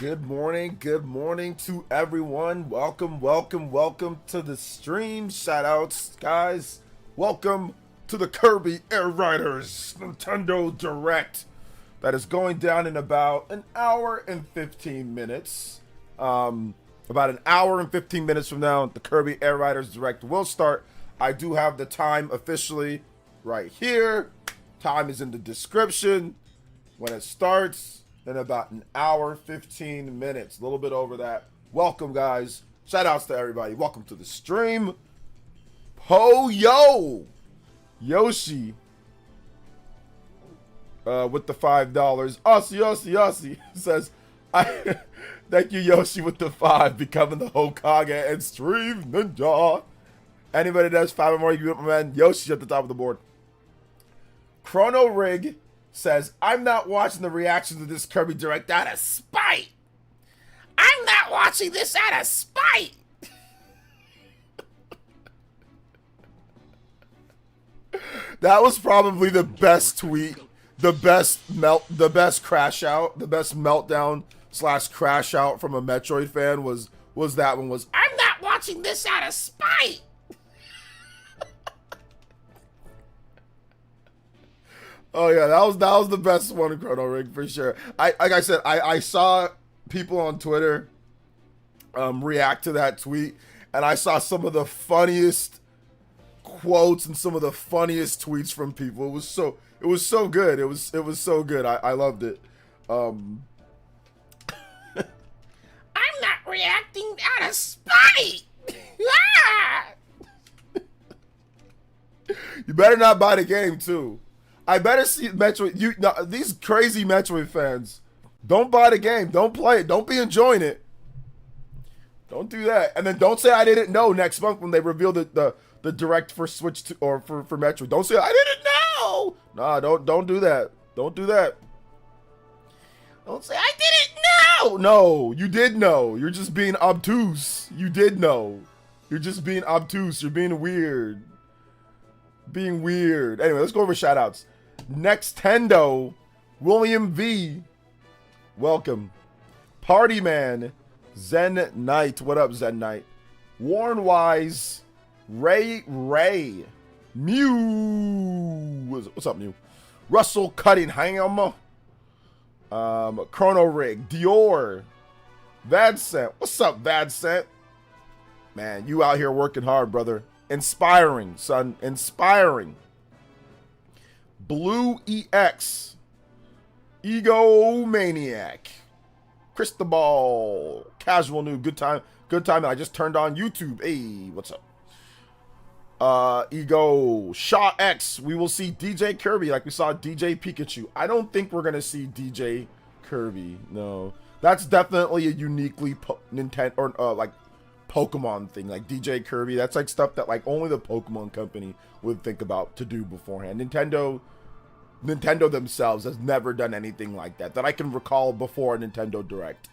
Good morning to everyone. Welcome to the stream. Shout outs, guys. Welcome to the Kirby Air Riders Nintendo Direct. That is going down in about an hour and 15 minutes. About an hour and 15 minutes from now, the Kirby Air Riders Direct will start. I do have the time officially right here. Time is in the description. When it starts in about an hour, 15 minutes, a little bit over that. Welcome, guys. Shout outs to everybody. Welcome to the stream. Yo! Yoshi. With the $5. Aussie says, thank you, Yoshi, with the 5, becoming the Hokage and stream ninja. Anybody that has 5 or more, you can my man Yoshi at the top of the board. Chrono Rig says, I'm not watching the reactions to this Kirby Direct out of spite. I'm not watching this out of spite. That was probably the best tweet, the best crash out, the best meltdown / crash out from a Metroid fan was that one was, I'm not watching this out of spite. Oh yeah, that was the best one in Chrono Rig for sure. Like I said, I saw people on Twitter react to that tweet, and I saw some of the funniest quotes and some of the funniest tweets from people. It was so good. It was so good. I loved it. I'm not reacting out of spite. You better not buy the game too. I better see Metroid. These crazy Metroid fans, don't buy the game. Don't play it. Don't be enjoying it. Don't do that. And then don't say I didn't know next month when they reveal the Direct for Switch or for Metroid. Don't say I didn't know. Nah, don't do that. Don't do that. Don't say I didn't know. No, you did know. You're just being obtuse. You did know. You're just being obtuse. You're being weird. Anyway, let's go over shout outs. Nextendo, William V, welcome. Party Man, Zen Knight, what up Zen Knight? Warren Wise, Ray, Mew, what's up Mew? Russell Cunningham, Chrono Rig, Dior, Vadsent, what's up Vadsent? Man, you out here working hard, brother. Inspiring, son. Inspiring. Blue EX. Egomaniac. Cristobal. Casual Noob. Good time. Good time. I just turned on YouTube. Hey, what's up? Ego. Shaw X. We will see DJ Kirby like we saw DJ Pikachu. I don't think we're going to see DJ Kirby. No. That's definitely a uniquely Nintendo or like Pokemon thing, like DJ Kirby. That's like stuff that like only the Pokemon company would think about to do beforehand. Nintendo themselves has never done anything like that I can recall before a Nintendo Direct.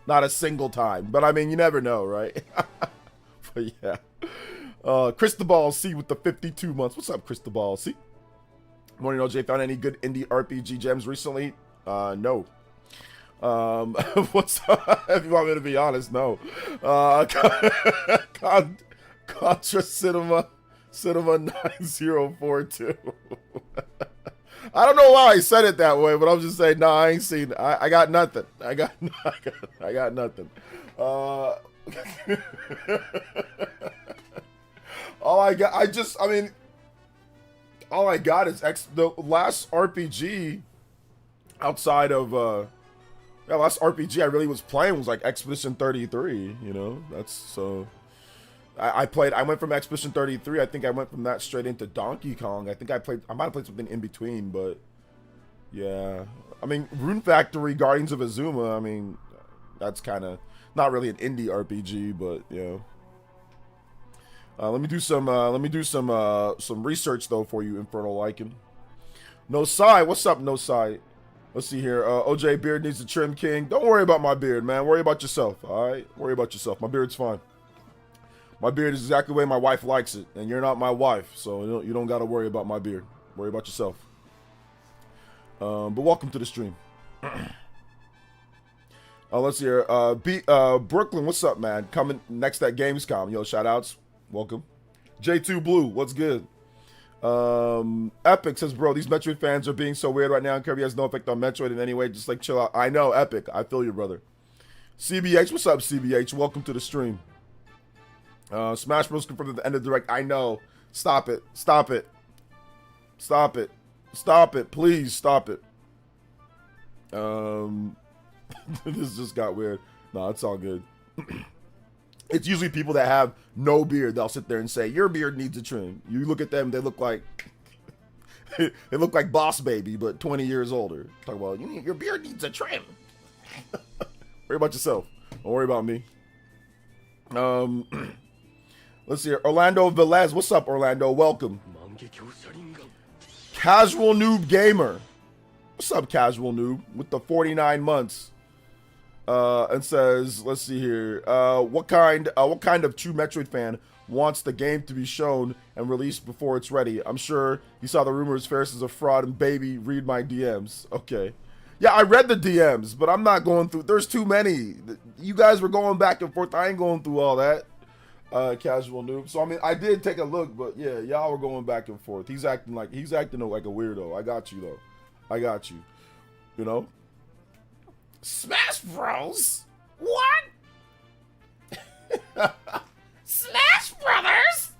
Not a single time. But I mean, you never know, right? But yeah. Cristobal C with the 52 months. What's up, Cristobal C? Morning, OJ. Found any good indie RPG gems recently? No. What's up? If you want me to be honest, no. Contra Cinema 9042. I don't know why I said it that way, but I'm just saying, no, I ain't seen. I got nothing. I got nothing. All I got, all I got is the last RPG outside of yeah, last RPG I really was playing was like Expedition 33, you know? That's so I went from Expedition 33, I think I went from that straight into Donkey Kong. I might have played something in between, but yeah. I mean, Rune Factory, Guardians of Azuma, I mean, that's kind of not really an indie RPG, but you know. Let me do some research though for you, Infernal Lycan. No Sai, what's up, No Sai? Let's see here. OJ beard needs a trim, King. Don't worry about my beard, man. Worry about yourself, all right? Worry about yourself. My beard's fine. My beard is exactly the way my wife likes it, and you're not my wife, so you don't got to worry about my beard. Worry about yourself. But welcome to the stream. Let's hear. Brooklyn, what's up, man? Coming next at Gamescom. Yo, shout outs. Welcome. J2 Blue, what's good? Epic says, bro, these Metroid fans are being so weird right now, and Kirby has no effect on Metroid in any way. Just like chill out. I know, Epic. I feel you, brother. CBH, what's up, CBH? Welcome to the stream. Smash Bros. Confirmed at the end of the direct. I know. Stop it. Stop it. Stop it. Stop it. Please stop it. This just got weird. No, it's all good. It's usually people that have no beard. They'll sit there and say, your beard needs a trim. You look at them, they look like they look like Boss Baby, but 20 years older. Talk about your beard needs a trim. Worry about yourself. Don't worry about me. Let's see here. Orlando Velez. What's up, Orlando? Welcome. Casual Noob Gamer. What's up, Casual Noob? With the 49 months. And says, let's see here. What kind of true Metroid fan wants the game to be shown and released before it's ready? I'm sure you saw the rumors Ferris is a fraud and baby, read my DMs. Okay. Yeah, I read the DMs, but I'm not going through. There's too many. You guys were going back and forth. I ain't going through all that. Casual Noob. So I mean, I did take a look, but yeah, y'all were going back and forth. He's acting like a weirdo. I got you though. I got you. You know? Smash Bros? What? Smash Brothers?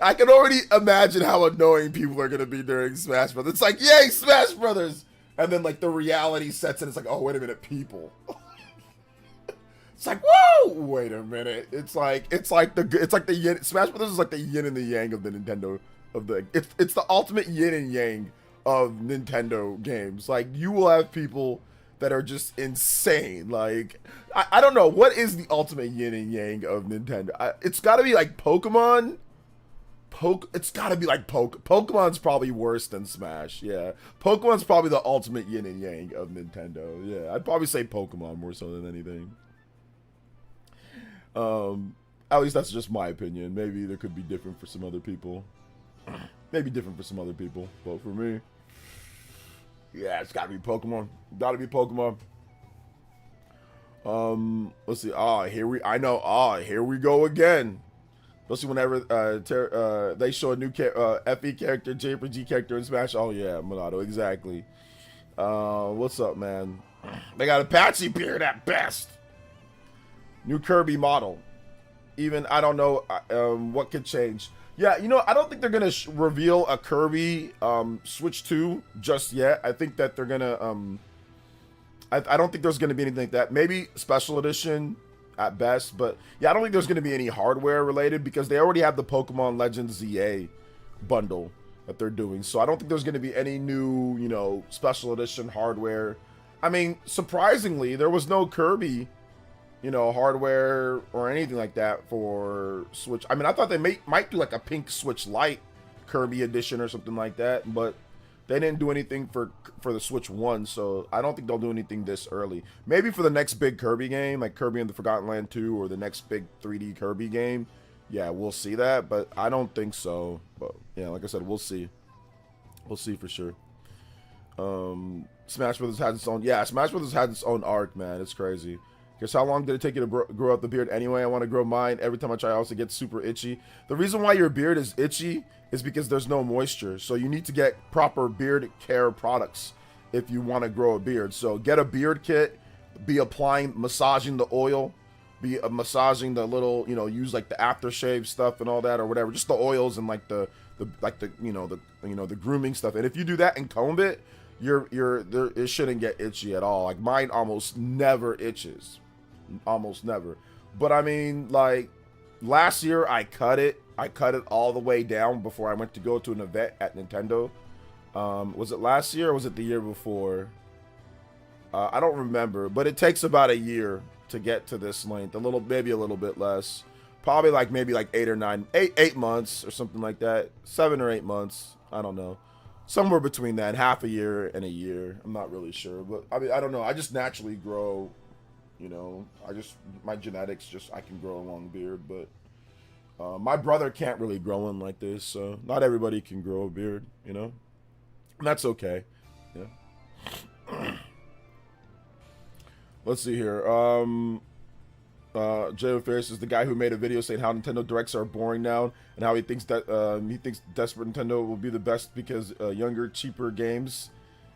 I can already imagine how annoying people are going to be during Smash Brothers. It's like, yay, Smash Brothers! And then, like, the reality sets in. It's like, oh, wait a minute, people. It's like, whoa! Wait a minute. It's like the yin. Smash Brothers is like the yin and the yang of the Nintendo. It's the ultimate yin and yang of Nintendo games. Like, you will have people that are just insane. Like, I don't know, what is the ultimate yin and yang of Nintendo? It's got to be like Pokemon. It's got to be like Pokemon's probably worse than Smash. Yeah, Pokemon's probably the ultimate yin and yang of Nintendo. Yeah, I'd probably say Pokemon more so than anything. At least that's just my opinion. Maybe there could be different for some other people. Maybe different for some other people, but for me, yeah, it's gotta be Pokemon. Gotta be Pokemon. Let's see. Here we go again. Especially whenever they show a new FE character, JRPG character in Smash. Oh yeah, Monado, exactly. What's up, man? They got a patchy beard at best. New Kirby model. Even I don't know what could change. Yeah, you know, I don't think they're gonna reveal a Kirby Switch 2 just yet. I think that they're gonna I don't think there's gonna be anything like that. Maybe special edition at best, but yeah, I don't think there's gonna be any hardware related because they already have the Pokemon Legends ZA bundle that they're doing. So I don't think there's gonna be any new, you know, special edition hardware. I mean, surprisingly, there was no Kirby, you know, hardware or anything like that for Switch. I mean, I thought they might do like a pink Switch Lite Kirby edition or something like that, but they didn't do anything for the Switch 1, so I don't think they'll do anything this early. Maybe for the next big Kirby game, like Kirby and the Forgotten Land 2 or the next big 3D Kirby game, yeah, we'll see that, but I don't think so. But yeah, like I said, we'll see. We'll see for sure. Smash Brothers has its own, yeah, Smash Brothers has its own arc, man. It's crazy. Guess how long did it take you to grow out the beard anyway? I want to grow mine. Every time I try, I also get super itchy. The reason why your beard is itchy is because there's no moisture. So you need to get proper beard care products if you want to grow a beard. So get a beard kit, be massaging the oil, be massaging the little, you know, use like the aftershave stuff and all that or whatever. Just the oils and like the grooming stuff. And if you do that and comb it, it shouldn't get itchy at all. Like mine almost never itches. Almost never. But I mean, like last year I cut it all the way down before I went to go to an event at Nintendo. Was it last year or was it the year before? I don't remember, but it takes about a year to get to this length. Maybe a little bit less. Probably like maybe like 8 months or something like that. 7 or 8 months. I don't know. Somewhere between that, half a year and a year. I'm not really sure, but I mean, I don't know. I just naturally grow, you know, my genetics I can grow a long beard, but my brother can't really grow one like this, so not everybody can grow a beard, you know, and that's okay, yeah. Let's see here. Joe Ferris is the guy who made a video saying how Nintendo Directs are boring now, and how he thinks that Desperate Nintendo will be the best because younger, cheaper games.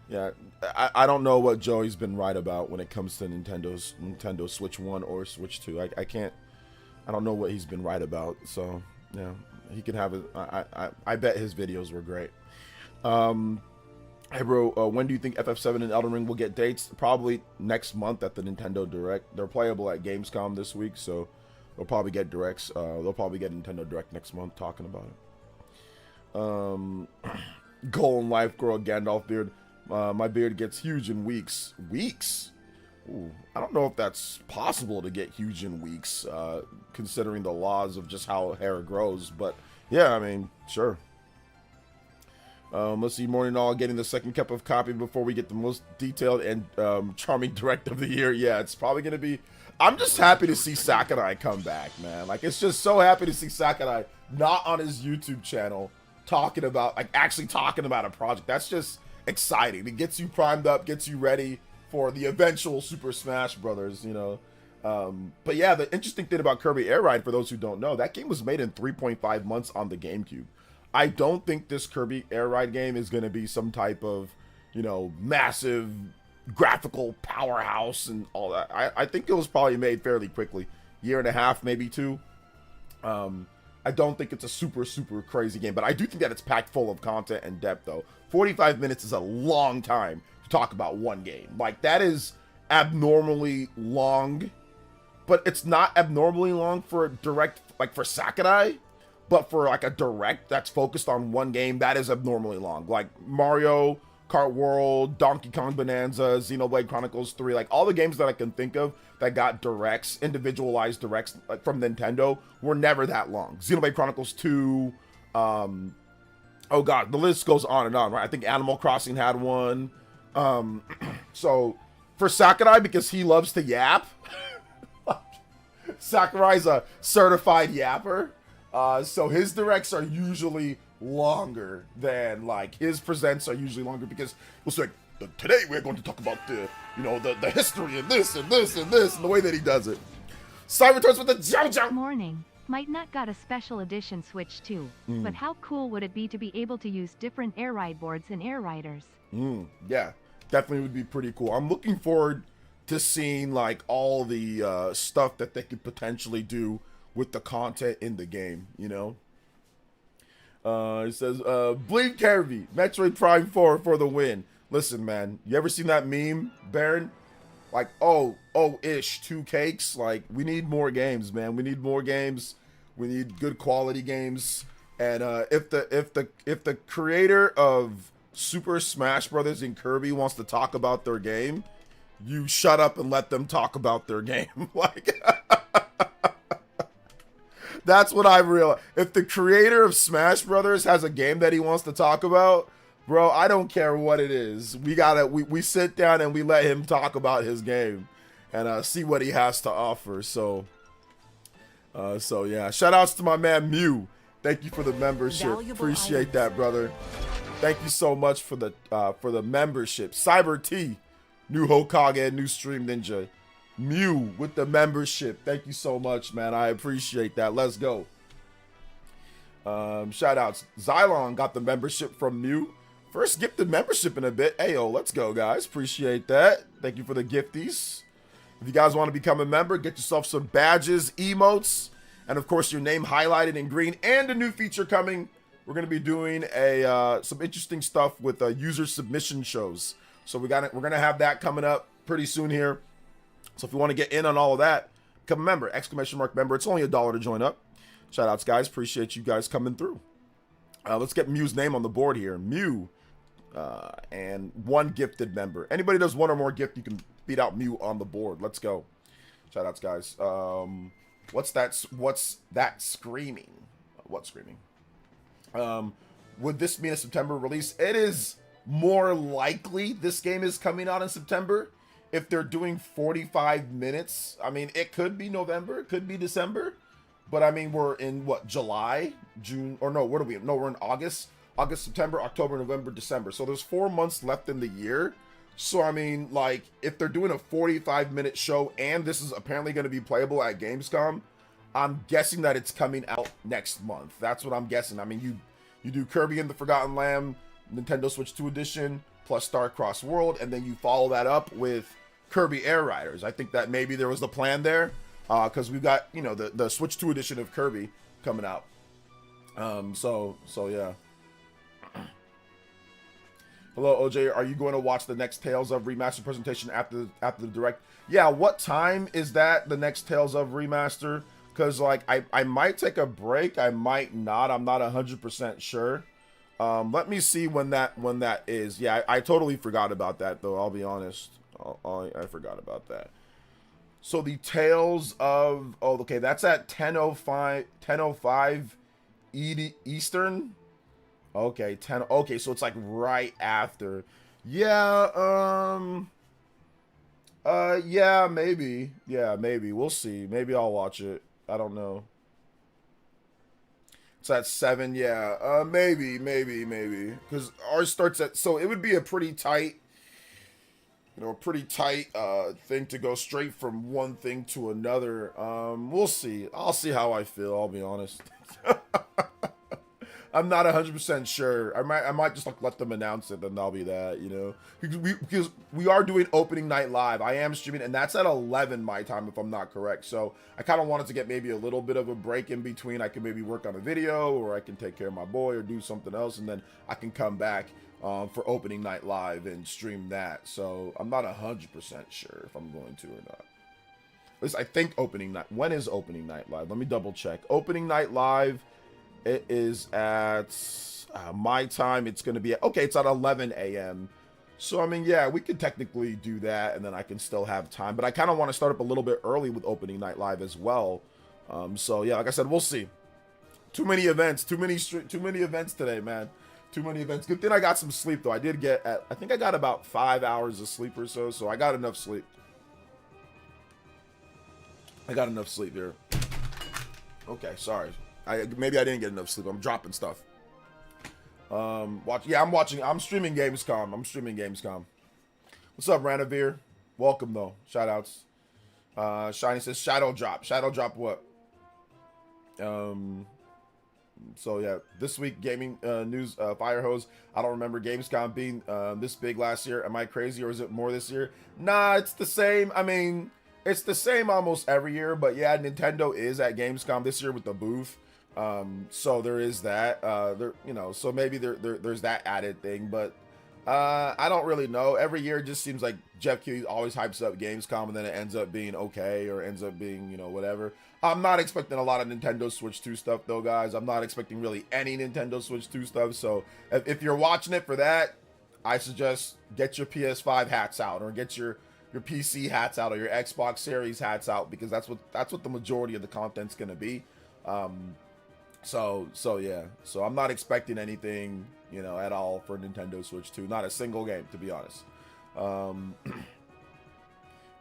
Yeah, I don't know what Joey's been right about when it comes to Nintendo Switch 1 or Switch 2. I don't know what he's been right about. So yeah, he can have it. I bet his videos were great. Hey bro, when do you think FF7 and Elden Ring will get dates? Probably next month at the Nintendo Direct. They're playable at Gamescom this week, so they'll probably get directs. They'll probably get Nintendo Direct next month talking about it. Goal in life, grow a Gandalf beard. My beard gets huge in weeks. Weeks? Ooh, I don't know if that's possible to get huge in weeks, considering the laws of just how hair grows. But yeah, I mean, sure. Let's see, Morning All getting the second cup of coffee before we get the most detailed and charming direct of the year. Yeah, it's probably going to be... I'm just happy to see Sakurai come back, man. Like, it's just so happy to see Sakurai not on his YouTube channel talking about, like, actually talking about a project. That's just exciting. It gets you primed up, gets you ready for the eventual Super Smash Brothers, you know. But yeah, the interesting thing about Kirby Air Ride, for those who don't know, that game was made in 3.5 months on the GameCube. I don't think this Kirby Air Ride game is going to be some type of, you know, massive graphical powerhouse and all that. I think it was probably made fairly quickly. Year and a half, maybe 2. I don't think it's a super crazy game, but I do think that it's packed full of content and depth, though. 45 minutes is a long time to talk about one game. Like, that is abnormally long, but it's not abnormally long for a direct, like, for Sakurai. But for like a direct that's focused on one game, that is abnormally long. Like Mario Kart World, Donkey Kong Bonanza, Xenoblade Chronicles 3, like all the games that I can think of that got directs, individualized directs, like from Nintendo, were never that long. Xenoblade Chronicles 2, oh god, the list goes on and on, right? I think Animal Crossing had one. So for Sakurai, because he loves to yap, Sakurai's a certified yapper. So his directs are usually longer than, like, his presents are usually longer because it's like, today we're going to talk about the, you know, the history and this and this and this and the way that he does it. Cybertorch with the Jojo! Morning. Might not got a special edition Switch 2, but how cool would it be to be able to use different air ride boards and air riders? Yeah, definitely would be pretty cool. I'm looking forward to seeing, like, all the stuff that they could potentially do with the content in the game, you know? It says, Bleed Kirby, Metroid Prime 4 for the win. Listen, man, you ever seen that meme, Baron? Like, ish, 2 cakes? Like, we need more games, man. We need more games. We need good quality games. And if the creator of Super Smash Brothers and Kirby wants to talk about their game, you shut up and let them talk about their game. Like... That's what I realized. If the creator of Smash Brothers has a game that he wants to talk about, bro, I don't care what it is. We sit down and we let him talk about his game and see what he has to offer. So yeah. Shout outs to my man Mew. Thank you for the membership. Appreciate that, brother. Thank you so much for the membership. Cyber T, new Hokage, new Stream Ninja. Mew with the membership. Thank you so much, man. I appreciate that. Let's go. Shout outs. Xylon got the membership from Mew. First gifted membership in a bit. Ayo, let's go, guys. Appreciate that. Thank you for the gifties. If you guys want to become a member, get yourself some badges, emotes, and of course your name highlighted in green. And a new feature coming. We're going to be doing some interesting stuff with user submission shows. So we're gonna have that coming up pretty soon here. So if you want to get in on all of that, become a member, ! Member. It's only $1 to join up. Shout outs, guys. Appreciate you guys coming through. Let's get Mew's name on the board here. Mew and 1 gifted member. Anybody does 1 or more gift, you can beat out Mew on the board. Let's go. Shout outs, guys. What's that screaming? What screaming? Would this mean a September release? It is more likely this game is coming out in September. If they're doing 45 minutes, I mean, it could be November, it could be December, but I mean, we're in what, July, June, or no, what are we? No, we're in August, September, October, November, December. So there's 4 months left in the year. So, I mean, like, if they're doing a 45-minute show and this is apparently going to be playable at Gamescom, I'm guessing that it's coming out next month. That's what I'm guessing. I mean, you do Kirby and the Forgotten Land, Nintendo Switch 2 edition, plus Star-Crossed World, and then you follow that up with Kirby Air Riders. I think that maybe there was the plan there, because we've got, you know, the Switch 2 edition of Kirby coming out. So yeah. Hello, OJ. Are you going to watch the next Tales of Remaster presentation after the Direct? Yeah, what time is that, the next Tales of Remaster? Because, like, I might take a break. I might not. I'm not 100% sure. Let me see when that is. Yeah, I totally forgot about that, though. I'll be honest. I forgot about that. So the Tales of... Oh, okay. That's at 10:05 Eastern. Okay, 10. Okay, so it's like right after. Yeah, yeah, maybe. Yeah, maybe. We'll see. Maybe I'll watch it. I don't know. It's at 7. Yeah, maybe. Because ours starts at... So it would be a pretty tight... You know, a pretty tight thing to go straight from one thing to another. We'll see. I'll see how I feel, I'll be honest. I'm not 100% sure. I might just like let them announce it, then that'll be that, you know. Because we are doing opening night live. I am streaming, and that's at 11 my time, if I'm not correct. So I kind of wanted to get maybe a little bit of a break in between. I can maybe work on a video, or I can take care of my boy, or do something else, and then I can come back for opening night live and stream that. So I'm not 100% sure if I'm going to or not. At least I think opening night. When is opening night live? Let me double check. Opening night live. It is at my time. It's going to be at, okay, it's at 11 a.m. So, I mean, yeah, we could technically do that, and then I can still have time. But I kind of want to start up a little bit early with opening night live as well. So, yeah, like I said, we'll see. Too many events. Too many events today, man. Too many events. Good thing I got some sleep, though. I did get, I think I got about 5 hours of sleep or so. So, I got enough sleep. I got enough sleep here. Okay, sorry. Maybe I didn't get enough sleep. I'm dropping stuff. I'm streaming Gamescom. What's up, Ranavir? Welcome though. Shout outs. Shiny says Shadow Drop. Shadow Drop what? So yeah, this week gaming news, fire hose. I don't remember Gamescom being this big last year. Am I crazy, or is it more this year? Nah, it's the same. I mean, it's the same almost every year, but yeah, Nintendo is at Gamescom this year with the booth. So there is that, you know, so maybe there's that added thing, but, I don't really know. Every year it just seems like Jeff Keighley always hypes up Gamescom, and then it ends up being okay, or ends up being, you know, whatever. I'm not expecting a lot of Nintendo Switch 2 stuff though, guys. I'm not expecting really any Nintendo Switch 2 stuff. So if you're watching it for that, I suggest get your PS5 hats out, or get your PC hats out, or your Xbox Series hats out, because that's what the majority of the content's going to be. So yeah, so I'm not expecting anything, you know, at all for Nintendo Switch 2. Not a single game, to be honest.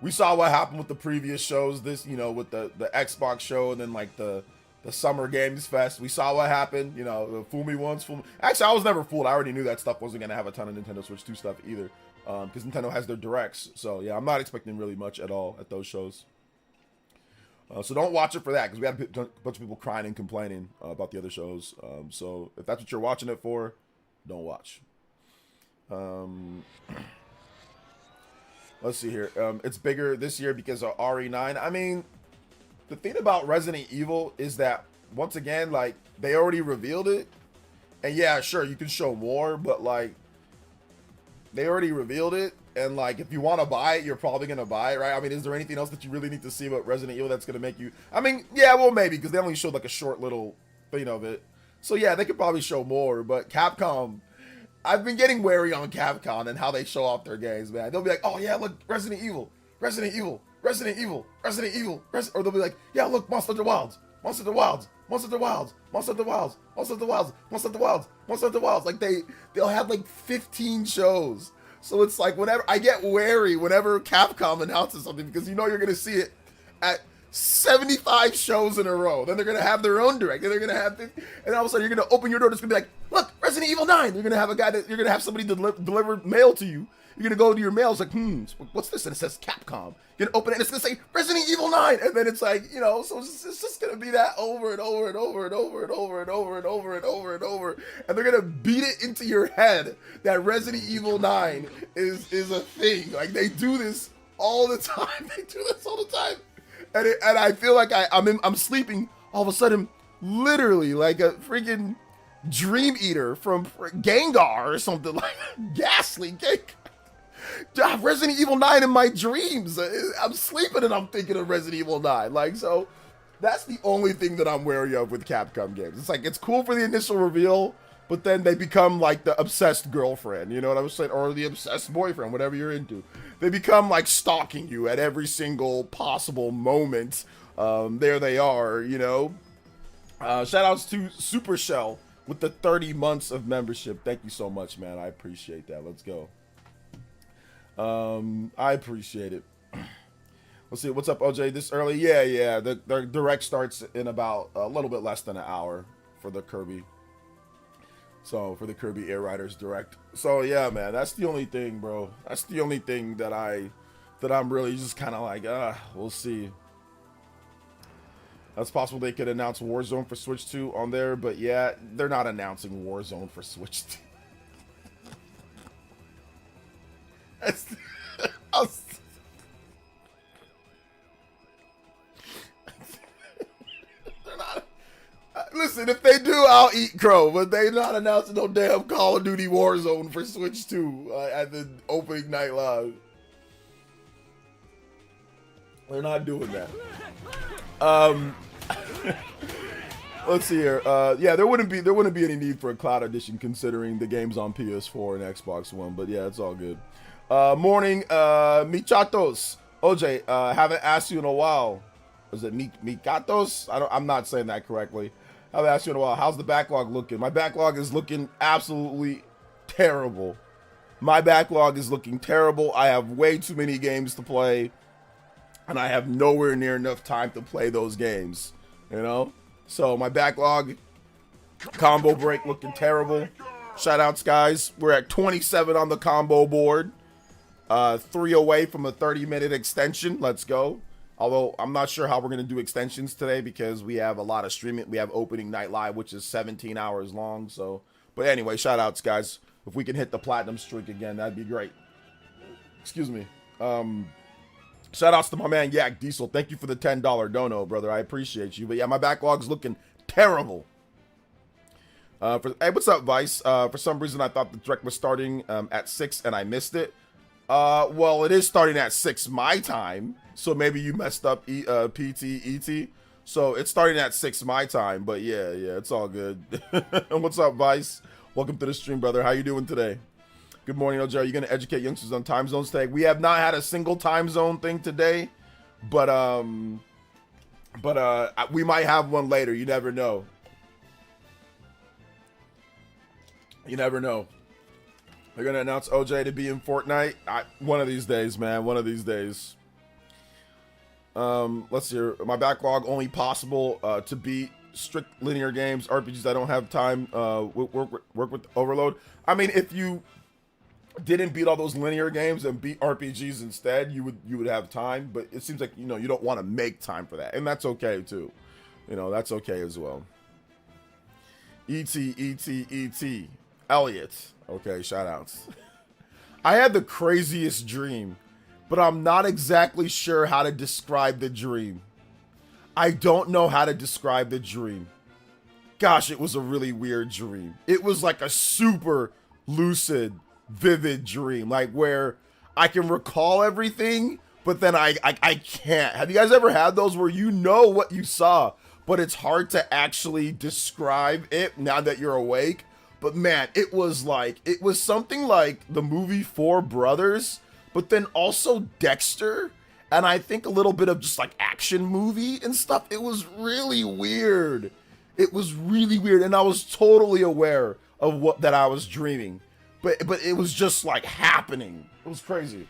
We saw what happened with the previous shows, this, you know, with the Xbox show, and then like the Summer Games Fest. We saw what happened, you know, fool me once, fool me. Actually, I was never fooled. I already knew that stuff wasn't going to have a ton of Nintendo Switch 2 stuff either, because Nintendo has their directs. So yeah, I'm not expecting really much at all at those shows. So don't watch it for that, because we had a bunch of people crying and complaining about the other shows. So if that's what you're watching it for, don't watch. Let's see here. It's bigger this year because of RE9. I mean, the thing about Resident Evil is that, once again, like, they already revealed it. And yeah, sure, you can show more, but like, they already revealed it. And like, if you want to buy it, you're probably going to buy it, right? I mean, is there anything else that you really need to see about Resident Evil that's going to make you... I mean, yeah, well, maybe, because they only showed like a short little thing of it. So yeah, they could probably show more, but Capcom... I've been getting wary on Capcom and how they show off their games, man. They'll be like, oh yeah, look, Resident Evil, Resident Evil, Resident Evil, Resident Evil, or they'll be like, yeah, look, Monster Hunter Wilds, Monster Hunter Wilds, Monster Hunter Wilds, Monster Hunter Wilds, Monster Hunter Wilds, Monster Hunter Wilds, Monster Hunter Wilds. Like, they'll have like 15 shows. So it's like, whenever I get wary whenever Capcom announces something, because you know you're gonna see it at 75 shows in a row. Then they're gonna have their own direct. Then they're gonna have, and all of a sudden you're gonna open your door. It's gonna be like, look, Resident Evil 9. You're gonna have a guy that you're gonna have somebody deliver mail to you, You're gonna go to your mail. It's like, what's this? And it says Capcom. You're gonna open it and it's gonna say Resident Evil 9. And then it's like, you know, so it's just gonna be that over and over and over and over and over and over and over and over and over. And they're gonna beat it into your head that Resident Evil 9 is a thing. Like, they do this all the time. They do this all the time. And I feel like I'm sleeping all of a sudden, literally like a freaking Dream Eater from Gengar or something, like Ghastly Gengar. Resident Evil 9 in my dreams. I'm sleeping and I'm thinking of Resident Evil 9. Like, so that's the only thing that I'm wary of with Capcom games. It's like, it's cool for the initial reveal, but then they become like the obsessed girlfriend, you know what I was saying? Or the obsessed boyfriend, whatever you're into. They become like stalking you at every single possible moment. There they are, you know. Shout outs to Supershell with the 30 months of membership. Thank you so much, man. I appreciate that. Let's go. I appreciate it. Let's see. What's up, OJ? This early? Yeah. The direct starts in about a little bit less than an hour for the Kirby. So for the Kirby Air Riders Direct. So yeah, man, that's the only thing, bro. That's the only thing that I'm really just kind of like, we'll see. That's possible they could announce Warzone for Switch 2 on there, but yeah, they're not announcing Warzone for Switch 2. They're not. Listen, if they do, I'll eat crow, but they not announcing no damn Call of Duty Warzone for Switch 2 at the opening night live. They're not doing that. Let's see here. Yeah, there wouldn't be any need for a cloud edition considering the game's on PS4 and Xbox One, but yeah, it's all good. Morning, Michatos. OJ, haven't asked you in a while. Is it Mikatos? I'm not saying that correctly. Haven't asked you in a while. How's the backlog looking? My backlog is looking absolutely terrible. My backlog is looking terrible. I have way too many games to play, and I have nowhere near enough time to play those games, you know? So my backlog, combo break looking terrible. Shout outs, guys. We're at 27 on the combo board. 3 away from a 30-minute extension. Let's go. Although I'm not sure how we're going to do extensions today because we have a lot of streaming. We have opening night live, which is 17 hours long. So, but anyway, shout outs, guys. If we can hit the platinum streak again, that'd be great. Excuse me. Shout outs to my man Yak Diesel. Thank you for the $10 dono, brother. I appreciate you. But yeah, my backlog's looking terrible. Hey, what's up, Vice? For some reason, I thought the direct was starting at 6 and I missed it. Well, it is starting at 6 my time. So maybe you messed up PT. So it's starting at 6 my time. But yeah, it's all good. What's up, Vice? Welcome to the stream, brother. How you doing today? Good morning, OJ. Are you going to educate youngsters on time zones today? We have not had a single time zone thing today, but we might have one later. You never know. You never know. They're going to announce OJ to be in Fortnite. One of these days, man. One of these days. Let's see here. My backlog only possible to beat strict linear games, RPGs. I don't have time. Work with Overload. I mean, if you didn't beat all those linear games and beat RPGs instead, you would have time. But it seems like, you know, you don't want to make time for that, and that's okay too. You know, that's okay as well. E.T. Elliot. Okay, shout outs. I had the craziest dream, but I'm not exactly sure how to describe the dream. I don't know how to describe the dream. Gosh, it was a really weird dream. It was like a super lucid, vivid dream, like where I can recall everything, but then I can't. Have you guys ever had those where you know what you saw, but it's hard to actually describe it now that you're awake? But man, it was something like the movie Four Brothers, but then also Dexter, and I think a little bit of just like action movie and stuff. It was really weird. It was really weird, and I was totally aware of that I was dreaming, but it was just like happening. It was crazy.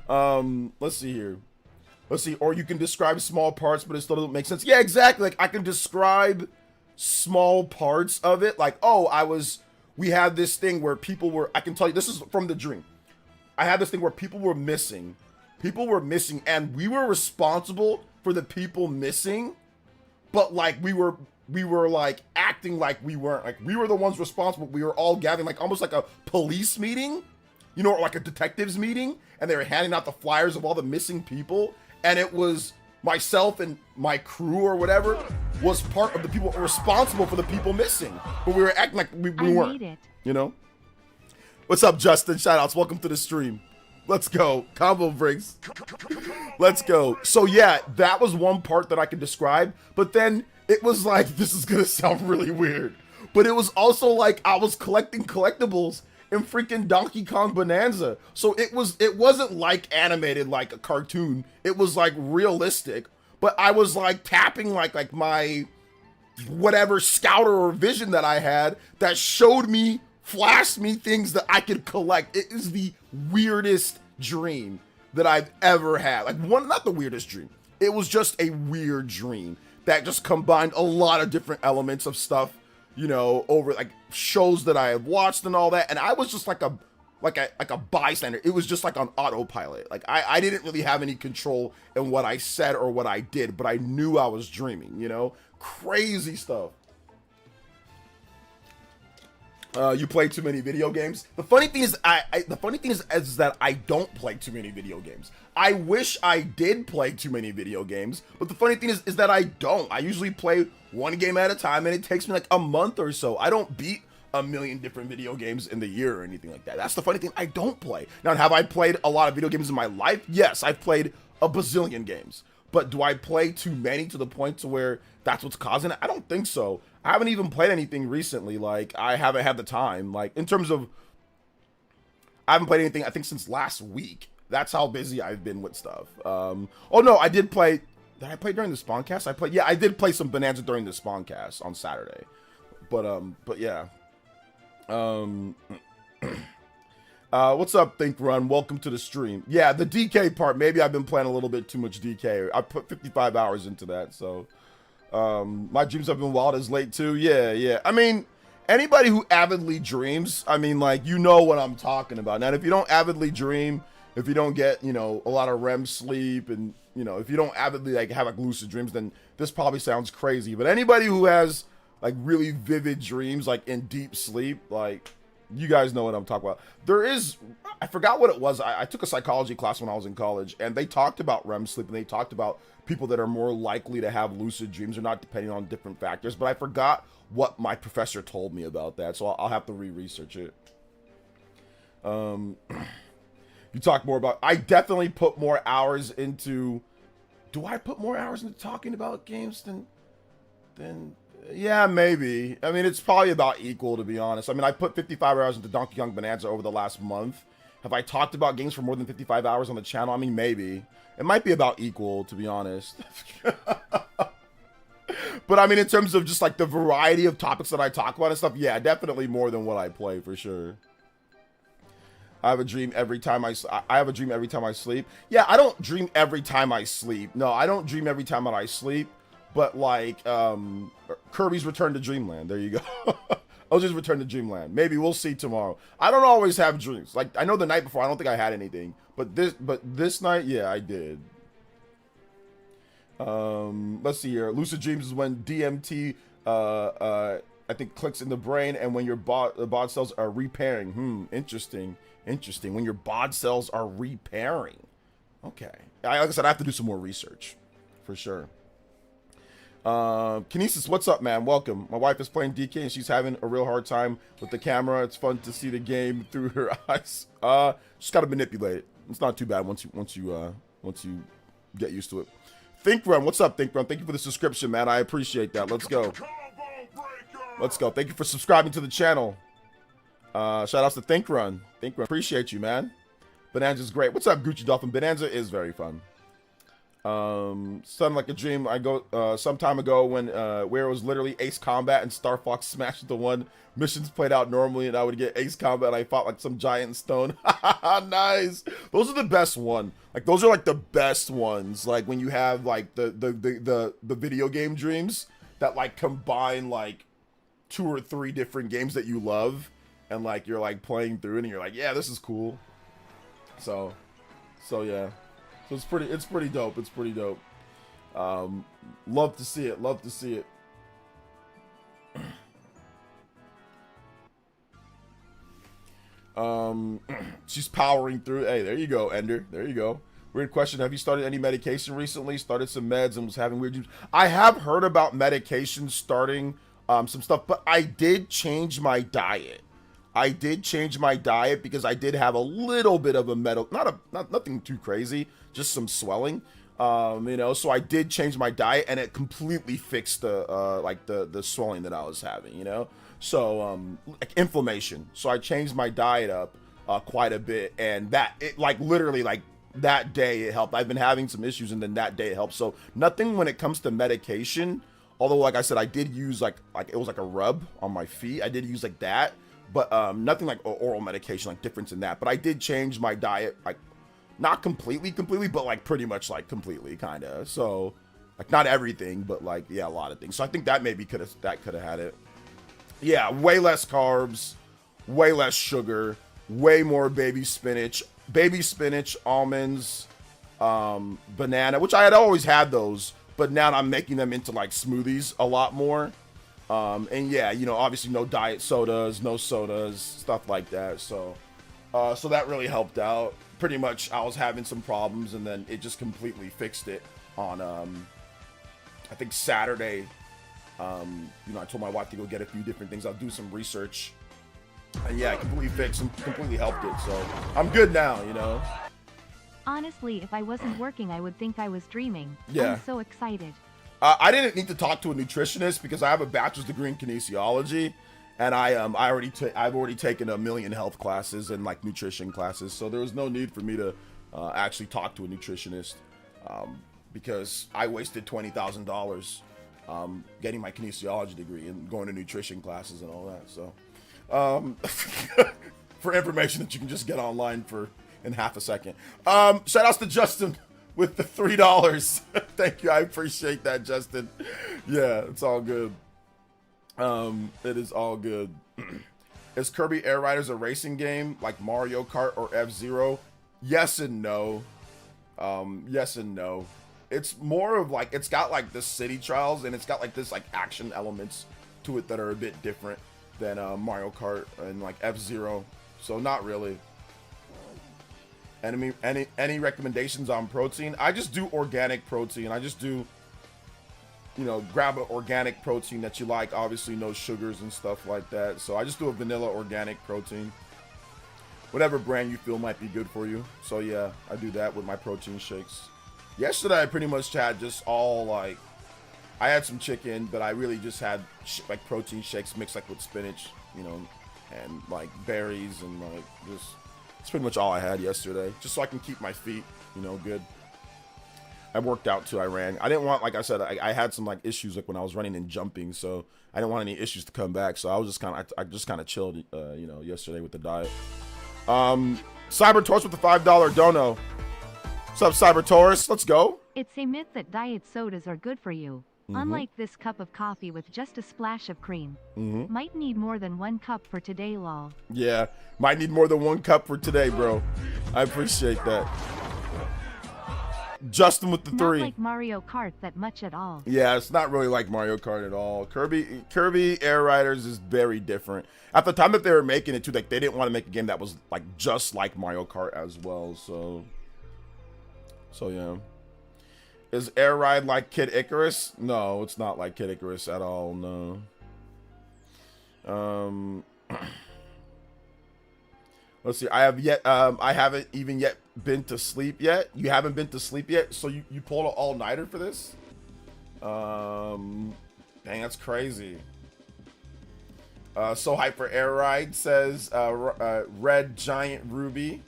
Let's see here. Let's see. Or you can describe small parts, but it still doesn't make sense. Yeah, exactly. Like I can describe small parts of it. Like, oh, I was we had this thing where people were, I can tell you, this is from the dream. I had this thing where people were missing. People were missing, and we were responsible for the people missing, but like we were like acting like we weren't. Like we were the ones responsible. We were all gathering, like almost like a police meeting, you know, or like a detectives meeting, and they were handing out the flyers of all the missing people, and it was myself and my crew or whatever was part of the people responsible for the people missing, but we were acting like we weren't. Made it. You know? What's up, Justin? Shoutouts. Welcome to the stream. Let's go. Combo breaks. Let's go. So yeah, that was one part that I could describe, but then it was like, this is gonna sound really weird, but it was also like I was collecting collectibles in freaking Donkey Kong Bonanza. So it wasn't like animated like a cartoon. It was like realistic, but I was like tapping like my whatever scouter or vision that I had that showed me, flashed me things that I could collect. It is the weirdest dream that I've ever had. Like not the weirdest dream. It was just a weird dream that just combined a lot of different elements of stuff, you know, over like shows that I have watched and all that. And I was just like a bystander. It was just like on autopilot. Like I didn't really have any control in what I said or what I did, but I knew I was dreaming, you know, crazy stuff. You play too many video games. The funny thing is, is that I don't play too many video games. I wish I did play too many video games, but the funny thing is that I don't. I usually play one game at a time, and it takes me like a month or so. I don't beat a million different video games in the year or anything like that. That's the funny thing. I don't play. Now, have I played a lot of video games in my life? Yes, I've played a bazillion games. But do I play too many to the point to where that's what's causing it? I don't think so. I haven't even played anything recently. Like, I haven't had the time. Like, in terms of, I haven't played anything, I think, since last week. That's how busy I've been with stuff. Oh, no, I did play, did I play during the Spawncast? Yeah, I did play some Bonanza during the Spawncast on Saturday. But yeah. What's up, Think Run? Welcome to the stream. Yeah, the DK part, maybe I've been playing a little bit too much DK. I put 55 hours into that, so my dreams have been wild as late too. Yeah. I mean, anybody who avidly dreams, I mean, like, you know what I'm talking about. Now, if you don't avidly dream, if you don't get, you know, a lot of REM sleep, and, you know, if you don't avidly like have like lucid dreams, then this probably sounds crazy. But anybody who has like really vivid dreams, like in deep sleep, like, you guys know what I'm talking about. There is, I forgot what it was. I took a psychology class when I was in college, and they talked about REM sleep, and they talked about people that are more likely to have lucid dreams or not, depending on different factors. But I forgot what my professor told me about that, so I'll have to re-research it. You talk more about, I definitely put more hours into, do I put more hours into talking about games than yeah, maybe. I mean, it's probably about equal, to be honest. I mean, I put 55 hours into Donkey Kong Bonanza over the last month. Have I talked about games for more than 55 hours on the channel? I mean, maybe. It might be about equal, to be honest. But I mean, in terms of just like the variety of topics that I talk about and stuff, yeah, definitely more than what I play, for sure. I have a dream every time I have a dream every time I sleep. Yeah, I don't dream every time I sleep. No, I don't dream every time that I sleep. But like Kirby's Return to Dreamland. There you go. I'll just return to Dreamland. Maybe we'll see tomorrow. I don't always have dreams. Like, I know the night before I don't think I had anything, but this night, yeah, I did. Let's see here. Lucid dreams is when DMT I think clicks in the brain, and when your bod cells are repairing. Interesting. When your bod cells are repairing. Okay. Like I said, I have to do some more research for sure. Kinesis, what's up, man? Welcome. My wife is playing DK and she's having a real hard time with the camera. It's fun to see the game through her eyes. Just gotta manipulate it. It's not too bad once you get used to it. Think Run, what's up, Think Run? Thank you for the subscription, man. I appreciate that. Let's go. Let's go. Thank you for subscribing to the channel. Shout outs to Think Run. Think Run, appreciate you, man. Bonanza's great. What's up, Gucci Dolphin? Bonanza is very fun. Sounded like a dream. I go some time ago when where it was literally Ace Combat and Star Fox Smash the one. Missions played out normally and I would get Ace Combat and I fought like some giant stone. Nice. Those are the best one. Like, those are like the best ones. Like, when you have like the video game dreams that like combine like 2 or 3 different games that you love. and like you're like playing through it and you're like, yeah, this is cool. So yeah, so it's pretty dope. It's pretty dope. Love to see it. Love to see it. She's powering through. Hey, there you go, Ender. There you go. Weird question. Have you started any medication recently? Started some meds and was having weird dreams. I have heard about medication starting some stuff, but I did change my diet. I did change my diet because I did have a little bit of a nothing too crazy, just some swelling. You know, so I did change my diet and it completely fixed the swelling that I was having, you know? So, like inflammation. So I changed my diet up quite a bit, and literally that day it helped. I've been having some issues, and then that day it helped. So nothing when it comes to medication, although like I said, I did use like it was like a rub on my feet. I did use like that, but nothing like oral medication, like difference in that. But I did change my diet, like not completely, but like pretty much like completely kind of. So like not everything, but like, yeah, a lot of things. So I think that maybe could have had it. Yeah, way less carbs, way less sugar, way more baby spinach, almonds, banana, which I had always had those, but now I'm making them into like smoothies a lot more. And yeah, you know, obviously no diet sodas, no sodas, stuff like that. So that really helped out. Pretty much I was having some problems and then it just completely fixed it on, I think Saturday. You know, I told my wife to go get a few different things. I'll do some research. And yeah, completely fixed and completely helped it. So I'm good now, you know. Honestly, if I wasn't working, I would think I was dreaming. Yeah. I'm so excited. I didn't need to talk to a nutritionist because I have a bachelor's degree in kinesiology, and I've already taken a million health classes and like nutrition classes. So there was no need for me to actually talk to a nutritionist because I wasted $20,000 getting my kinesiology degree and going to nutrition classes and all that. So for information that you can just get online in half a second. Shout outs to Justin with the $3. Thank you. I appreciate that, Justin. Yeah, it's all good. It is all good. Is Kirby Air Riders a racing game like Mario Kart or F-Zero? Yes and no. Yes and no. It's more of like, it's got like the city trials and it's got like this like action elements to it that are a bit different than Mario Kart and like F-Zero. So not really. Any recommendations on protein? I just do organic protein. I just do, you know, grab an organic protein that you like. Obviously no sugars and stuff like that. So I just do a vanilla organic protein. Whatever brand you feel might be good for you. So yeah, I do that with my protein shakes. Yesterday I pretty much had just all like, I had some chicken, but I really just had like protein shakes mixed like with spinach, you know, and like berries and like just, it's pretty much all I had yesterday, just so I can keep my feet, you know, good. I worked out too. I ran. I didn't want, like I said, I had some like issues like when I was running and jumping, so I didn't want any issues to come back. So I was just I just kind of chilled, you know, yesterday with the diet. Cyber Torch with the $5 dono. What's up, Cyber Taurus? Let's go. It's a myth that diet sodas are good for you. Unlike this cup of coffee with just a splash of cream. Might need more than 1 cup for today, lol. Yeah, might need more than 1 cup for today, bro. I appreciate that. Justin with the 3. Not like Mario Kart that much at all. Yeah, it's not really like Mario Kart at all. Kirby Air Riders is very different. At the time that they were making it too, like they didn't want to make a game that was like just like Mario Kart as well. So yeah. Is Air Ride like Kid Icarus? No, it's not like Kid Icarus at all. No. Let's see. I haven't even yet been to sleep yet. You haven't been to sleep yet, so you pulled an all-nighter for this? Dang, that's crazy. So Hyper Air Ride says Red Giant Ruby.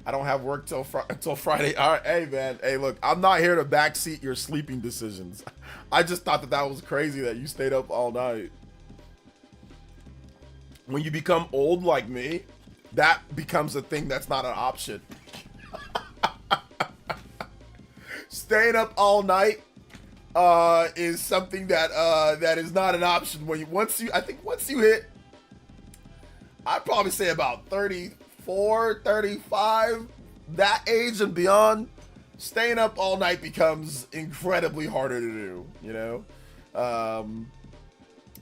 I don't have work till Friday. All right, hey man, hey look, I'm not here to backseat your sleeping decisions. I just thought that was crazy that you stayed up all night. When you become old like me, that becomes a thing that's not an option. Staying up all night is something that that is not an option when once you hit I'd probably say about 34, 35, that age and beyond, staying up all night becomes incredibly harder to do, you know?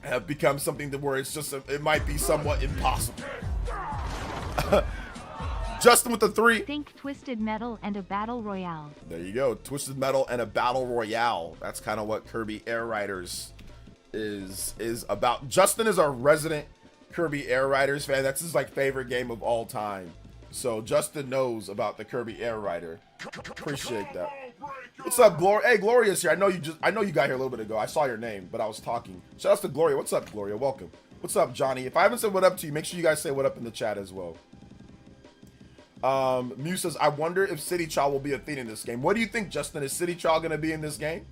Have become something that where it's just, it might be somewhat impossible. Justin with the 3. Think Twisted Metal and a Battle Royale. There you go. Twisted Metal and a Battle Royale. That's kind of what Kirby Air Riders is about. Justin is our resident Kirby Air Riders fan. That's his like favorite game of all time. So Justin knows about the Kirby Air Rider. Appreciate that. What's up, Gloria? Hey, Gloria's here. I know you got here a little bit ago. I saw your name, but I was talking. Shout out to Gloria. What's up, Gloria? Welcome. What's up, Johnny? If I haven't said what up to you, make sure you guys say what up in the chat as well. Mew says, I wonder if City Child will be a thing in this game. What do you think, Justin? Is City Child going to be in this game?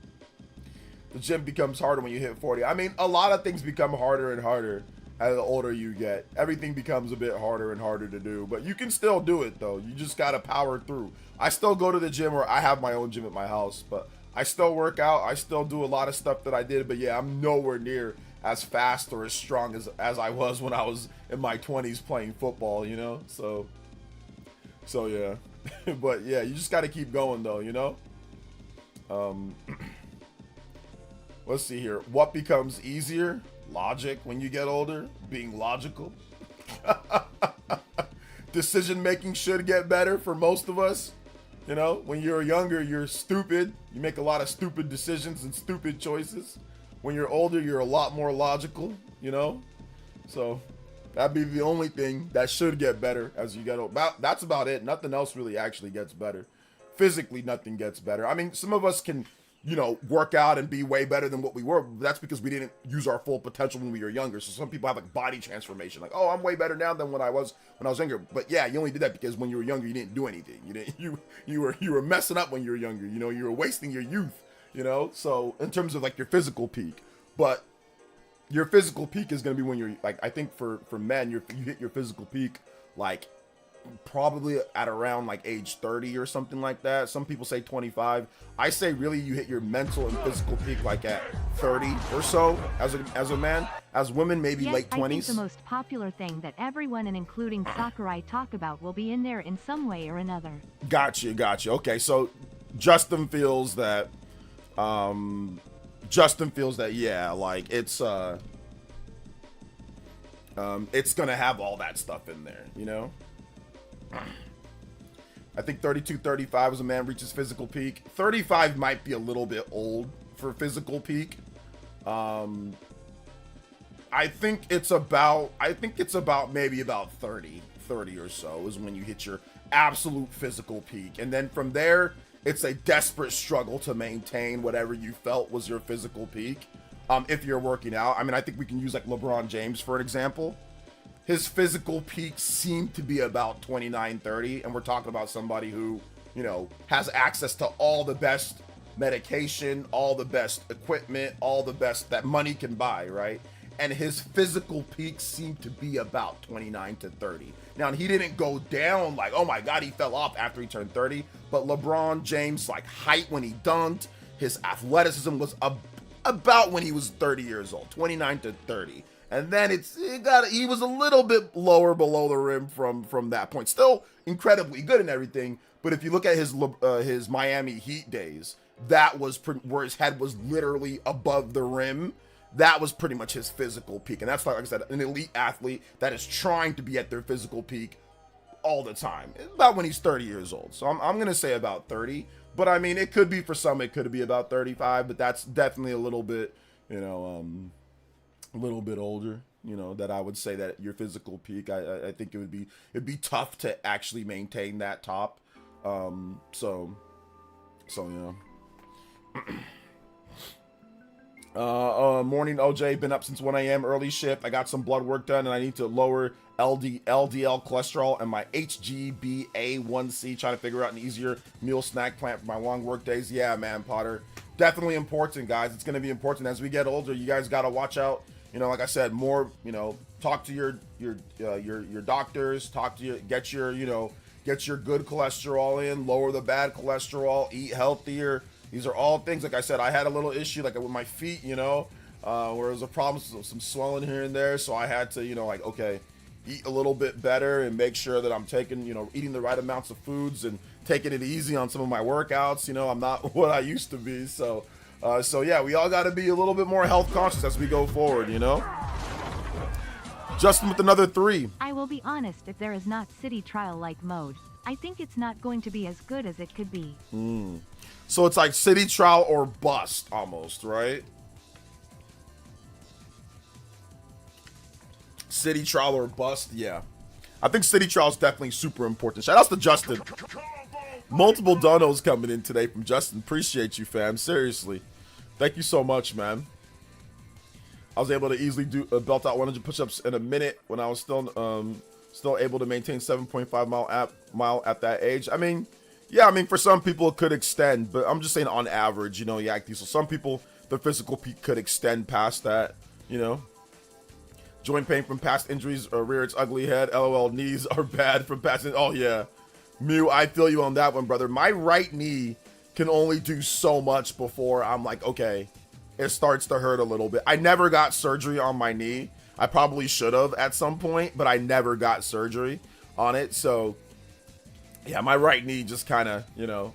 The gym becomes harder when you hit 40. I mean, a lot of things become harder and harder as the older you get. Everything becomes a bit harder and harder to do, but you can still do it though. You just got to power through. I still go to the gym, or I have my own gym at my house, but I still work out. I still do a lot of stuff that I did, but yeah, I'm nowhere near as fast or as strong as I was when I was in my 20s playing football, you know? So yeah. But yeah, you just got to keep going though, you know? Let's see here. What becomes easier? Logic when you get older. Being logical. Decision making should get better for most of us. You know, when you're younger, you're stupid. You make a lot of stupid decisions and stupid choices. When you're older, you're a lot more logical, you know? So that'd be the only thing that should get better as you get old. That's about it. Nothing else really actually gets better. Physically, nothing gets better. I mean, some of us can, you know, work out and be way better than what we were. But that's because we didn't use our full potential when we were younger. So some people have like body transformation, like, oh, I'm way better now than when I was younger. But yeah, you only did that because when you were younger, you didn't do anything. You were messing up when you were younger. You know, you were wasting your youth. You know, so in terms of like your physical peak, but your physical peak is going to be when you're like, I think for men, you hit your physical peak like probably at around like age 30 or something like that. Some people say 25. I say really you hit your mental and physical peak like at 30 or so as a man. As women, maybe Yes, late 20s. I think the most popular thing that everyone, and including Sakurai, talk about will be in there in some way or another. Gotcha. Okay, so Justin feels that yeah, like it's gonna have all that stuff in there, you know. I think 32, 35 as a man reaches physical peak. 35 might be a little bit old for physical peak. I think it's about maybe about 30 or so is when you hit your absolute physical peak. And then from there, it's a desperate struggle to maintain whatever you felt was your physical peak. If you're working out. I mean, I think we can use like LeBron James for an example. His physical peak seemed to be about 29, 30. And we're talking about somebody who, you know, has access to all the best medication, all the best equipment, all the best that money can buy, right? And his physical peak seemed to be about 29 to 30. Now, he didn't go down like, oh my God, he fell off after he turned 30. But LeBron James, like height when he dunked, his athleticism was about when he was 30 years old, 29 to 30. And then he was a little bit lower below the rim from that point. Still incredibly good and everything. But if you look at his Miami Heat days, that was where his head was literally above the rim. That was pretty much his physical peak. And that's like I said, an elite athlete that is trying to be at their physical peak all the time. It's about when he's 30 years old. So I'm going to say about 30. But I mean, it could be for some, it could be about 35. But that's definitely a little bit, you know, a little bit older, you know, that I would say that your physical peak, I think it'd be tough to actually maintain that top. So you know. Morning OJ, been up since 1 a.m. early shift. I got some blood work done and I need to lower LDL cholesterol and my HbA1c, trying to figure out an easier meal snack plan for my long work days. Yeah, man, Potter, definitely important, guys. It's going to be important as we get older. You guys got to watch out. You know, like I said, more, you know, talk to your doctors, get your good cholesterol in, lower the bad cholesterol, eat healthier. These are all things, like I said, I had a little issue like with my feet, you know, where there was a problem, some swelling here and there. So I had to, you know, like, okay, eat a little bit better and make sure that I'm taking, you know, eating the right amounts of foods and taking it easy on some of my workouts. You know, I'm not what I used to be. So yeah, we all got to be a little bit more health conscious as we go forward, you know. Justin with another 3. I will be honest, if there is not city trial like mode, I think it's not going to be as good as it could be. So it's like city trial or bust almost, right? City trial or bust, yeah. I think city trial is definitely super important. Shout out to Justin. Multiple donos coming in today from Justin. Appreciate you, fam. Seriously. Thank you so much, man. I was able to easily do belt out 100 push-ups in a minute when I was still able to maintain 7.5 mile at that age. I mean, yeah, I mean, for some people it could extend, but I'm just saying on average, you know, Yak Diesel. Some people, the physical peak could extend past that, you know. Joint pain from past injuries or rear its ugly head. LOL, knees are bad from past. Oh, yeah. Mew, I feel you on that one, brother. My right knee can only do so much before I'm like, okay, it starts to hurt a little bit. I never got surgery on my knee. I probably should have at some point, but I never got surgery on it. So, yeah, my right knee just kind of, you know,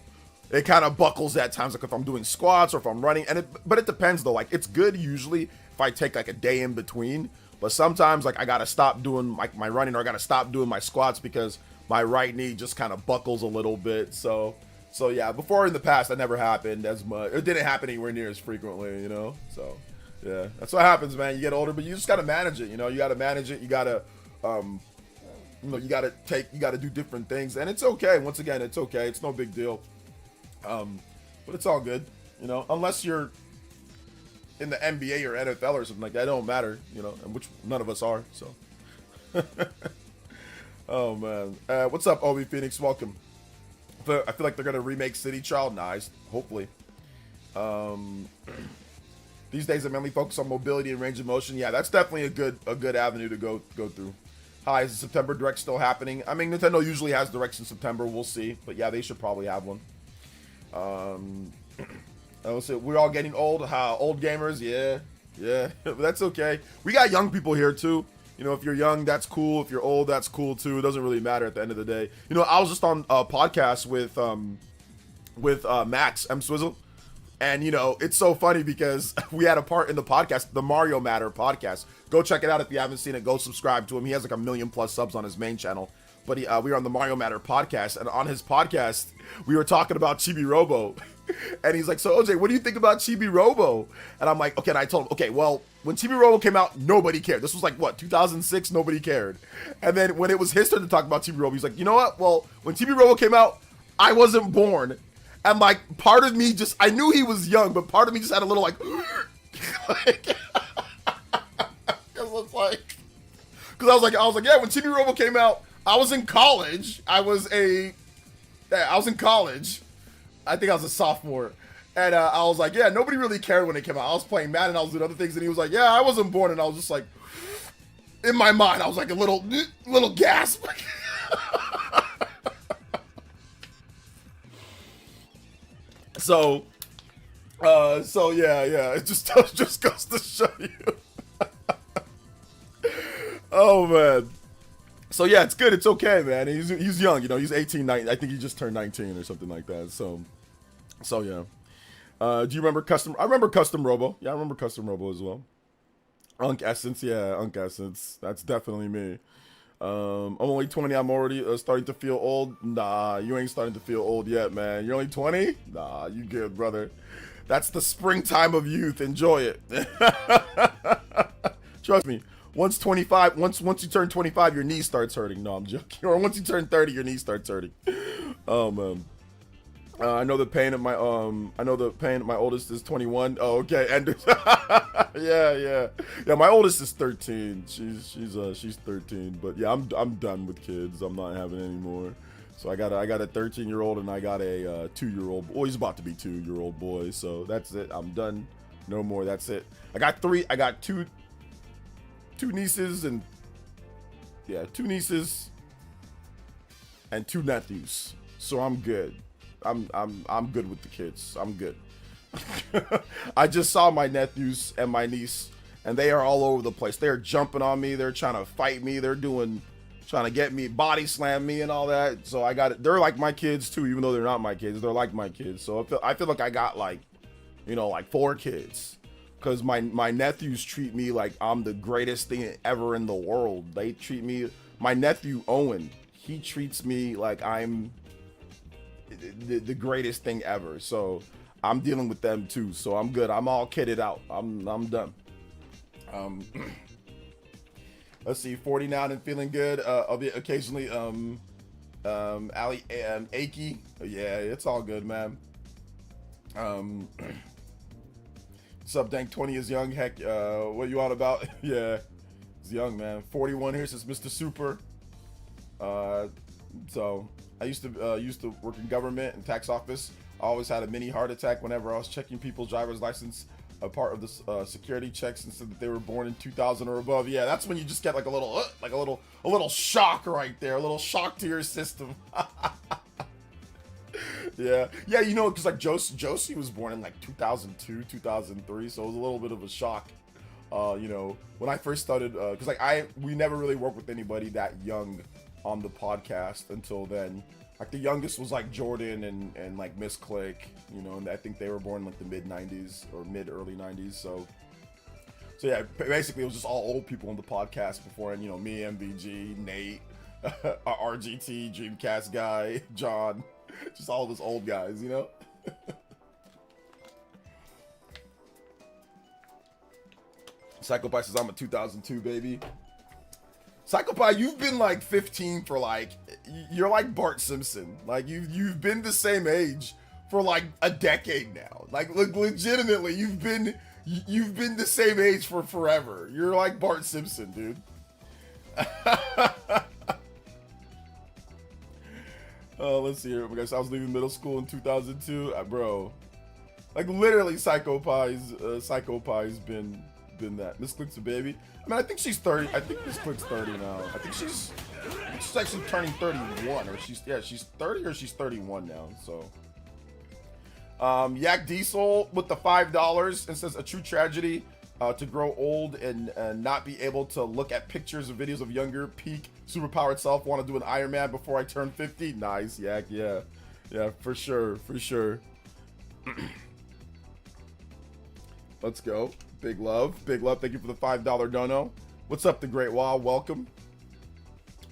it kind of buckles at times, like if I'm doing squats or if I'm running. But it depends, though. Like, it's good usually if I take, like, a day in between. But sometimes, like, I got to stop doing, like, my running or I got to stop doing my squats because my right knee just kind of buckles a little bit. So yeah, before in the past, that never happened as much. It didn't happen anywhere near as frequently, you know? So, yeah, that's what happens, man. You get older, but you just got to manage it, you know? You got to manage it. You got to, you know, you got to do different things. And it's okay. Once again, it's okay. It's no big deal. But it's all good, you know? Unless you're in the NBA or NFL or something like that. It don't matter, you know? And which none of us are, so. Oh, man. What's up, Obi Phoenix? Welcome. I feel like they're going to remake City Trial. Nice. Hopefully. These days, I mainly focus on mobility and range of motion. Yeah, that's definitely a good avenue to go through. Hi, is the September Direct still happening? I mean, Nintendo usually has Directs in September. We'll see. But yeah, they should probably have one. We're all getting old. Old gamers. Yeah. But that's okay. We got young people here, too. You know, if you're young, that's cool. If you're old, that's cool too. It doesn't really matter at the end of the day. You know, I was just on a podcast with Max M Swizzle, and you know, it's so funny because we had a part in the podcast, the Mario Matter podcast. Go check it out if you haven't seen it. Go subscribe to him. He has like 1 million+ subs on his main channel. But we were on the Mario Matter podcast, and on his podcast, we were talking about Chibi Robo. And he's like, so OJ, what do you think about Chibi Robo? And I'm like, okay, and I told him, okay, well, when Chibi Robo came out, nobody cared. This was like, what, 2006? Nobody cared. And then when it was his turn to talk about Chibi Robo, he's like, you know what? Well, when Chibi Robo came out, I wasn't born. And like, part of me just, I knew he was young, but part of me just had a little like, because I was like, yeah, when Chibi Robo came out, I was in college. I was in college. I think I was a sophomore. And I was like, yeah, nobody really cared when it came out. I was playing Madden, I was doing other things, and he was like, yeah, I wasn't born. And I was just like, in my mind, I was like a little gasp. So yeah, it just goes to show you. Oh, man. So yeah, it's good. It's okay, man. He's young, you know. He's 18, 19. I think he just turned 19 or something like that. So yeah. Do you remember Custom? I remember Custom Robo. Yeah, I remember Custom Robo as well. Unk Essence, yeah, Unk Essence. That's definitely me. I'm only 20. I'm already starting to feel old. Nah, you ain't starting to feel old yet, man. You're only 20? Nah, you good, brother. That's the springtime of youth. Enjoy it. Trust me. Once you turn 25, your knee starts hurting. No, I'm joking. Or once you turn 30, your knee starts hurting. Oh, man. I know the pain of my my oldest is 21. Oh, okay. And yeah. My oldest is 13. She's 13. But yeah, I'm done with kids. I'm not having any more. So I got a 13-year-old and I got a 2-year-old. Oh, he's about to be 2-year-old boy. So that's it. I'm done. No more. That's it. I got two nieces and two nieces and 2 nephews. So I'm good. I'm good with the kids. I'm good. I just saw my nephews and my niece and they are all over the place. They're jumping on me. They're trying to fight me. They're trying to get me, body slam me and all that. So I got it. They're like my kids too, even though they're not my kids. They're like my kids. So I feel like I got like, you know, like 4 kids. Because my nephews treat me like I'm the greatest thing ever in the world. They treat me, my nephew Owen, he treats me like I'm the greatest thing ever. So I'm dealing with them too. So I'm good. I'm all kitted out. I'm done. Let's see, 49 and feeling good. I'll be occasionally Ali achy. Yeah, it's all good, man. What's up, Dank? 20 is young. Heck, what you all about? Yeah, it's young, man. 41 here since Mr. Super. So I used to work in government and tax office. I always had a mini heart attack whenever I was checking people's driver's license, a part of the security checks, and said that they were born in 2000 or above. Yeah, that's when you just get like a little shock right there, a little shock to your system. Yeah, you know, because like Josie was born in like 2002, 2003, so it was a little bit of a shock. You know, when I first started, because like we never really worked with anybody that young on the podcast until then. Like the youngest was like Jordan and like Miss Click, you know, and I think they were born in like the mid 90s or early 90s. So yeah, basically it was just all old people on the podcast before, and you know, me, MVG, Nate, RGT, Dreamcast guy, John. Just all those old guys, you know? Psychopath says, I'm a 2002 baby. Psychopath, you've been like 15 for like, you're like Bart Simpson. Like you've been the same age for like a decade now. Like legitimately, you've been the same age for forever. You're like Bart Simpson, dude. Let's see here. Because I was leaving middle school in 2002, bro. Like literally, Psychopie's been that. Miss Click's a baby. I mean, I think she's 30. I think Miss Click's 30 now. I think she's actually turning 31, or she's 30 or she's 31 now. So, Yak Diesel with the $5 and says a true tragedy to grow old and not be able to look at pictures or videos of younger peak superpowered self. Want to do an Iron Man before I turn 50. Nice, Yak. Yeah, for sure. Let's go. Big love. Thank you for the $5 dono. What's up, the Great Wall? Welcome.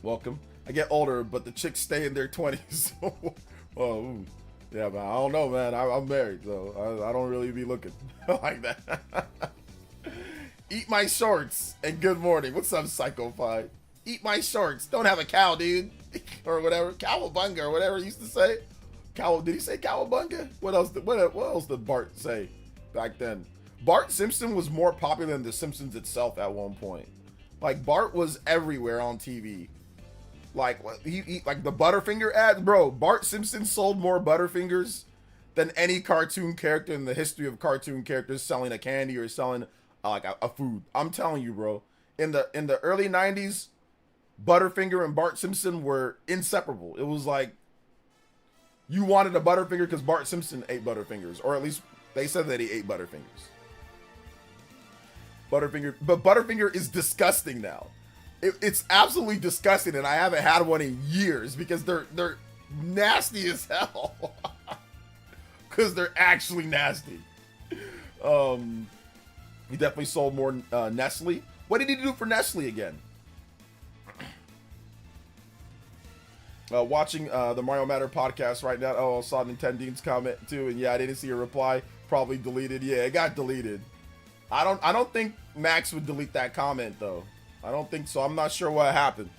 I get older, but the chicks stay in their 20s. Oh, yeah, man. I don't know, man. I'm married, so I don't really be looking like that. Eat my shorts and good morning. What's up, Psychopath? Eat my shorts. Don't have a cow, dude. Or whatever. Cowabunga or whatever he used to say. Did he say cowabunga? What else did Bart say back then? Bart Simpson was more popular than The Simpsons itself at one point. Like, Bart was everywhere on TV. Like, he like the Butterfinger ads, bro. Bart Simpson sold more Butterfingers than any cartoon character in the history of cartoon characters selling a candy or selling like a food. I'm telling you, bro. In the early 90s, Butterfinger and Bart Simpson were inseparable. It was like you wanted a Butterfinger because Bart Simpson ate Butterfingers, or at least they said that he ate Butterfingers. But Butterfinger is disgusting now. It's absolutely disgusting, and I haven't had one in years because they're nasty as hell. Because they're actually nasty. He definitely sold more Nestle. What did he do for Nestle again? Watching the Mario Matter podcast right now. Oh, I saw Nintendo's comment too, and yeah, I didn't see a reply. Probably deleted. Yeah, it got deleted. I don't think Max would delete that comment though. I don't think so. I'm not sure what happened.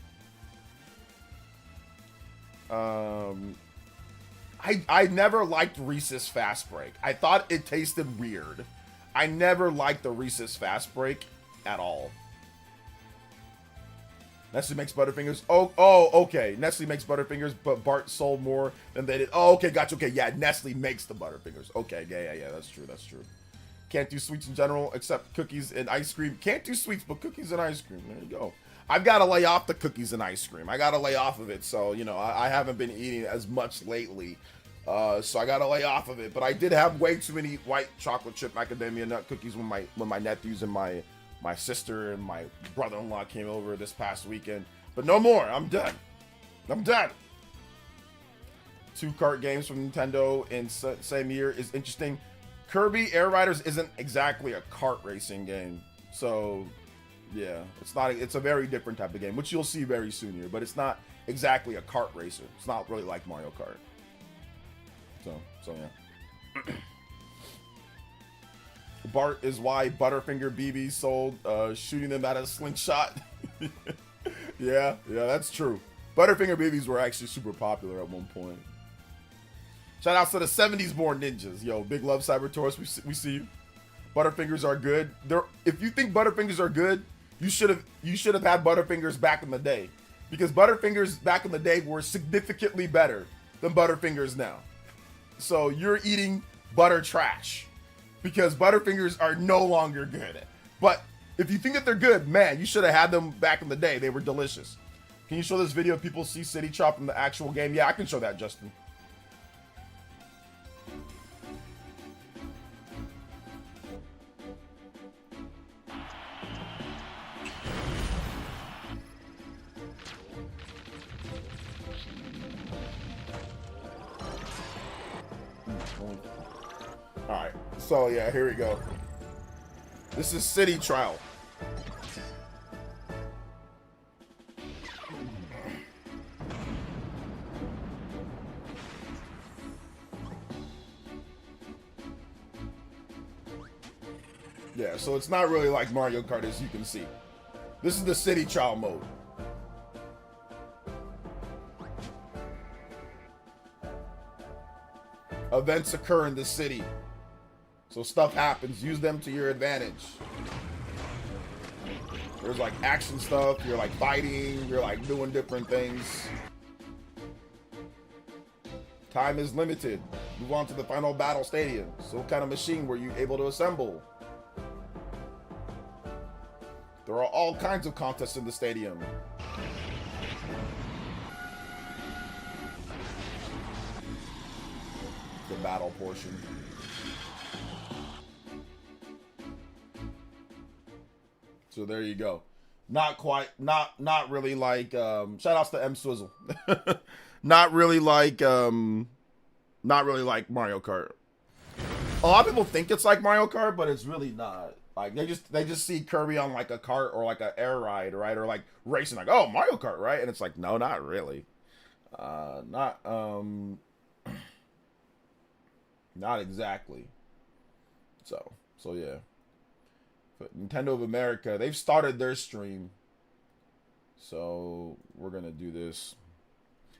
I never liked Reese's Fast Break. I thought it tasted weird. I never liked the Reese's Fast Break at all. Nestle makes Butterfingers. Oh, okay. Nestle makes Butterfingers, but Bart sold more than they did. Oh, okay, gotcha. Okay, yeah, Nestle makes the Butterfingers. Okay, yeah, that's true. Can't do sweets in general, except cookies and ice cream. Can't do sweets, but cookies and ice cream. There you go. I've got to lay off the cookies and ice cream. I got to lay off of it. So, you know, I haven't been eating as much lately. So I got to lay off of it. But I did have way too many white chocolate chip macadamia nut cookies when my nephews and my My sister and my brother-in-law came over this past weekend. But no more. I'm done. I'm done. 2 kart games from Nintendo in same year is interesting. Kirby Air Riders isn't exactly a kart racing game. So, yeah. It's a very different type of game, which you'll see very soon here. But it's not exactly a kart racer. It's not really like Mario Kart. So yeah. Bart is why Butterfinger BB sold, shooting them at a slingshot. yeah, that's true. Butterfinger BBs were actually super popular at one point. Shout outs to the 70s born ninjas. Yo, big love, Cybertaurus. We see you. Butterfingers are good. If you think Butterfingers are good, you should have had Butterfingers back in the day. Because Butterfingers back in the day were significantly better than Butterfingers now. So you're eating butter trash. Because Butterfingers are no longer good. But if you think that they're good, man, you should have had them back in the day. They were delicious. Can you show this video of people see City Chop in the actual game? Yeah, I can show that, Justin. Alright, so yeah, here we go. This is City Trial. Yeah, so it's not really like Mario Kart, as you can see. This is the City Trial mode. Events occur in the city. So stuff happens. Use them to your advantage. There's like action stuff. You're like fighting. You're like doing different things. Time is limited. Move on to the final battle stadium. So what kind of machine were you able to assemble? There are all kinds of contests in the stadium. The battle portion. So there you go. Not really like shout outs to M Swizzle. not really like Mario Kart. A lot of people think it's like Mario Kart, but it's really not. Like they just see Kirby on like a cart or like an air ride, right? Or like racing, like, oh, Mario Kart, right? And it's like, no, not really. Not exactly. So yeah. But Nintendo of America, they've started their stream. So we're gonna do this.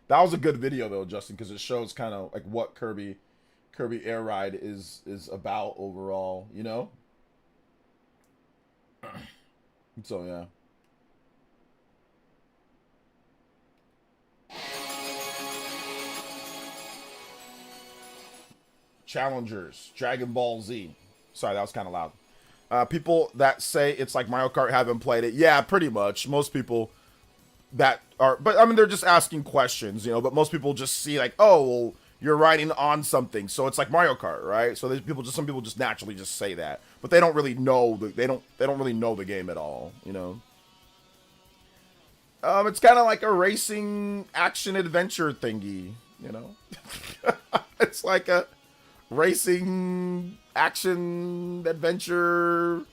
That was a good video though, Justin, because it shows kind of like what Kirby Air Ride is about overall, you know? So yeah. Challengers, Dragon Ball Z. Sorry, that was kind of loud. People that say it's like Mario Kart haven't played it. Yeah, pretty much. Most people that are, but I mean, they're just asking questions, you know, but most people just see like, oh, well, you're riding on something, so it's like Mario Kart, right? So some people just naturally just say that, but they don't really know they don't really know the game at all, you know. It's kind of like a racing action adventure thingy, you know. It's like a racing action adventure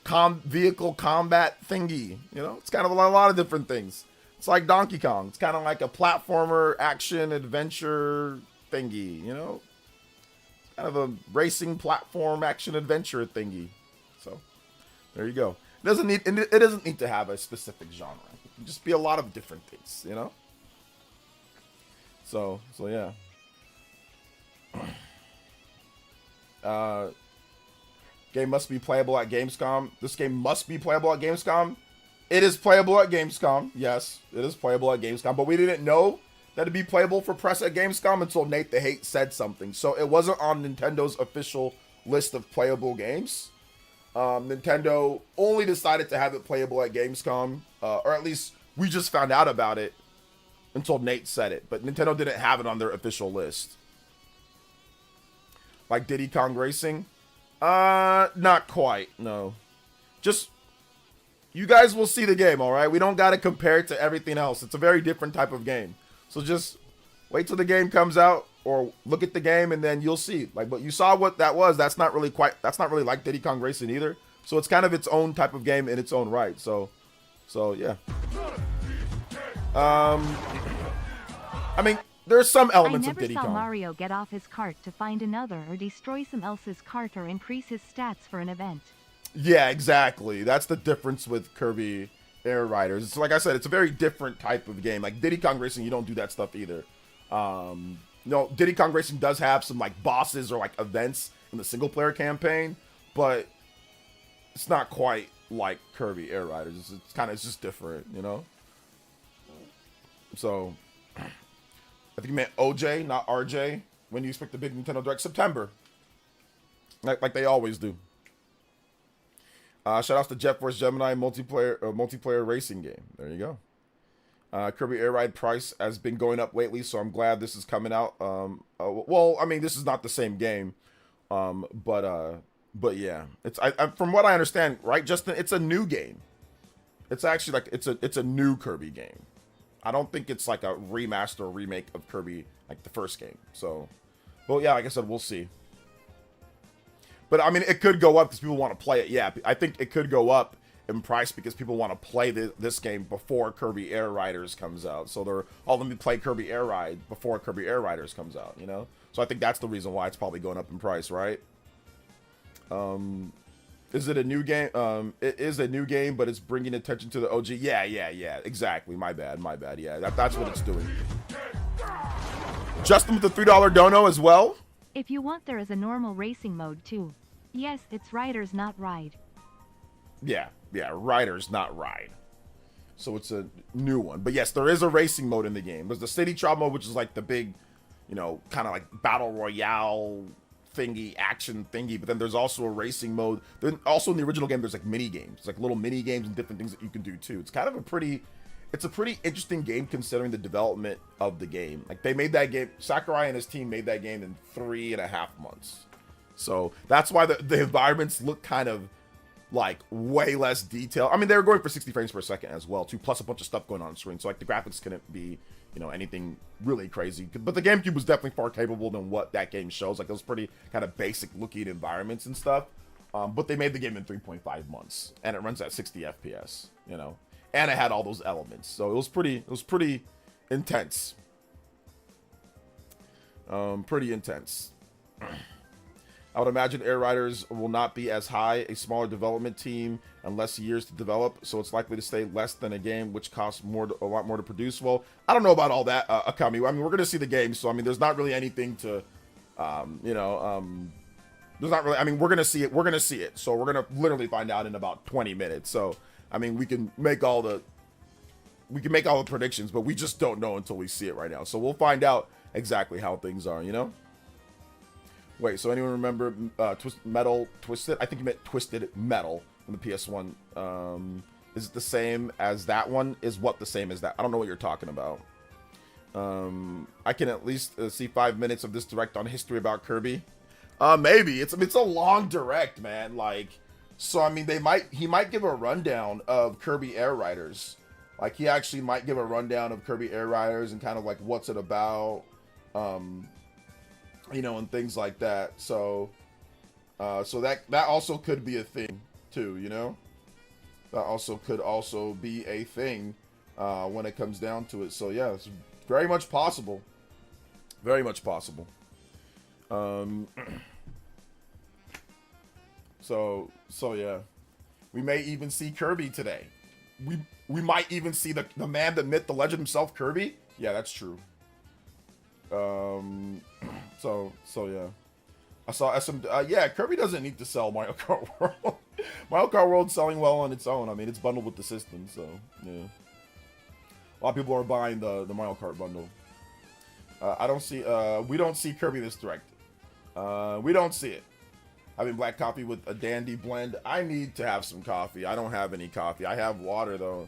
vehicle combat thingy, you know. It's kind of a lot of different things. It's like Donkey Kong. It's kind of like a platformer action adventure thingy, you know. It's kind of a racing platform action adventure thingy. So there you go. It doesn't need to have a specific genre. It can just be a lot of different things, you know. So yeah. Game must be playable at Gamescom. This game must be playable at Gamescom. It is playable at Gamescom. Yes, it is playable at Gamescom. But we didn't know that it'd be playable for press at Gamescom until Nate the Hate said something. So it wasn't on Nintendo's official list of playable games. Nintendo only decided to have it playable at Gamescom. Or at least we just found out about it until Nate said it. But Nintendo didn't have it on their official list. Like Diddy Kong Racing? Not quite, no. Just you guys will see the game, all right? We don't got to compare it to everything else. It's a very different type of game. So just wait till the game comes out or look at the game and then you'll see. Like, but you saw what that was. That's not really like Diddy Kong Racing either. So it's kind of its own type of game in its own right. So yeah. I mean, there's some elements of Diddy Kong. I never saw Mario get off his cart to find another or destroy some else's cart or increase his stats for an event. Yeah, exactly. That's the difference with Kirby Air Riders. It's like I said, it's a very different type of game. Like Diddy Kong Racing, you don't do that stuff either. No, Diddy Kong Racing does have some like bosses or like events in the single player campaign, but it's not quite like Kirby Air Riders. It's just different, you know? So I think you meant OJ, not RJ. When do you expect the big Nintendo Direct? September. Like they always do. Shout outs to Jet Force Gemini multiplayer racing game. There you go. Kirby Air Ride price has been going up lately, so I'm glad this is coming out. Well, I mean, this is not the same game, but yeah, it's from what I understand, right, Justin? It's a new game. It's actually like it's a new Kirby game. I don't think it's like a remaster or remake of Kirby, like the first game. So, well, yeah, like I said, we'll see. But I mean, it could go up because people want to play it. Yeah, I think it could go up in price because people want to play this game before Kirby Air Riders comes out. So they're all let me play Kirby Air Ride before Kirby Air Riders comes out, you know? So I think that's the reason why it's probably going up in price, right? Is it a new game? It is a new game, but it's bringing attention to the OG. Yeah, exactly. My bad. Yeah, that's what it's doing. Justin with the $3 dono as well. If you want, there is a normal racing mode too. Yes, it's Riders, not Ride. Yeah, Riders, not Ride. So it's a new one. But yes, there is a racing mode in the game. There's the City Trial mode, which is like the big, you know, kind of like Battle Royale thingy, action thingy. But then there's also a racing mode. Then also in the original game, there's like mini games, like little mini games and different things that you can do too. It's kind of a pretty interesting game considering the development of the game. Like they made that game, Sakurai and his team made that game in 3.5 months. So that's why the environments look kind of like way less detailed. I mean, they were going for 60 frames per second as well too, plus a bunch of stuff going on screen. So like the graphics couldn't be, you know, anything really crazy. But the GameCube was definitely far capable than what that game shows. Like those pretty kind of basic looking environments and stuff. But they made the game in 3.5 months and it runs at 60 FPS, you know. And it had all those elements, so it was pretty intense. Pretty intense. I would imagine Air Riders will not be as high, a smaller development team, and less years to develop, so it's likely to stay less than a game which costs a lot more to produce. Well, I don't know about all that, Akami. I mean, we're gonna see the game, so I mean, there's not really anything to, there's not really. I mean, we're gonna see it. We're gonna see it. So we're gonna literally find out in about 20 minutes. So. I mean, we can make all the predictions, but we just don't know until we see it right now. So we'll find out exactly how things are, you know? Wait, so anyone remember Twisted? I think you meant Twisted Metal on the PS1. Is it the same as that one? Is what the same as that? I don't know what you're talking about. I can at least see 5 minutes of this direct on history about Kirby. Maybe. It's a long direct, man. Like... So, I mean, he might give a rundown of Kirby Air Riders. Like, he actually might give a rundown of Kirby Air Riders and kind of like what's it about, you know, and things like that. So that also could be a thing too, you know? That also could also be a thing when it comes down to it. So, yeah, it's very much possible. Very much possible. So yeah, we may even see Kirby today. We might even see the man, the myth, the legend himself, Kirby. Yeah, that's true. So yeah, I saw SM. Yeah, Kirby doesn't need to sell Mario Kart World. Mario Kart World's selling well on its own. I mean, it's bundled with the system, so yeah. A lot of people are buying the Mario Kart bundle. I don't see. We don't see Kirby this direct. We don't see it. Having black coffee with a dandy blend. I need to have some coffee. I don't have any coffee. I have water, though.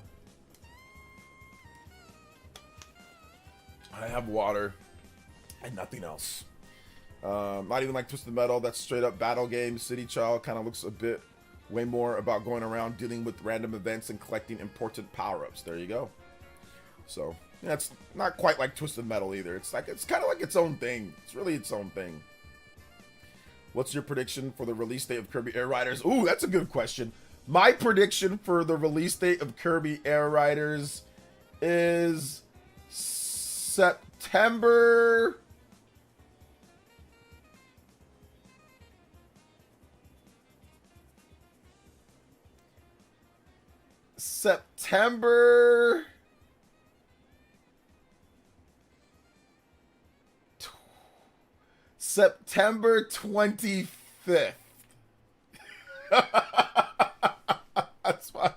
I have water and nothing else. Not even like Twisted Metal. That's straight up battle game. City Child kind of looks a bit Way more about going around dealing with random events and collecting important power-ups. There you go. So, yeah, it's not quite like Twisted Metal either. It's kind of like its own thing. It's really its own thing. What's your prediction for the release date of Kirby Air Riders? Ooh, that's a good question. My prediction for the release date of Kirby Air Riders is September... September 25th. That's why.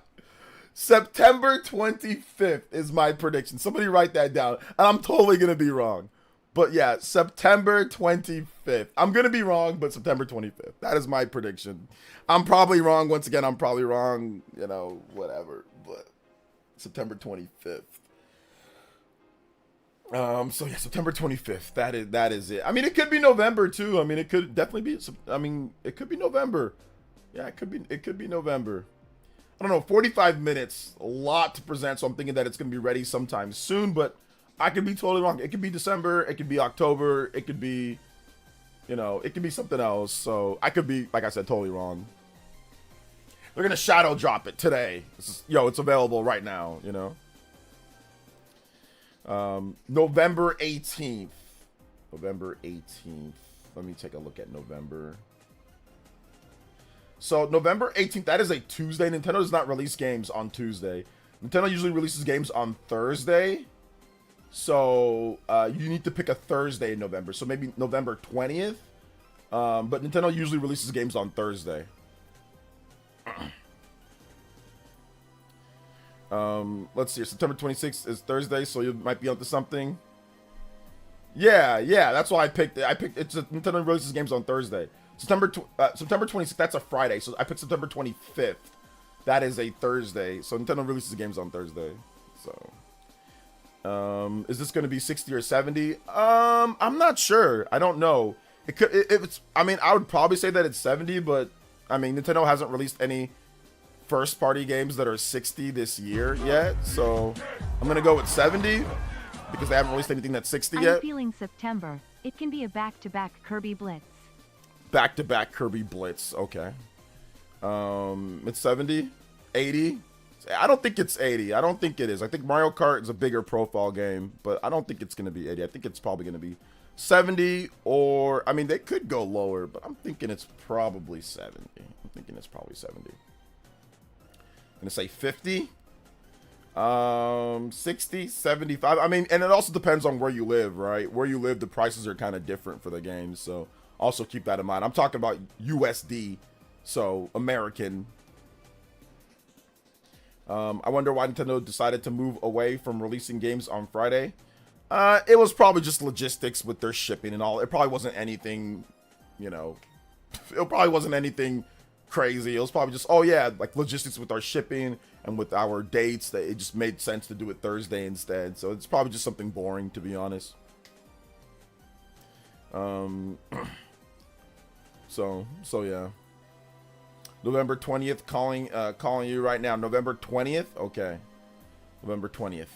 September 25th is my prediction. Somebody write that down. And I'm totally going to be wrong. But yeah, September 25th. I'm going to be wrong, but September 25th. That is my prediction. I'm probably wrong. Once again, I'm probably wrong. You know, whatever. But September 25th. So yeah, September 25th. That is it. I mean, it could be November too. I mean, it could definitely be. I mean, it could be November. Yeah, it could be November. I don't know. 45 minutes, a lot to present. So I'm thinking that it's gonna be ready sometime soon. But I could be totally wrong. It could be December. It could be October. It could be, you know, it could be something else. So I could be, like I said, totally wrong. They're gonna shadow drop it today. It's available right now. You know. November 18th. November 18th. Let me take a look at November. So November 18th, that is a Tuesday. Nintendo does not release games on Tuesday. Nintendo usually releases games on Thursday. So you need to pick a Thursday in November. So maybe November 20th. But Nintendo usually releases games on Thursday. Let's see. September 26th is Thursday, so you might be onto something. Yeah, that's why I picked it. Nintendo releases games on Thursday. September 26th, that's a Friday, so I picked September 25th. That is a Thursday, so Nintendo releases games on Thursday. So, is this going to be 60 or 70? I'm not sure. I don't know. It could. It's. I mean, I would probably say that it's 70, but I mean, Nintendo hasn't released any first party games that are 60 this year yet, so I'm gonna go with 70 because they haven't released anything that's 60 yet. I'm feeling September. It can be a back-to-back Kirby Blitz. Back-to-back Kirby Blitz. Okay. It's 70, 80. I don't think it's 80. I don't think it is. I think Mario Kart is a bigger profile game, but I don't think it's gonna be 80. I think it's probably gonna be 70, or I mean, they could go lower, but I'm thinking it's probably 70. I'm thinking it's probably 70. Gonna say 50, 60, 75. I mean, and it also depends on where you live, right? Where you live, the prices are kind of different for the games, so also keep that in mind. I'm talking about USD, so American. I wonder why Nintendo decided to move away from releasing games on Friday. It was probably just logistics with their shipping and all. It probably wasn't anything, you know, it probably wasn't anything crazy. It was probably just, oh yeah, like logistics with our shipping and with our dates, that it just made sense to do it Thursday instead. So it's probably just something boring, to be honest. So yeah. November 20th, calling you right now. November 20th? Okay. November 20th.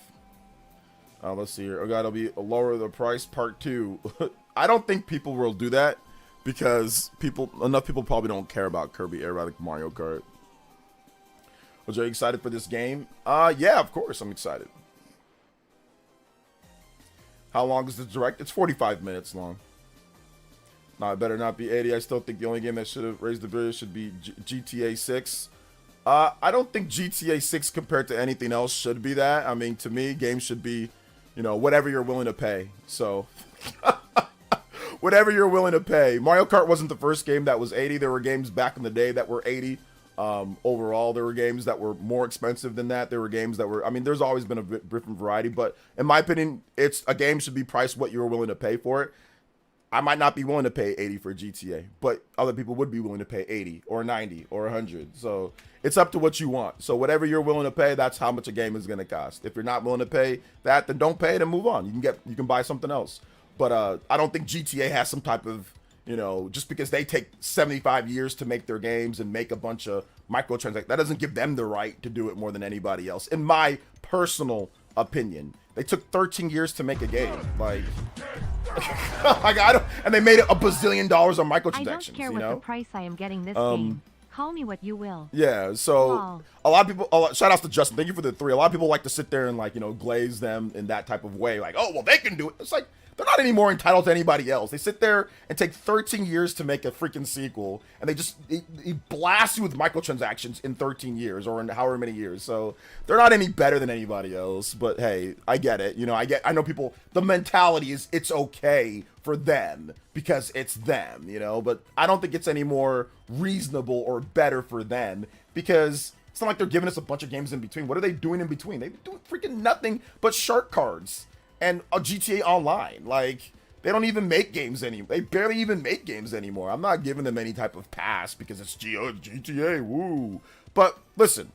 Let's see here. Oh god, it'll be a lower the price part 2. I don't think people will do that because enough people probably don't care about Kirby Air Riders Mario Kart. Was you excited for this game? Yeah, of course I'm excited. How long is the direct? It's 45 minutes long. No, it better not be 80. I still think the only game that should have raised the video should be GTA 6. I don't think GTA 6 compared to anything else should be that. I mean, to me, games should be, you know, whatever you're willing to pay. So, whatever you're willing to pay. Mario Kart wasn't the first game that was 80. There were games back in the day that were 80. Overall, there were games that were more expensive than that. There were games that were, I mean, there's always been a different variety. But in my opinion, a game should be priced what you're willing to pay for it. I might not be willing to pay 80 for GTA, but other people would be willing to pay 80 or 90 or 100. So it's up to what you want. So whatever you're willing to pay, that's how much a game is going to cost. If you're not willing to pay that, then don't pay it and move on. You can buy something else. But I don't think GTA has some type of, you know, just because they take 75 years to make their games and make a bunch of microtransact. That doesn't give them the right to do it more than anybody else, in my personal opinion. They took 13 years to make a game. Like, I don't, and they made it $1 bazillion on microtransactions. I don't care what the price I am getting this game. Call me what you will. Yeah, so a lot of people, shout outs to Justin, thank you for the 3. A lot of people like to sit there and, like, you know, glaze them in that type of way. Like, oh, well, they can do it. It's like, they're not any more entitled to anybody else. They sit there and take 13 years to make a freaking sequel, and they blast you with microtransactions in 13 years or in however many years. So they're not any better than anybody else. But hey, I get it. You know, I know people, the mentality is it's okay for them because it's them, you know, but I don't think it's any more reasonable or better for them because it's not like they're giving us a bunch of games in between. What are they doing in between? They've been doing freaking nothing but shark cards and a GTA Online. Like, they don't even make games anymore. They barely even make games anymore. I'm not giving them any type of pass because it's GTA, woo. But listen,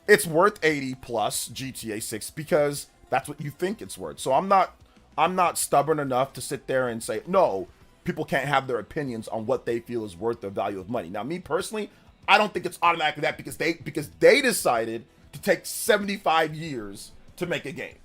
it's worth 80 plus GTA 6 because that's what you think it's worth. So I'm not stubborn enough to sit there and say, no, people can't have their opinions on what they feel is worth the value of money. Now, me personally, I don't think it's automatically that because they decided to take 75 years to make a game.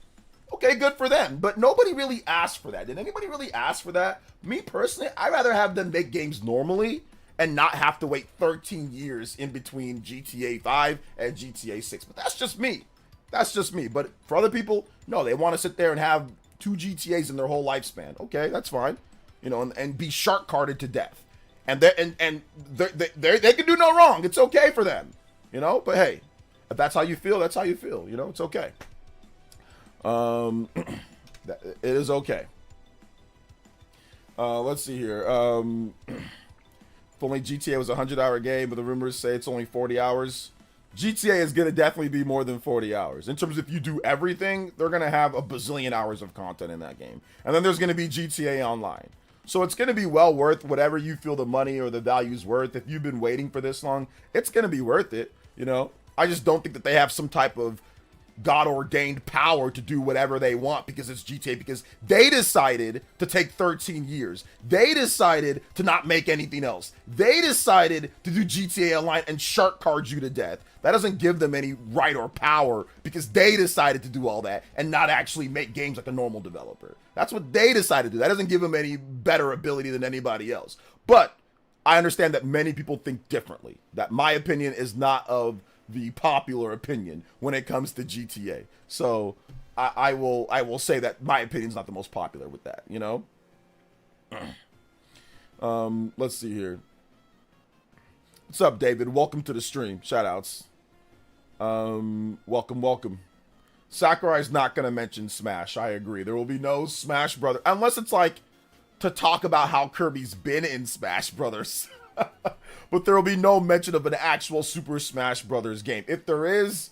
Okay, good for them, but nobody really asked for that. Did anybody really ask for that? Me personally, I'd rather have them make games normally and not have to wait 13 years in between GTA 5 and GTA 6. But that's just me. That's just me. But for other people, no, they want to sit there and have 2 GTAs in their whole lifespan. Okay, that's fine. You know, and be shark carded to death. And they can do no wrong. It's okay for them. You know, but hey, if that's how you feel, that's how you feel. You know, it's okay. It is okay. Let's see here. If only GTA was a 100-hour game, but the rumors say it's only 40 hours. GTA is going to definitely be more than 40 hours. In terms of if you do everything, they're going to have a bazillion hours of content in that game. And then there's going to be GTA Online. So it's going to be well worth whatever you feel the money or the value's worth. If you've been waiting for this long, it's going to be worth it, you know? I just don't think that they have some type of God-ordained power to do whatever they want because it's GTA, because they decided to take 13 years. They decided to not make anything else. They decided to do GTA Online and shark card you to death. That doesn't give them any right or power because they decided to do all that and not actually make games like a normal developer. That's what they decided to do. That doesn't give them any better ability than anybody else. But I understand that many people think differently, that my opinion is not of the popular opinion when it comes to GTA. So I will say that my opinion is not the most popular with that, you know? Let's see here. What's up, David? Welcome to the stream. Shout outs. Welcome. Sakurai's not going to mention Smash. I agree. There will be no Smash Brothers unless it's like to talk about how Kirby's been in Smash Brothers. But there will be no mention of an actual Super Smash Brothers game. If there is,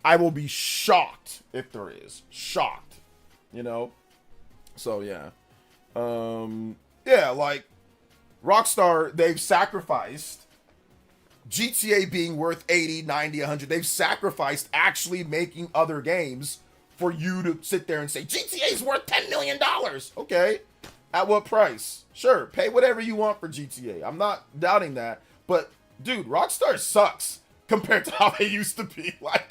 I will be shocked if there is. Shocked. You know? So, yeah. Yeah, like, Rockstar, they've sacrificed GTA being worth 80, 90, 100. They've sacrificed actually making other games for you to sit there and say, GTA's worth $10 million. Okay. At what price? Sure, pay whatever you want for GTA. I'm not doubting that. But, dude, Rockstar sucks compared to how they used to be. Like,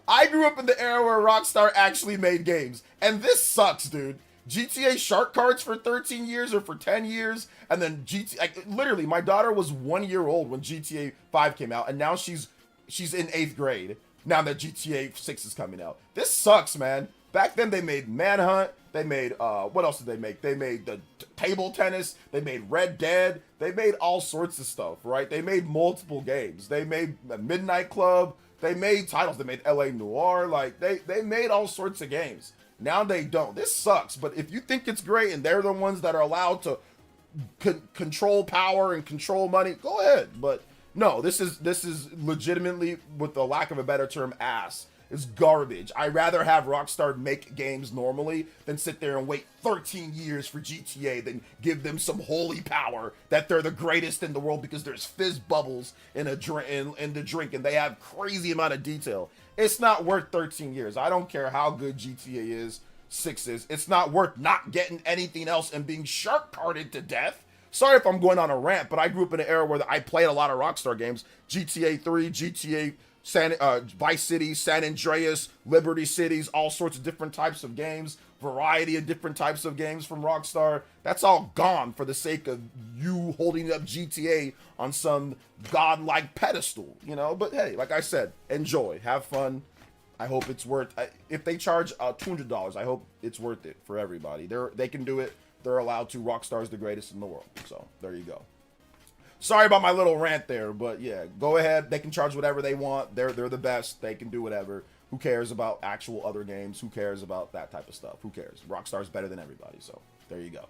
I grew up in the era where Rockstar actually made games. And this sucks, dude. GTA shark cards for 13 years or for 10 years. And then GTA... Like, literally, my daughter was 1 year old when GTA 5 came out. And now she's in 8th grade. Now that GTA 6 is coming out. This sucks, man. Back then, they made Manhunt. They made, what else did they make? They made the table tennis. They made Red Dead. They made all sorts of stuff, right? They made multiple games. They made Midnight Club. They made titles. They made LA Noire. Like, they made all sorts of games. Now they don't. This sucks. But if you think it's great and they're the ones that are allowed to control power and control money, go ahead. But no, this is legitimately, with the lack of a better term, ass. It's garbage. I'd rather have Rockstar make games normally than sit there and wait 13 years for GTA than give them some holy power that they're the greatest in the world because there's fizz bubbles in the drink and they have crazy amount of detail. It's not worth 13 years. I don't care how good GTA 6 is. It's not worth not getting anything else and being shark carded to death sorry if I'm going on a rant, but I grew up in an era where I played a lot of Rockstar games. GTA 3, GTA Vice City, San Andreas, Liberty Cities, all sorts of different types of games, variety of different types of games from Rockstar. That's all gone for the sake of you holding up GTA on some godlike pedestal, you know? But hey, like I said, enjoy, have fun. I hope it's worth, if they charge $200, I hope it's worth it for everybody. They can do it. They're allowed to. Rockstar's the greatest in the world. So there you go. Sorry about my little rant there, but yeah, go ahead. They can charge whatever they want. They're the best. They can do whatever. Who cares about actual other games? Who cares about that type of stuff? Who cares? Rockstar's better than everybody. So there you go.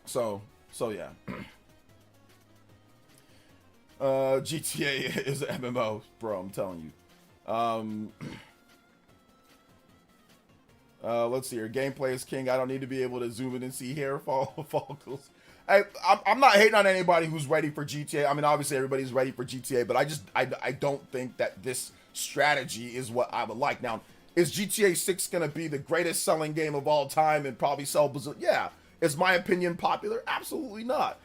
So yeah. GTA is an MMO, bro. I'm telling you. Let's see here. Gameplay is king. I don't need to be able to zoom in and see hair follicles. I'm not hating on anybody who's ready for GTA. I mean, obviously everybody's ready for GTA, but I don't think that this strategy is what I would like. Now, is GTA 6 gonna be the greatest selling game of all time and probably sell bazillion? Yeah. Is my opinion popular? Absolutely not.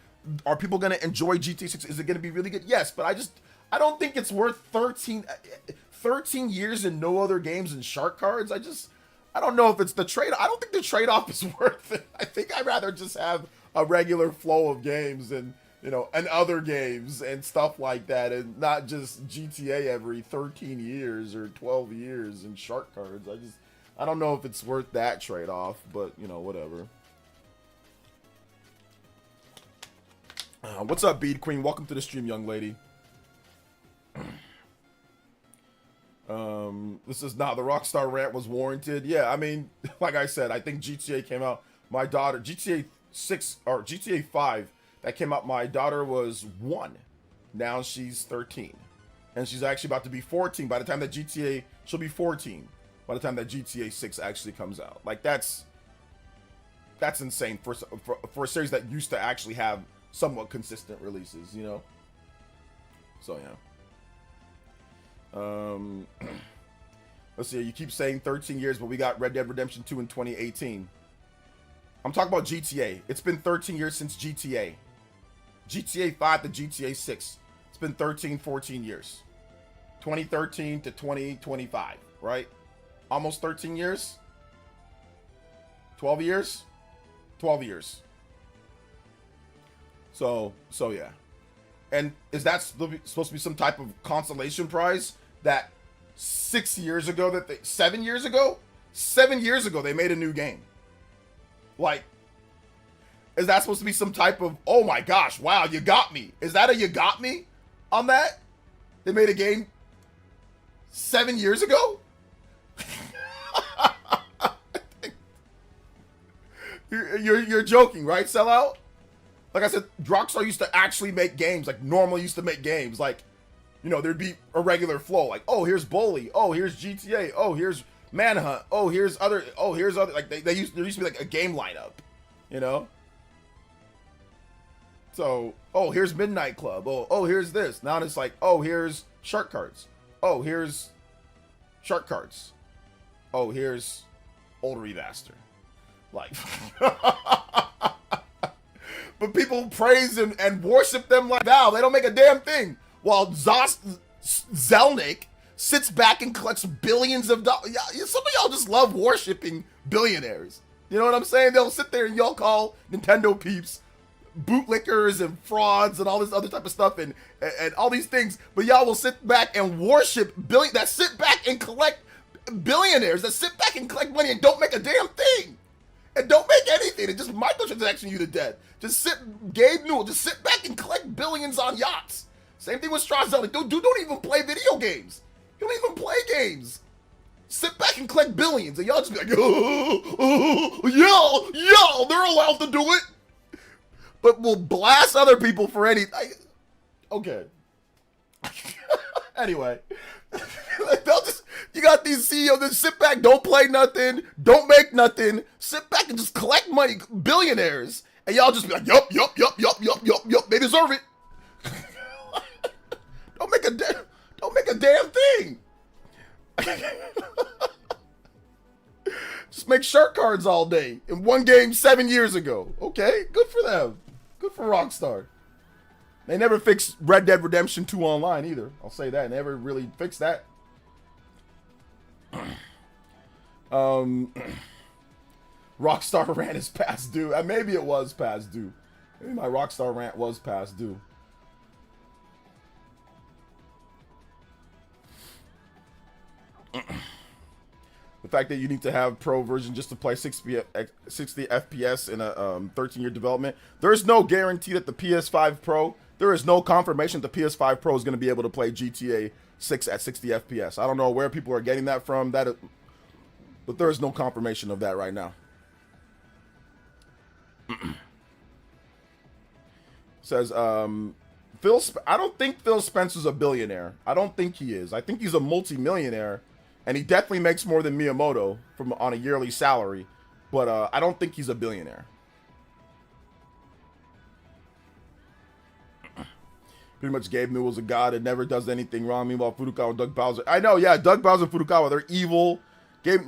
Are people gonna enjoy GTA 6? Is it gonna be really good? Yes, but I don't think it's worth 13 years and no other games and shark cards. I don't know if it's the trade. I don't think the trade-off is worth it. I think I'd rather just have a regular flow of games and, you know, and other games and stuff like that, and not just GTA every 13 years or 12 years and shark cards. I don't know if it's worth that trade-off, but, you know, whatever. What's up, Bead Queen? Welcome to the stream, young lady. This is not, the Rockstar rant was warranted. Yeah, I mean, like I said, I think GTA came out, my daughter, GTA 6 or GTA 5 that came out, my daughter was 1. Now she's 13. And she's actually about to be 14 by the time that she'll be 14 by the time that GTA 6 actually comes out. Like, that's insane for a series that used to actually have somewhat consistent releases, you know? So, yeah. Let's see, you keep saying 13 years, but we got Red Dead Redemption 2 in 2018. I'm talking about GTA. It's been 13 years since GTA. GTA 5 to GTA 6. It's been 13, 14 years. 2013 to 2025, right? Almost 13 years? 12 years? 12 years. So yeah. And is that supposed to be some type of consolation prize that 7 years ago they made a new game? Like, is that supposed to be some type of, oh my gosh, wow, you got me? Is that a you got me on that? They made a game 7 years ago? You're joking, right, Sellout? Like I said, Rockstar used to actually make games, like normally used to make games. Like, you know, there'd be a regular flow. Like, oh, here's Bully. Oh, here's GTA. Oh, here's Manhunt. Oh, here's other. Like, there used to be like a game lineup, you know? So, oh, here's Midnight Club. Oh, here's this. Now it's like, oh, here's Shark Cards. Oh, here's Shark Cards. Oh, here's Old Remaster. Like, but people praise and worship them like now. They don't make a damn thing. While Zelnick sits back and collects billions of dollars. Some of y'all just love worshiping billionaires. You know what I'm saying? They'll sit there and y'all call Nintendo peeps bootlickers and frauds and all this other type of stuff and all these things. But y'all will sit back and worship that sit back and collect billionaires, that sit back and collect money and don't make a damn thing. And don't make anything. And just microtransaction you to death. Gabe Newell, just sit back and collect billions on yachts. Same thing with Strazelnik. Dude don't even play video games. You don't even play games. Sit back and collect billions. And y'all just be like, yo, they're allowed to do it. But we'll blast other people for anything. Okay. Anyway. You got these CEOs that sit back, don't play nothing, don't make nothing, sit back and just collect money, billionaires, and y'all just be like, yup, they deserve it. Don't make a damn thing. Just make shark cards all day in one game 7 years ago. Okay, good for them. Good for Rockstar. They never fixed Red Dead Redemption 2 online either. I'll say that. They never really fixed that. Rockstar rant is past due. Maybe it was past due. Maybe my Rockstar rant was past due. The fact that you need to have pro version just to play 60 FPS in a 13-year development. There's no guarantee that the PS5 Pro, there is no confirmation that the PS5 Pro is going to be able to play GTA 6 at 60 FPS. I don't know where people are getting that from, but there is no confirmation of that right now. Says, I don't think Phil Spencer's a billionaire. I don't think he is. I think he's a multi-millionaire. And he definitely makes more than Miyamoto on a yearly salary. But I don't think he's a billionaire. Pretty much Gabe Newell's a god and never does anything wrong. Meanwhile, Furukawa and Doug Bowser. I know, yeah, Doug Bowser and Furukawa, they're evil. Gabe,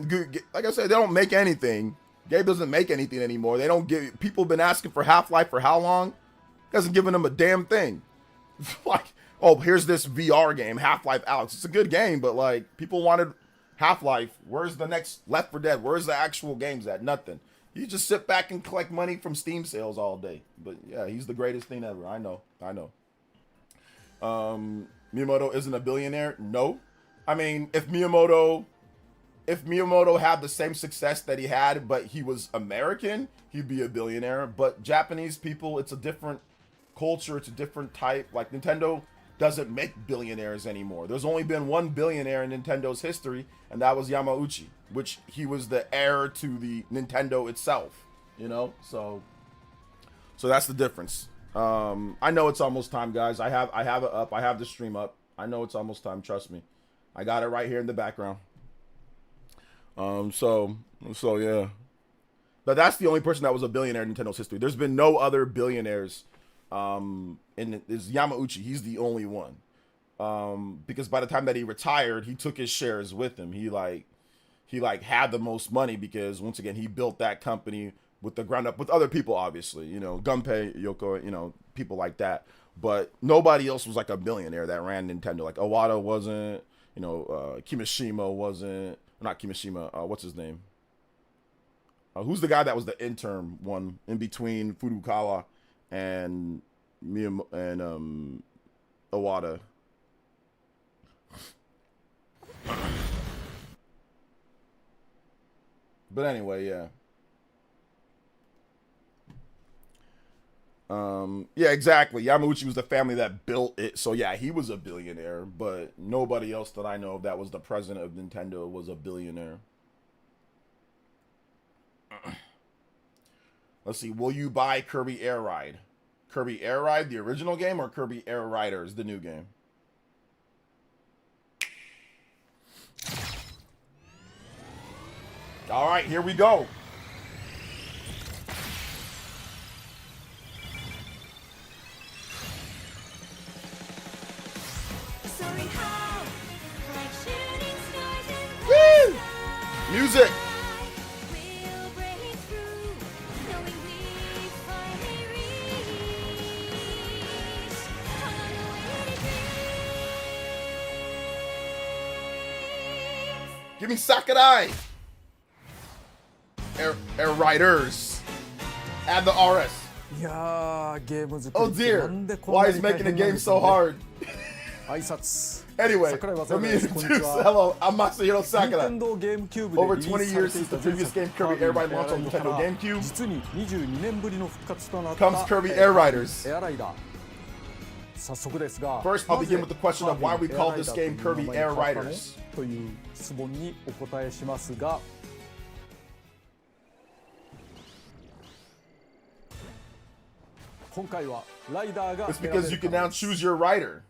like I said, they don't make anything. Gabe doesn't make anything anymore. They don't give. People have been asking for Half-Life for how long? He hasn't given them a damn thing. Like, oh, here's this VR game, Half-Life Alyx. It's a good game, but like, people wanted Half-Life. Where's the next Left 4 Dead? Where's the actual games at? Nothing. You just sit back and collect money from Steam sales all day. But yeah, he's the greatest thing ever. I know. Miyamoto isn't a billionaire? No. I mean, if Miyamoto had the same success that he had, but he was American, he'd be a billionaire. But Japanese people, it's a different culture. It's a different type. Like, Nintendo doesn't make billionaires anymore. There's only been one billionaire in Nintendo's history, and that was Yamauchi, which he was the heir to the Nintendo itself, you know? So that's the difference. I know it's almost time, guys. I have it up. I have the stream up. I know it's almost time. Trust me. I got it right here in the background. So yeah. But that's the only person that was a billionaire in Nintendo's history. There's been no other billionaires. And is Yamauchi. He's the only one. Because by the time that he retired, he took his shares with him. He had the most money because once again, he built that company with the ground up with other people, obviously, you know, Gunpei Yoko, you know, people like that. But nobody else was like a billionaire that ran Nintendo. Like Iwata wasn't, you know, Kimishima wasn't, not Kimishima, what's his name? Who's the guy that was the intern one in between Furukawa and Iwata? But anyway, yeah. Yeah, exactly. Yamauchi was the family that built it. So yeah, he was a billionaire, but nobody else that I know of that was the president of Nintendo was a billionaire. Let's see. Will you buy Kirby Air Ride? Kirby Air Ride, the original game, or Kirby Air Riders, the new game? All right, here we go. Woo! Music. Give me Sakurai. Air Riders. Add the RS. Oh dear. Why is making the game so hard? Anyway, let me introduce. Hello, I'm Masahiro Sakurai. Over 20 years since the previous game Kirby Air Ride launched on Nintendo GameCube, comes Kirby Air Riders. First, I'll begin with the question of why we call this game Kirby Air Riders. It's because you can now choose your rider.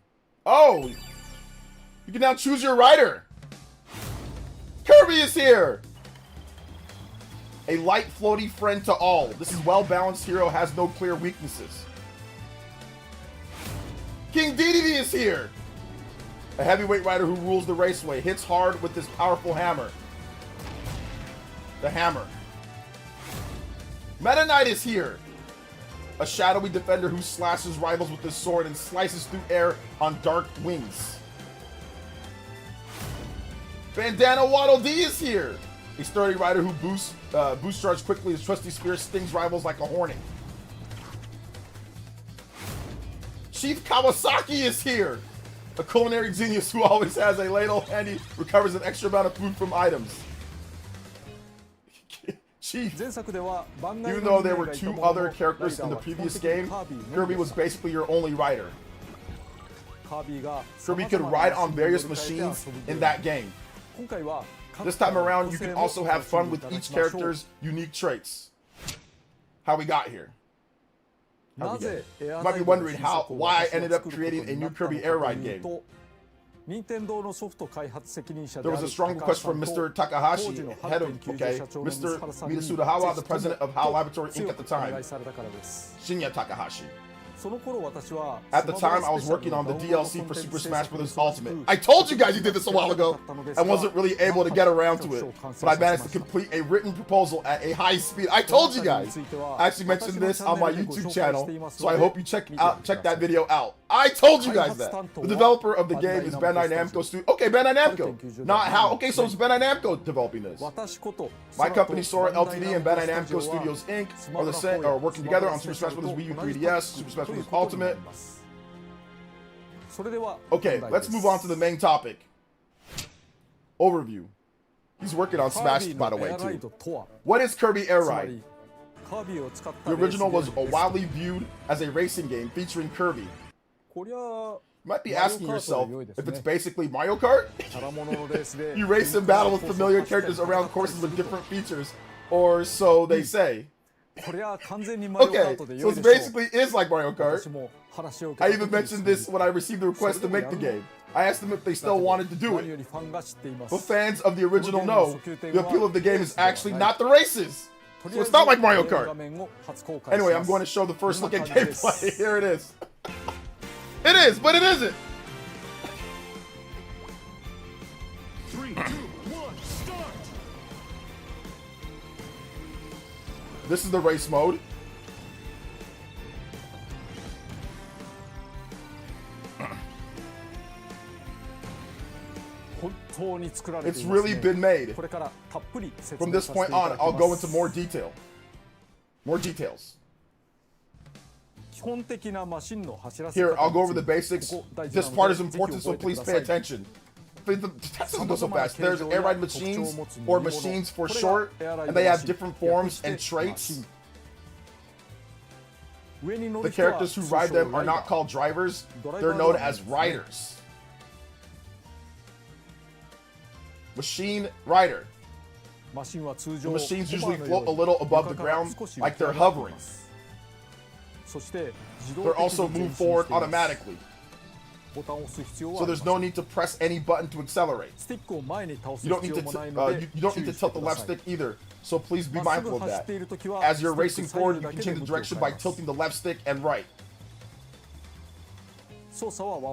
Oh! You can now choose your rider! Kirby is here! A light, floaty friend to all. This is well-balanced hero, has no clear weaknesses. King Dedede is here! A heavyweight rider who rules the raceway, hits hard with his powerful hammer. The hammer. Meta Knight is here. A shadowy defender who slashes rivals with his sword and slices through air on dark wings. Bandana Waddle Dee is here. A sturdy rider who boost charge quickly. His trusty spear stings rivals like a hornet. Chief Kawasaki is here. A culinary genius who always has a ladle handy, recovers an extra amount of food from items. Chief. Even though there were 2 other characters in the previous game, Kirby was basically your only rider. Kirby could ride on various machines in that game. This time around, you can also have fun with each character's unique traits. How we got here. You might be wondering why I ended up creating a new Kirby Air Ride game. There was a strong request from Mr. Takahashi, head of Mr. Mitsuda, the president of HAL Laboratory Inc. at the time, Shinya Takahashi. At the time, I was working on the DLC for Super Smash Bros. Ultimate. I told you guys you did this a while ago. I wasn't really able to get around to it, but I managed to complete a written proposal at a high speed. I told you guys. I actually mentioned this on my YouTube channel, so I hope you check that video out. I told you guys that. The developer of the game is Bandai Namco Studio. Okay, Bandai Namco. Not how. Okay, so it's Bandai Namco developing this. My company, Sora Ltd. and Bandai Namco Studios Inc. are working together on Super Smash Bros. Wii U 3DS, Super Smash Bros. Ultimate. Okay, let's move on to the main topic. Overview. He's working on Smash, by the way, too. What is Kirby Air Ride? The original was wildly viewed as a racing game featuring Kirby. You might be asking yourself if it's basically Mario Kart? You race and battle with familiar characters around courses with different features, or so they say. Okay, so it basically is like Mario Kart. I even mentioned this when I received the request to make the game. I asked them if they still wanted to do it. But fans of the original know the appeal of the game is actually not the races. So it's not like Mario Kart. Anyway, I'm going to show the first look at gameplay. Here it is. It is, but it isn't. 3, 2, 1, start. This is the race mode. It's really been made. From this point on, I'll go into more detail. More details. Here, I'll go over the basics. This part is important, so please pay attention. That doesn't go so fast. There's air ride machines, or machines for short, and they have different forms and traits. The characters who ride them are not called drivers, they're known as riders. Machine rider. The machines usually float a little above the ground, like they're hovering. They're also move forward automatically. So there's no need to press any button to accelerate. You don't need to tilt the left stick either, so please be mindful of that. As you're racing forward, you can change the direction by tilting the left stick and right.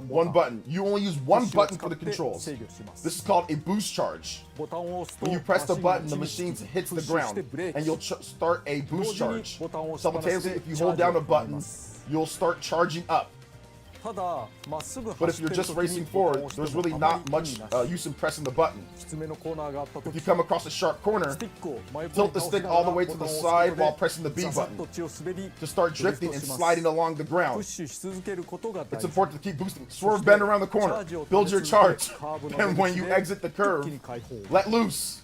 One button. You only use one button for the controls. This is called a boost charge. When you press the button, the machine hits the ground, and you'll start a boost charge. Simultaneously, if you hold down a button, you'll start charging up. But if you're just racing forward, there's really not much use in pressing the button. If you come across a sharp corner, tilt the stick all the way to the side while pressing the B button to start drifting and sliding along the ground. It's important to keep boosting. Swerve, bend around the corner, build your charge, and when you exit the curve, let loose.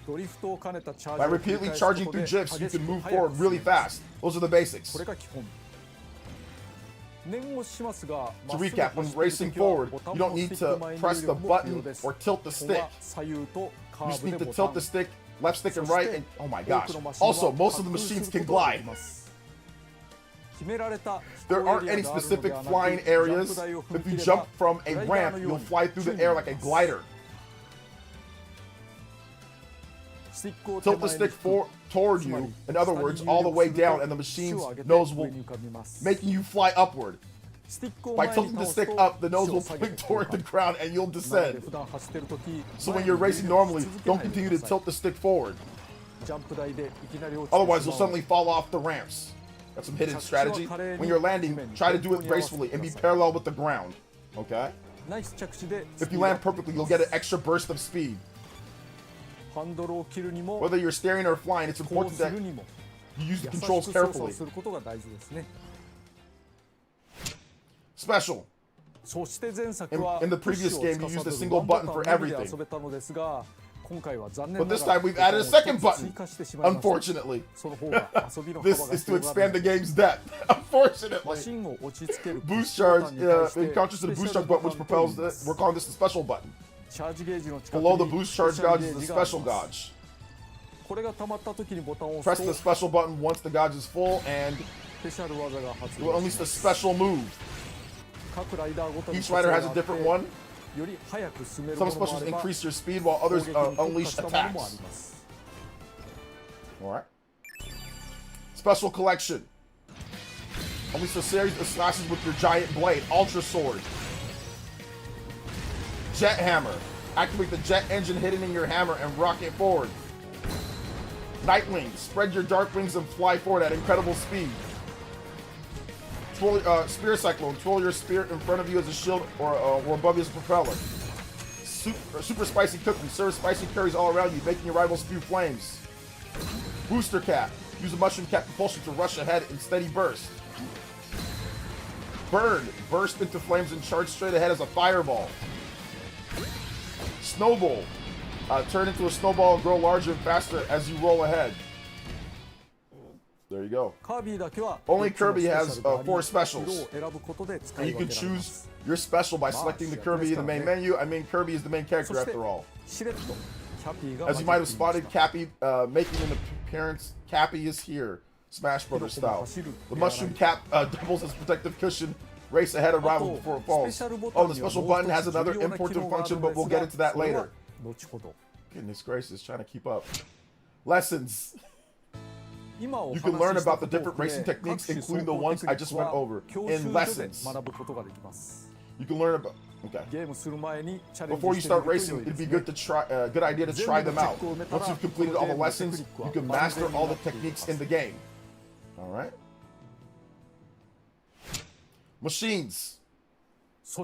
By repeatedly charging through drifts, you can move forward really fast. Those are the basics. To recap, when racing forward, you don't need to press the button or tilt the stick. You just need to tilt the stick, left stick and right, and oh my gosh. Also, most of the machines can glide. There aren't any specific flying areas. If you jump from a ramp, you'll fly through the air like a glider. Tilt the stick toward you, in other words, all the way down, and the machine's nose will making you fly upward. By tilting the stick up, the nose will point toward the ground and you'll descend. So when you're racing normally, don't continue to tilt the stick forward. Otherwise, you'll suddenly fall off the ramps. That's some hidden strategy. When you're landing, try to do it gracefully and be parallel with the ground. Okay? If you land perfectly, you'll get an extra burst of speed. Whether you're steering or flying, it's important that you use the controls carefully. Special. In the previous game, you used a single button for everything. But this time, we've added a second button, unfortunately. This is to expand the game's depth, unfortunately. Boost charge, in contrast to the boost charge button, which propels this, we're calling this the special button. Below the boost charge gauge is the special gauge. Press the special button once the gauge is full, and it will unleash the special move. Each rider has a different one. Some specials increase your speed while others unleash attacks. Alright. Special collection. Unleash a series of slashes with your giant blade. Ultra sword. Jet hammer. Activate the jet engine hidden in your hammer and rocket forward. Night wings. Spread your dark wings and fly forward at incredible speed. Spear cyclone. Twirl your spear in front of you as a shield or above you as a propeller. Super spicy cooking. Serve spicy curries all around you, making your rivals spew flames. Booster cap. Use a mushroom cap propulsion to rush ahead in steady burst. Burn. Burst into flames and charge straight ahead as a fireball. Snowball. Turn into a snowball and grow larger and faster as you roll ahead. There you go. Only Kirby has 4 specials. And you can choose your special by selecting the Kirby in the main menu. I mean, Kirby is the main character after all. As you might have spotted, Cappy making an appearance. Cappy is here, Smash Brothers style. The mushroom cap doubles as protective cushion. Race ahead of rival before it falls. Oh, the special button has another important function, but we'll get into that later. Goodness gracious, trying to keep up. Lessons. You can learn about the different racing techniques, including the ones I just went over, in lessons. You can learn about. Okay. Before you start racing, it'd be good to try. Good idea to try them out. Once you've completed all the lessons, you can master all the techniques in the game. All right. Machines. So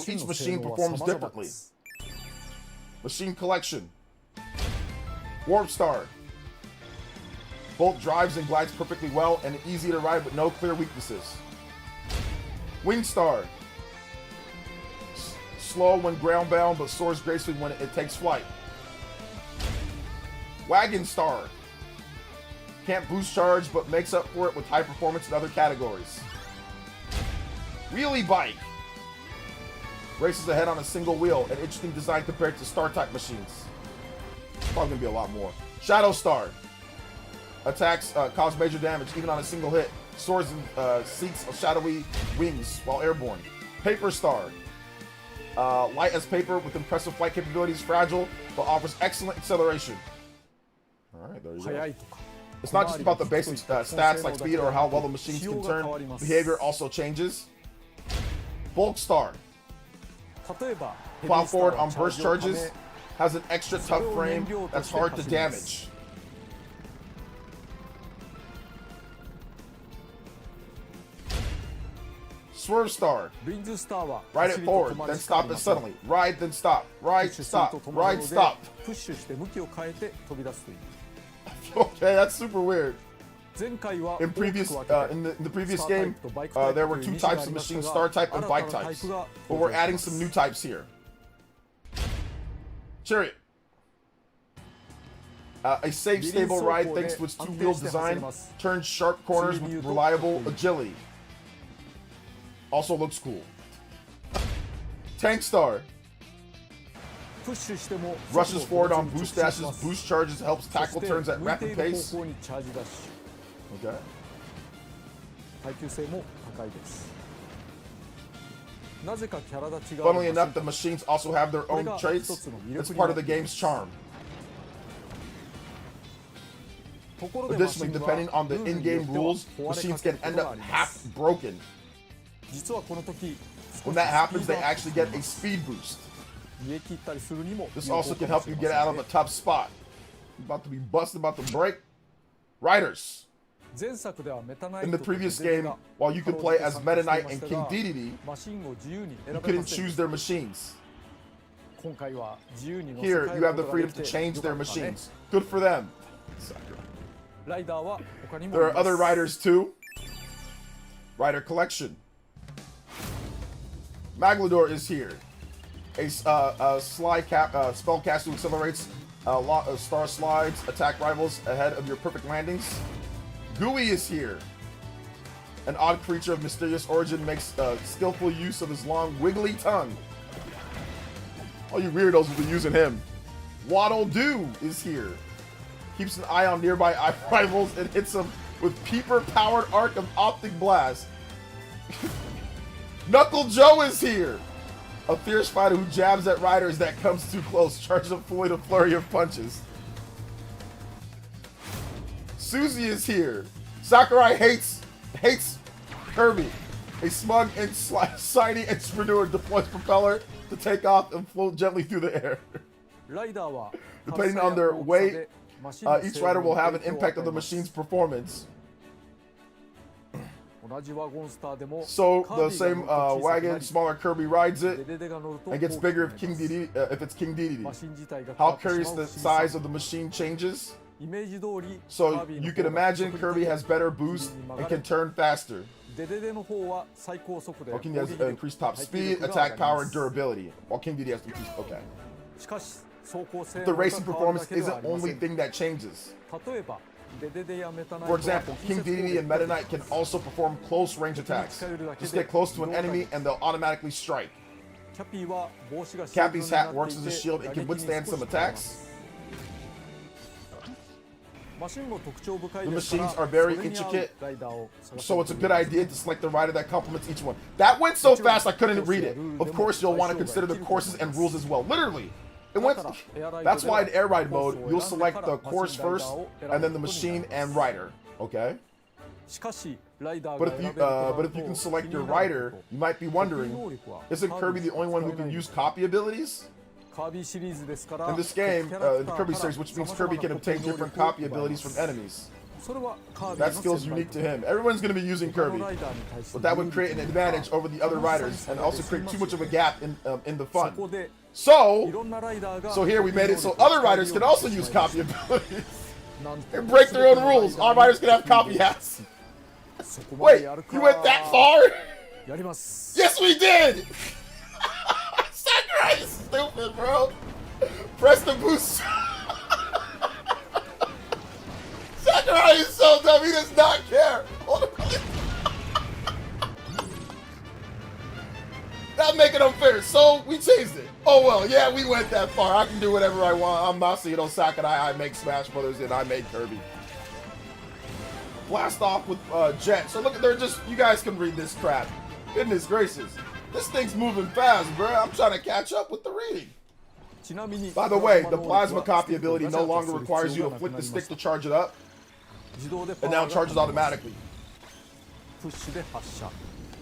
each machine performs differently. Machine collection. Warp Star. Bolt drives and glides perfectly well and easy to ride with no clear weaknesses. Wing Star. Slow when ground bound but soars gracefully when it takes flight. Wagon Star. Can't boost charge but makes up for it with high performance in other categories. Wheelie Bike. Races ahead on a single wheel, an interesting design compared to Star-type machines. Probably gonna be a lot more. Shadow Star. Attacks cause major damage even on a single hit. Soars and seeks shadowy wings while airborne. Paper Star. Light as paper with impressive flight capabilities, fragile, but offers excellent acceleration. Alright, there you go. It's not just about the basic stats like speed or how well the machines can turn. Behavior also changes. Bulk Star. Plow forward on burst charges. Has an extra tough frame that's hard to damage. Swerve Star. Ride it forward, then stop it suddenly. Ride, then stop. Ride, stop. Ride, stop. Okay, that's super weird. In the previous game, there were 2 types of machines, Star type and Bike types. But we're adding some new types here. Chariot. A safe, stable ride thanks to its 2-wheel design. Turns sharp corners with reliable agility. Also looks cool. Tank Star. Rushes forward on boost dashes, boost charges, helps tackle turns at rapid pace. Okay. Funnily enough, the machines also have their own traits. It's part of the game's charm. Additionally, depending on the in-game rules, machines can end up half broken. When that happens, they actually get a speed boost. This also can help you get out of a tough spot. About to be busted, about to break. Riders. In the previous game, while you could play as Meta Knight and King Dedede, you couldn't choose their machines. Here, you have the freedom to change their machines. Good for them. There are other riders too. Rider collection. Maglador is here. A spellcaster who accelerates star slides, attack rivals ahead of your perfect landings. Gooey is here. An odd creature of mysterious origin makes skillful use of his long, wiggly tongue. All you weirdos will be using him. Waddle Doo is here. Keeps an eye on nearby rivals and hits them with Peeper-powered arc of optic blast. Knuckle Joe is here. A fierce fighter who jabs at riders that comes too close, charges up fully to flurry of punches. Susie is here. Sakurai hates Kirby. A smug and slimy entrepreneur deploys propeller to take off and float gently through the air. Depending on their weight, each rider will have an impact on the machine's performance. So the same wagon, smaller Kirby rides it and gets bigger if it's King Dedede. How curious the size of the machine changes. So you can imagine Kirby has better boost and can turn faster. While King has increased top speed, attack power, and durability. While King Dedede has increased. Okay. The racing performance isn't the only thing that changes. For example, King Dedede and Meta Knight can also perform close range attacks. Just get close to an enemy and they'll automatically strike. Cappy's hat works as a shield and can withstand some attacks. The machines are very intricate, so it's a good idea to select the rider that complements each one. That went so fast I couldn't read it. Of course, you'll want to consider the courses and rules as well. Literally. That's why in air ride mode, you'll select the course first, and then the machine and rider. Okay? But if you can select your rider, you might be wondering, isn't Kirby the only one who can use copy abilities? In this game, in the Kirby series, which means Kirby can obtain different copy abilities from enemies. That skill is unique to him. Everyone's going to be using Kirby, but that would create an advantage over the other riders and also create too much of a gap in the fun. So here we made it so other riders can also use copy abilities and break their own rules. All riders can have copy hats. Wait, you went that far? Yes, we did! Sakurai is stupid, bro. Press the boost. Sakurai is so dumb, he does not care. That make it unfair, so we changed it. Oh well, yeah, we went that far. I can do whatever I want. I'm Masahiro Sakurai, I make Smash Brothers and I make Kirby. Blast off with Jet. So look, they're just, you guys can read this crap. Goodness gracious. This thing's moving fast, bro. I'm trying to catch up with the reading. By the way, the plasma copy ability no longer requires you to flick the stick to charge it up. It now charges automatically.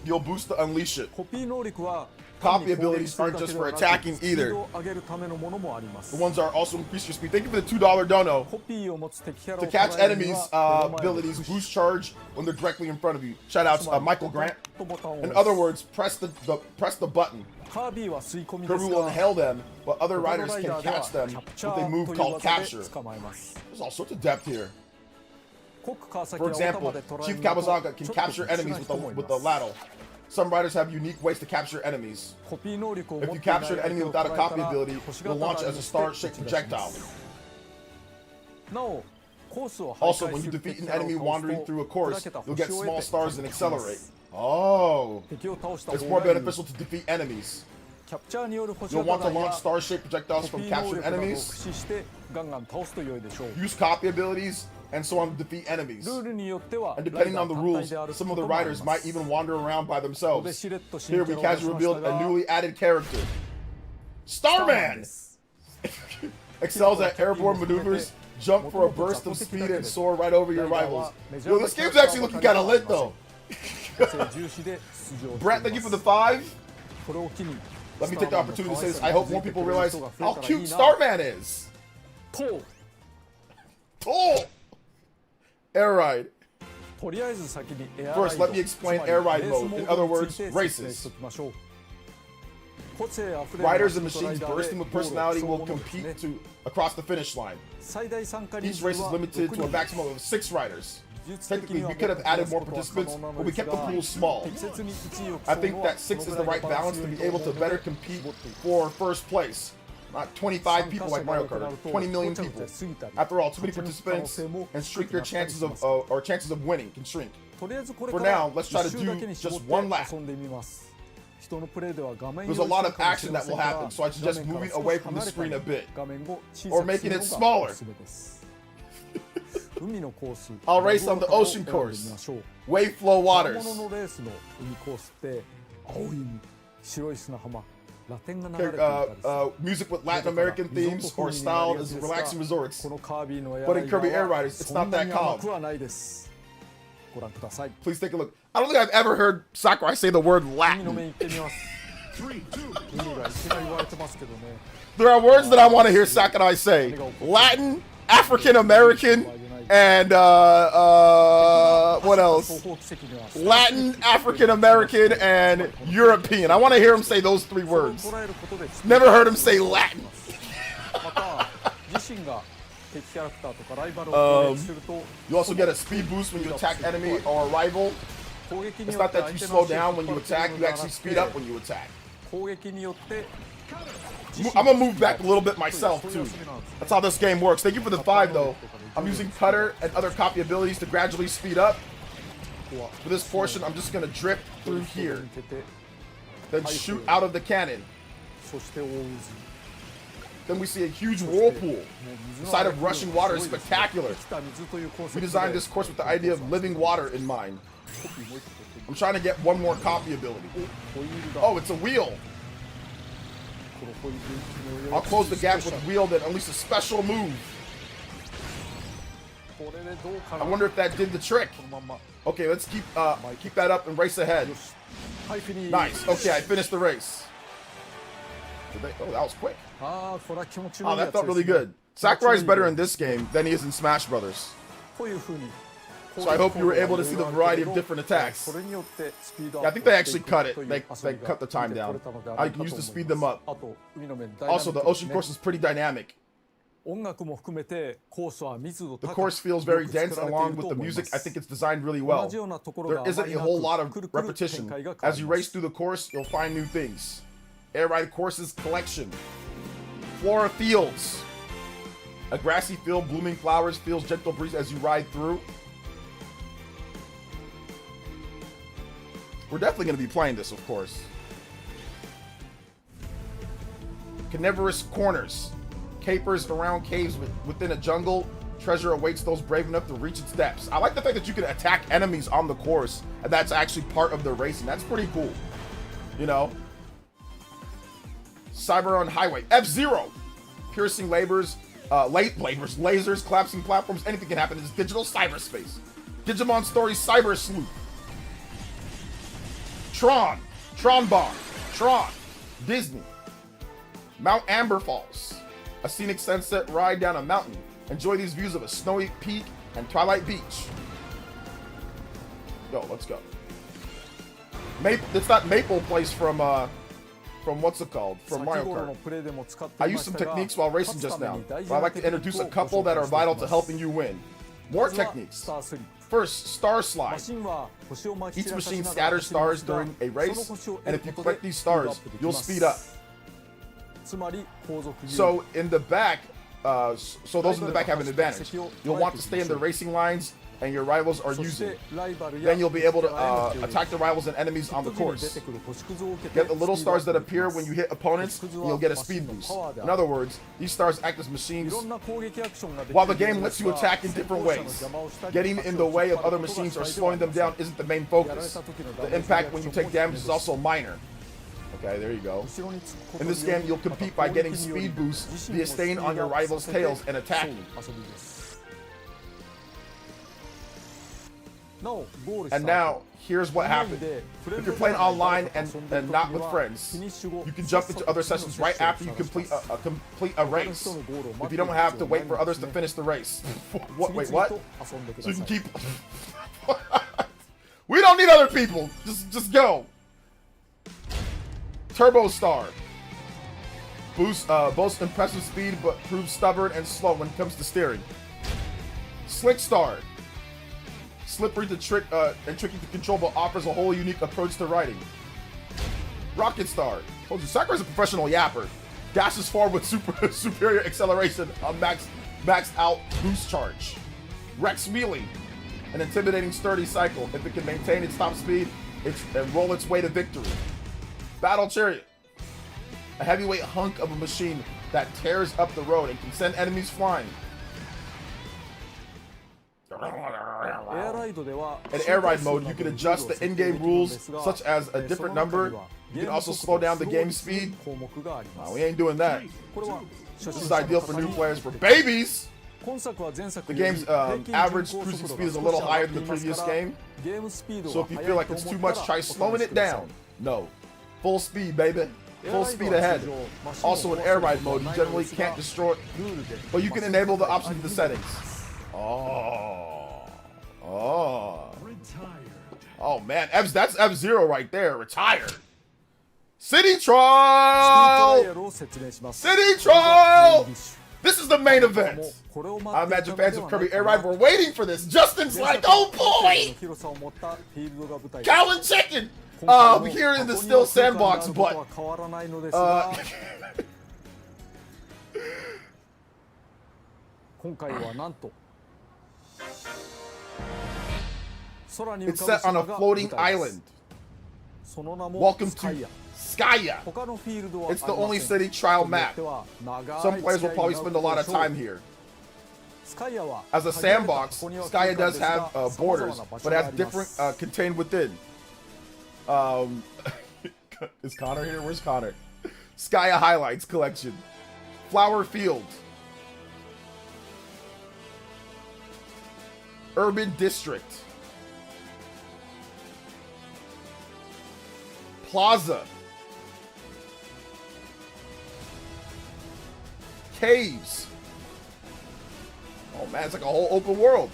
You'll boost to unleash it. Copy abilities aren't just for attacking either. The ones are also increase your speed. Thank you for the $2 dono. To catch enemies, abilities boost charge when they're directly in front of you. Shout out to Michael Grant. In other words, press the button. Kirby will inhale them, but other riders can catch them with a move called capture. There's all sorts of depth here. For example, Chief Kawasaga can capture enemies with the ladle. Some riders have unique ways to capture enemies. If you capture an enemy without a copy ability, you'll launch as a star-shaped projectile. Also, when you defeat an enemy wandering through a course, you'll get small stars and accelerate. Oh, it's more beneficial to defeat enemies. You'll want to launch star-shaped projectiles from captured enemies, use copy abilities, and so on to defeat enemies. And depending on the rules, some of the riders might even wander around by themselves. Here we casually revealed a newly added character. Starman! Excels at airborne maneuvers, jump for a burst of speed, and soar right over your rivals. Yo, this game's actually looking kind of lit though. Brett, thank you for the 5. Let me take the opportunity to say this. I hope more people realize how cute Starman is. cool. Air ride. First, let me explain air ride mode. In other words, races. Riders and machines bursting with personality will compete across the finish line. Each race is limited to a maximum of 6 riders. Technically, we could have added more participants, but we kept the pool small. I think that 6 is the right balance to be able to better compete for first place. Not 25 people like Mario Kart, 20 million people. After all, too many participants and shrink your chances of winning can shrink. For now, let's try to do just one lap. There's a lot of action that will happen, so I suggest moving away from the screen a bit, or making it smaller. I'll race on the ocean course. Wave flow waters. Music with Latin American themes or styled as relaxing resorts. But in Kirby Air Riders, it's not that calm. Please take a look. I don't think I've ever heard Sakurai say the word Latin. 3, 2, There are words that I want to hear Sakurai say. Latin, African American, and what else? Latin, African American, and European. I want to hear him say those 3 words. Never heard him say Latin. You also get a speed boost when you attack enemy or a rival. It's not that you slow down when you attack, you actually speed up when you attack. I'm gonna move back a little bit myself too. That's how this game works. Thank you for the 5 though. I'm using cutter and other copy abilities to gradually speed up. For this portion, I'm just gonna drift through here. Then shoot out of the cannon. Then we see a huge whirlpool. The sight of rushing water is spectacular. We designed this course with the idea of living water in mind. I'm trying to get one more copy ability. Oh, it's a wheel. I'll close the gap with wheel, then unleash a special move. I wonder if that did the trick. Okay, let's keep that up and race ahead. Nice. Okay, I finished the race. Oh, that was quick. Oh, that felt really good. Sakurai's better in this game than he is in Smash Brothers. So I hope you were able to see the variety of different attacks. Yeah, I think they actually cut it. They cut the time down. I can use to speed them up. Also, the ocean course is pretty dynamic. The course feels very dense, and along with the music, I think it's designed really well. There isn't a whole lot of repetition. As you race through the course, you'll find new things. Air Ride Courses Collection. Flora Fields. A grassy field, blooming flowers, feels gentle breeze as you ride through. We're definitely going to be playing this, of course. Carnivorous corners. Capers around caves within a jungle. Treasure awaits those brave enough to reach its depths. I like the fact that you can attack enemies on the course, and that's actually part of the racing. That's pretty cool. You know? Cyber on Highway. F-Zero. Piercing lasers, collapsing platforms. Anything can happen. It's digital cyberspace. Digimon Story Cyber Sleuth. Tron Bond, Tron, Disney, Mount Amber Falls, a scenic sunset ride down a mountain. Enjoy these views of a snowy peak and Twilight Beach. Yo, let's go. It's that Maple place from what's it called? From Mario Kart. I used some techniques while racing just now, but I'd like to introduce a couple that are vital to helping you win. More techniques. First, Star Slide. Each machine scatters stars during a race, and if you collect these stars, you'll speed up. So in the back, so those in the back have an advantage. You'll want to stay in the racing lines and your rivals are using. Then you'll be able to attack the rivals and enemies on the course. Get the little stars that appear when you hit opponents, and you'll get a speed boost. In other words, these stars act as machines. While the game lets you attack in different ways, getting in the way of other machines or slowing them down isn't the main focus. The impact when you take damage is also minor. Okay, there you go. In this game, you'll compete by getting speed boosts via staying on your rivals' tails and attacking. And now, here's what happened. If you're playing online and not with friends, you can jump into other sessions right after you complete a race. If you don't have to wait for others to finish the race. Wait, what? So you can keep... We don't need other people. Just go. Turbo Star. Boasts impressive speed, but proves stubborn and slow when it comes to steering. Slick Star. Slippery to trick and tricky to control, but offers a whole unique approach to riding. Rocket Star. Told you, Sakurai's a professional yapper. Dashes forward with superior acceleration on maxed out boost charge. Rex Wheeling. An intimidating sturdy cycle. If it can maintain its top speed and roll its way to victory. Battle Chariot. A heavyweight hunk of a machine that tears up the road and can send enemies flying. In Air Ride mode, you can adjust the in-game rules, such as a different number. You can also slow down the game speed. No, we ain't doing that. This is ideal for new players. For babies, the game's average cruising speed is a little higher than the previous game. So if you feel like it's too much, try slowing it down. No. Full speed, baby. Full speed ahead. Also in Air Ride mode, you generally can't destroy, but you can enable the options of the settings. Oh man, that's F-Zero right there, retired. City Trial! City Trial! This is the main event. I imagine fans of Kirby Air Ride were waiting for this. Justin's like, oh boy! Cow and chicken! Here in the still sandbox, but it's set on a floating island. Welcome to Skya. It's the only city trial map. Some players will probably spend a lot of time here. As a sandbox, Skya does have borders, but has different contained within. Is Connor here? Where's Connor? Skya Highlights Collection. Flower Field. Urban District. Plaza. Caves. Oh man, it's like a whole open world.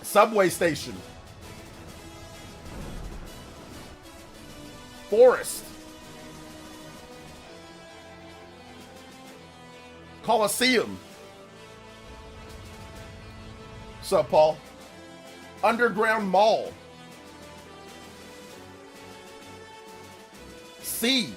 Subway station. Forest. Coliseum. What's up, Paul? Underground Mall. Sea.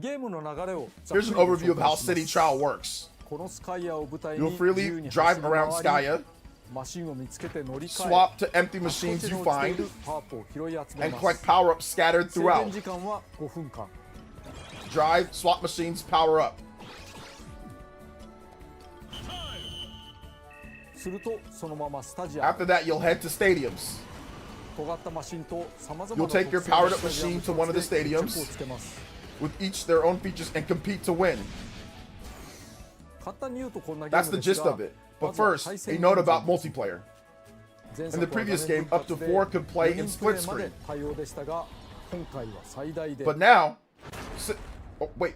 Here's an overview of how City Trial works. You'll freely drive around Skya, swap to empty machines you find, and collect power-ups scattered throughout. Drive, swap machines, power up. After that, you'll head to stadiums. You'll take your powered-up machine to one of the stadiums, with each their own features, and compete to win. That's the gist of it. But first, a note about multiplayer. In the previous game, up to 4 could play in split screen. But now, oh wait,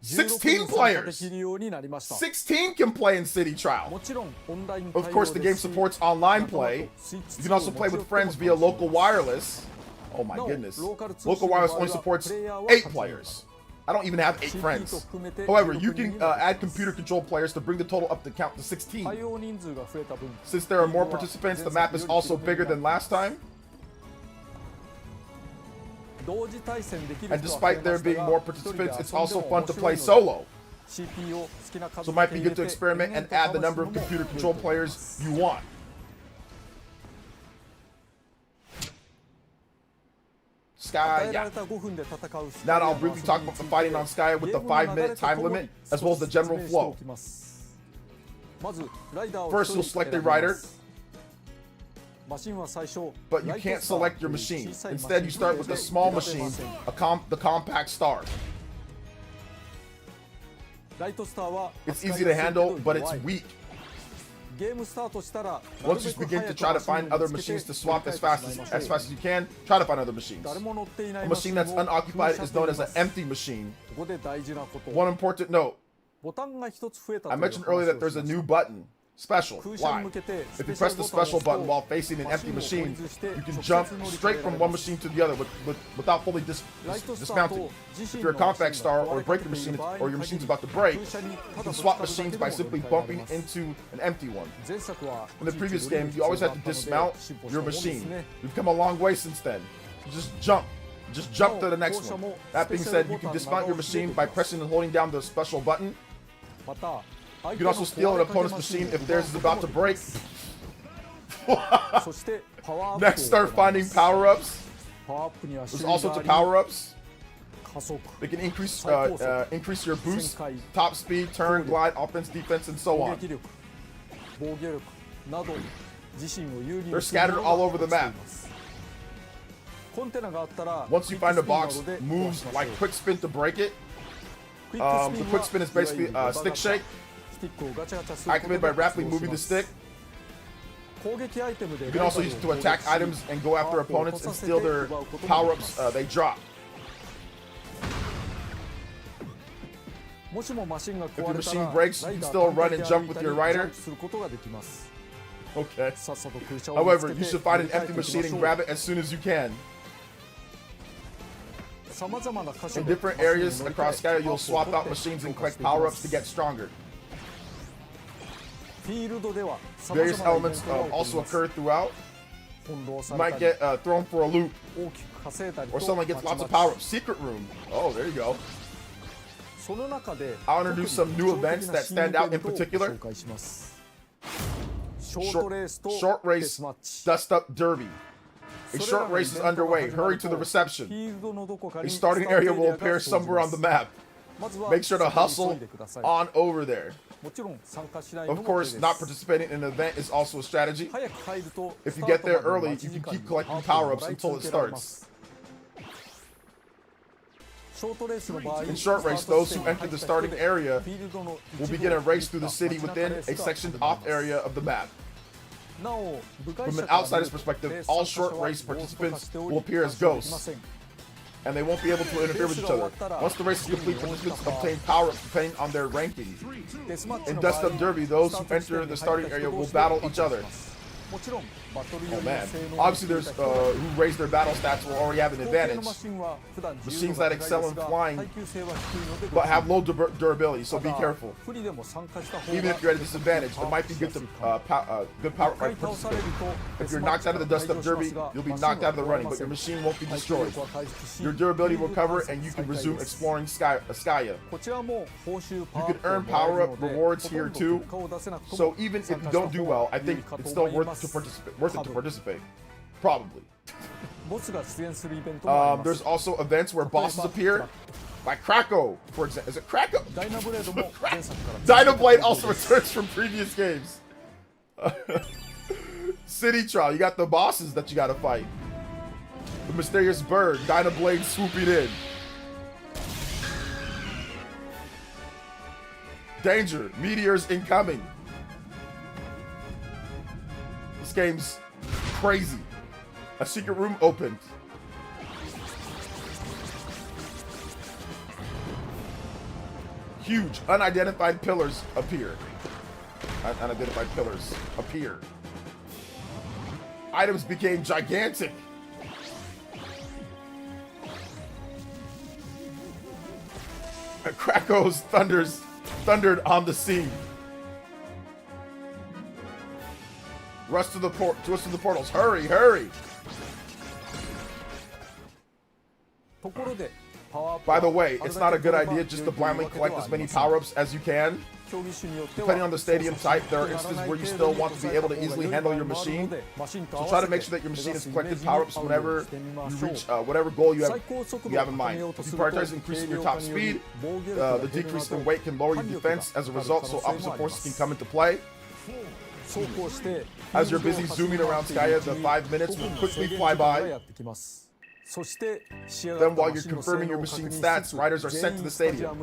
16 players! 16 can play in City Trial. Of course, the game supports online play. You can also play with friends via local wireless. Oh my goodness. Local wireless only supports 8 players. I don't even have 8 friends. However, you can add computer controlled players to bring the total up to count to 16. Since there are more participants, the map is also bigger than llast time. And despite there being more participants, it's also fun to play solo. So it might be good to experiment and add the number of computer controlled players you want. Skya. Now I'll briefly talk about the fighting on Skya with the 5-minute time limit, as well as the general flow. First, you'll select a rider, but you can't select your machine. Instead, you start with a small machine, the compact star. It's easy to handle, but it's weak. Once you begin to try to find other machines to swap as fast as you can, try to find other machines. A machine that's unoccupied is known as an empty machine. One important note. I mentioned earlier that there's a new button. Special. Why? If you press the special button while facing an empty machine, you can jump straight from one machine to the other without fully dismounting. If you're a compact star or a breaker machine or your machine's about to break, you can swap machines by simply bumping into an empty one. In the previous game, you always had to dismount your machine. You've come a long way since then. You just jump. Just jump to the next one. That being said, you can dismount your machine by pressing and holding down the special button. You can also steal an opponent's machine if theirs is about to break. Next, start finding power-ups. There's all sorts of power-ups. They can increase your boost, top speed, turn, glide, offense, defense, and so on. They're scattered all over the map. Once you find a box, moves like quick spin to break it. The quick spin is basically stick shake. Activated by rapidly moving the stick. You can also use it to attack items and go after opponents and steal their power-ups they drop. If your machine breaks, you can still run and jump with your rider. Okay. However, you should find an empty machine and grab it as soon as you can. In different areas across Sky, you'll swap out machines and collect power-ups to get stronger. Various elements also occur throughout. You might get thrown for a loop, or someone gets lots of power-ups. Secret room. Oh, there you go. I'll introduce some new events that stand out in particular. Short race, dust up derby. A short race is underway. Hurry to the reception. A starting area will appear somewhere on the map. Make sure to hustle on over there. Of course, not participating in an event is also a strategy. If you get there early, you can keep collecting power-ups until it starts. In short race, those who enter the starting area will begin a race through the city within a sectioned off area of the map. From an outsider's perspective, all short race participants will appear as ghosts, and they won't be able to interfere with each other. Once the race is complete, participants obtain power-ups depending on their ranking. In Dust Up Derby, those who enter the starting area will battle each other. Oh man. Obviously, there's who raise their battle stats will already have an advantage. Machines that excel in flying but have low durability, so be careful. Even if you're at a disadvantage, it might be good to good power participate. If you're knocked out of the Dust Up Derby, you'll be knocked out of the running, but your machine won't be destroyed. Your durability will recover, and you can resume exploring Skya. You can earn power-up rewards here too. So even if you don't do well, I think it's still worth it to participate. Probably. There's also events where bosses appear. Like Krako, for example. Is it Krako? Dynablade also returns from previous games. City Trial, you got the bosses that you gotta fight. The mysterious bird, Dynablade swooping in. Danger, meteors incoming. This game's crazy. A secret room opened. Huge unidentified pillars appear. Unidentified pillars appear. Items became gigantic. Krako's thundered on the scene. Rush to the portals. Hurry, hurry. By the way, it's not a good idea just to blindly collect as many power-ups as you can. Depending on the stadium type, there are instances where you still want to be able to easily handle your machine. So try to make sure that your machine has collected power-ups whenever you reach whatever goal you have in mind. If you prioritize increasing your top speed, the decrease in weight can lower your defense as a result, so opposite forces can come into play. As you're busy zooming around Skya, the 5 minutes will quickly fly by. Then while you're confirming your machine stats, riders are sent to the stadium.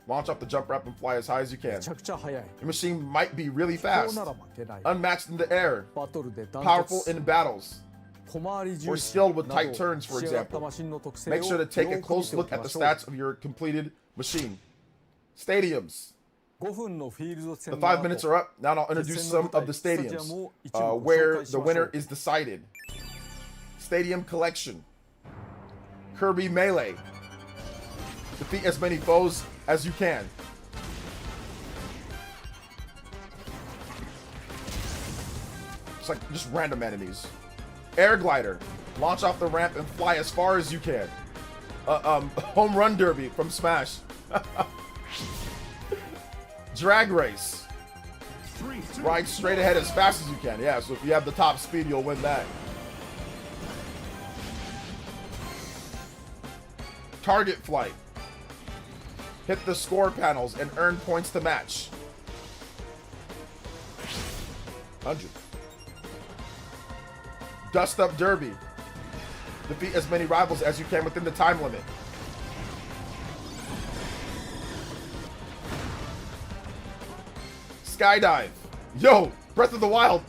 Launch off the jump ramp and fly as high as you め can. ちゃくちゃ速い Your machine might be really こう fast, なら負けない unmatched in the air, バトルで断 powerful ト in battles, 小回り or 重視 skilled with な tight ど turns, for 仕上がった example. マシンの特性を Make sure to take a よく見 close てお look き at ま the しょう stats of your completed machine. Stadiums. 5分のフィールド The 戦の 5 後 minutes are up. Now I'll introduce some of the stadiums where the winner is decided. Stadium Collection. Kirby Melee. Defeat as many foes as you can. It's like just random enemies. Air Glider. Launch off the ramp and fly as far as you can. Home Run Derby from Smash. Drag Race. 3, 2, Ride straight ahead as fast as you can. Yeah, so if you have the top speed, you'll win that. Target Flight. Hit the score panels and earn points to match. 100. Dust Up Derby. Defeat as many rivals as you can within the time limit. Skydive. Yo, Breath of the Wild.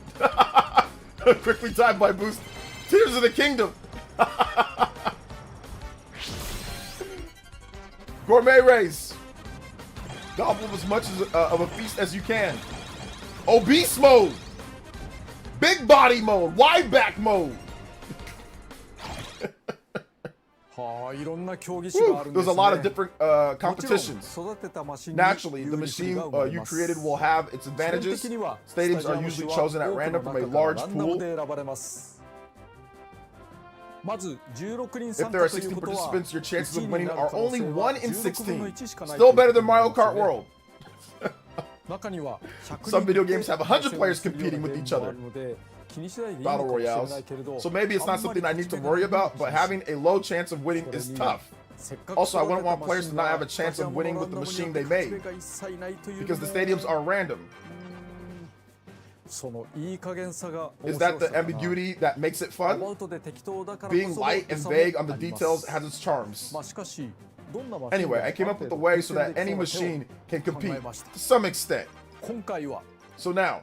Quickly timed by boost. Tears of the Kingdom. Gourmet Race. Gobble as much of a feast as you can. Obese mode. Big body mode. Wide back mode. はあいろんな競技種があるんです There's ね a lot of different もちろん competitions. 育てたマシンに Naturally, the 有利 machine が生まれ you ます created will have its 基本 advantages. 的には Stadiums スタ are ジアム usually は chosen at 多く random の from a 中から large ランダム pool. で選ばれますまず16人 If 参 there are 加という 16ことは participants, your chances 1 of 位 winning になる are 可能 only 性は 1 in 16分の 16. 1しかない Still better than Mario Kart World. 中には100 Some 人 video games have 100 players competing with each other. 気にしないでいいの Battle かもしれ royales. ないけれど So maybe it's not something I need to worry about, but having a low chance of winning is tough. Also, I wouldn't want players to not have a chance of winning with the machine they made, because the stadiums are random. そのいい加減さが Is 面 that 白 the さだな ambiguity that makes it ア fun? バウトで適当だからこ Being そ light and 良さも vague on the あります details has its charms. まあしかしどんなマシンで Anyway, も I came up with a ある程度 way so that 優先 any できそうな machine 手 can を考 compete えました to some extent. 今回は So now,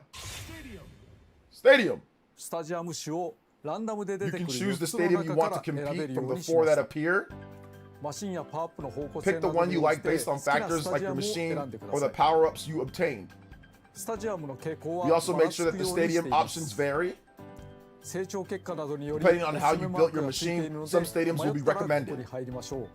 stadium. スタジアム種をランダムで出 You てく can る choose 4 the つの stadium you 中 want か to ら選べ compete るよ from う the にし four まし that た appear. マシンやパワーアップの方向性 Pick な the ど one に you 応じ like て based 好 on きな factors スタ like ジ your アムを machine 選んでくだ or さ the い power-ups you obtained. スタジアムの傾向 We は also ばら make つ sure く that the ようにして stadium いま options す vary. 成長結果などにより Depending on how おすすめ you マ built ーク your がついてい machine, るので some stadiums will be 迷ったらここ recommended. に入りましょう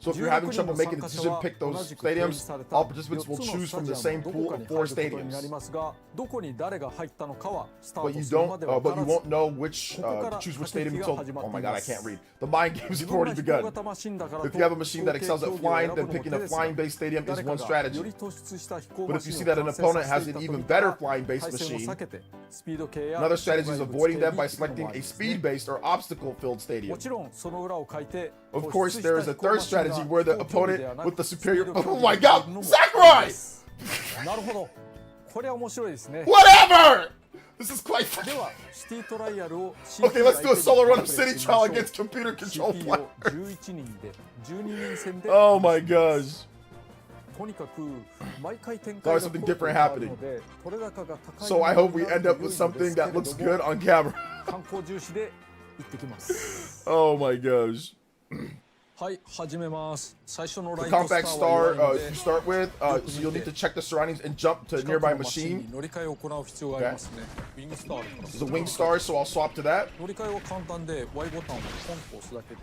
So if you're having 16 trouble 人の making 参 a 加者 decision, は pick 同 those じく掲示 stadiums. された All 4 participants つ will の choose スタ from ジ the アム same のど pool こ of かに 4 入ることに stadiums. なりますがどこに誰が入ったのかはスター But ト you するま don't, では but 分 you から won't ず know which ここから to choose which 駆け stadium 引きが until. 始ま Oh って my い god, ま I す can't read. The mind games 自 have 分 already が人 begun. 型マシンだから If と you have a machine that 合計 excels at 競技を flying, 選ぶ then のも picking 手 a ですが flying-based stadium is 誰か one がよ strategy. り突出した飛行 But マ if シ you ン see を that an 完成 opponent さ has せて an いた even 時から better flying-based 対戦を machine, 避けてスピード系や another 障 strategy 害 is 物系 avoiding に them by 行くの selecting もあ a りますね speed-based or obstacle-filled も stadium. ちろんその裏を書いて Of 突 course, 出した there is a 飛行 third マシンが strategy where the 飛行競技で opponent はな with く the スピー superior. ド競 Oh 技 my であ god, るのもあり Sakurai! ますなるほどこれは面白いですね Whatever! This is quite で funny. はシティトライアルを Okay, let's do a solo run of City Trial against computer control CP を players. 11人で12人戦で Oh my gosh. とにかく毎回展 There's 開が something コロコロ different 変わる happening. ので取れ高が高い So I hope we ものに end な up る with と良いんで something すけ that れども looks good on camera. 観光重視で行ってきます Oh my gosh. はい始めます最初の The ライトスタ compact ーは star 弱いの you で start with, so you'll need to check the surroundings and jump to a 近く nearby のマシン machine. に乗り換えを行う必要がありますねウィングスターあるから This is a wing star, so I'll swap to that. 乗り換えは簡単で Y ボタンをポンと押すだけで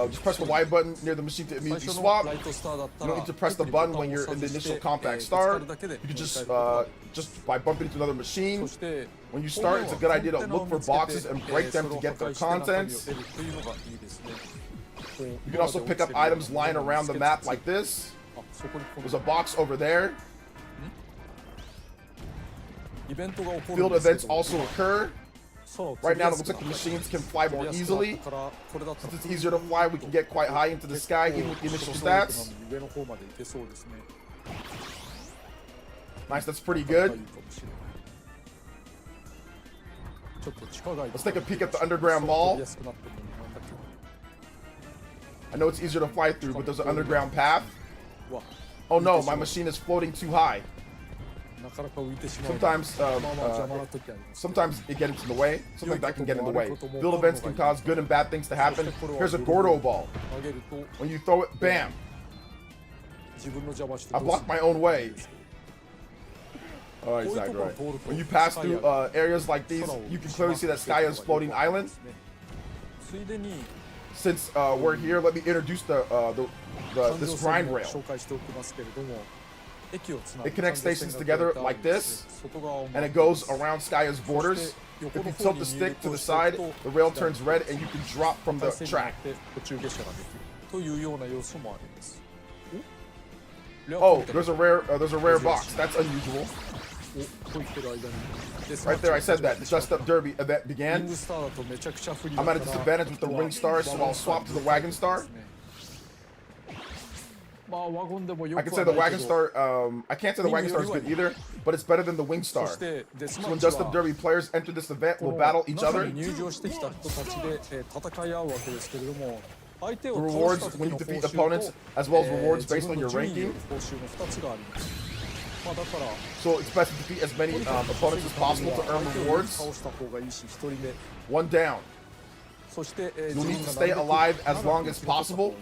Just press the Y button near the machine to 最 immediately 初の swap. ライトスターだった You ら don't need to press the button when you're in the initial compact star. You can just by bumping into another machine. そして When you start, it's a good idea to look for boxes and break them to get their contents. You can also pick up items lying around the map like this. There's a box over there. Field events also occur. Right now, it looks like the machines can fly more easily. Since it's easier to fly, we can get quite high into the sky, even with the initial stats. Nice, that's pretty good. Let's take a peek at the underground mall. I know it's easier to fly through, but there's an underground path. Oh no, my machine is floating too high. なかなか浮いてしまう。 Sometimes, まあまあ邪魔な時あります。 sometimes it gets in the way. Sometimes that can get in the way. Build events can cause good and bad things to happen. Here's a Gordo ball. 投げると When you throw it, bam! 自分の邪魔して I どうす blocked る my own way. Oh, exactly right. When you pass through areas like these, you can clearly see that Skaya's floating island. ついでに Since we're here, let me introduce this grind rail. 紹介しておきますけれども、駅をつなぐ It connects stations together like this, and it goes around Skaya's borders. If you tilt the stick to the side, the rail turns red, and you can drop from the track. 途中下車ができるというような要素もあります。 Oh, there's a rare box. That's unusual. おと言ってる間に Right there, I said that. The Just Up Derby event リン began. グスターだとめちゃくちゃ不利だ I'm か at ら a disadvantage with the Ring Star, so I'll swap to the Wagon Star. まあワゴンでもよ I く can は say the ない Wagon けど Star. I can't say the Wagon Star is good either, but it's better than the Wing そ Star. してデス So マ when ッチ Just Up は Derby players enter this event, こ will の battle each 中 other. に入場してきた人たちで戦い合うわけですけれども、相手を The 倒し rewards た時 when you の報 defeat 酬 opponents, と as well as rewards 自 based 分 on の your 順位によ ranking. る報酬の2つがあります。まあだから So it's best to defeat as many opponents as possible to earn 相手を rewards. 倒した方がいいし、1人目 One down. そして You'll need to stay alive as long as possible.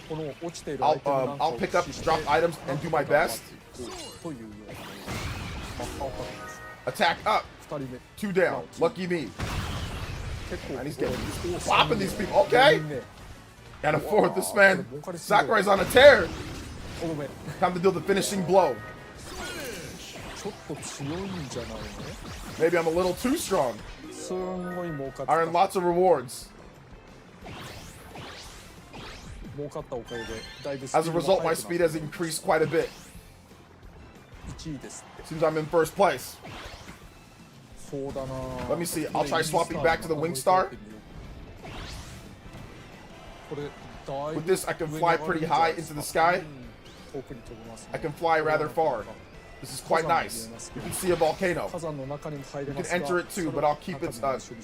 この落ちているアイテムなんか I'll を pick up 駆使して dropped items and do my best. というようなパワーパックです Attack up. 2人目 Two down. Lucky me. 結構 And he's getting flopping these people. Okay. And a fourth. This man, Sakurai's on a tear. とどめ Time to deal the finishing blow. ちょっと強いんじゃないの Maybe I'm a little too strong. すんごい儲かっ I た earn lots of rewards. 儲かったおかげでだいぶスピ As a ード result, が my 速く speed なっ has increased quite a bit. た1位ですって Seems I'm in first place. そうだな Let me see. I'll try swapping back to the Wing Star. これだい With ぶ this, I can fly pretty high into the sky. 遠くに飛びますね I can fly rather far. This is quite nice. You can see a volcano. 火山の中にも入れ You ま can すが enter it too, but I'll keep its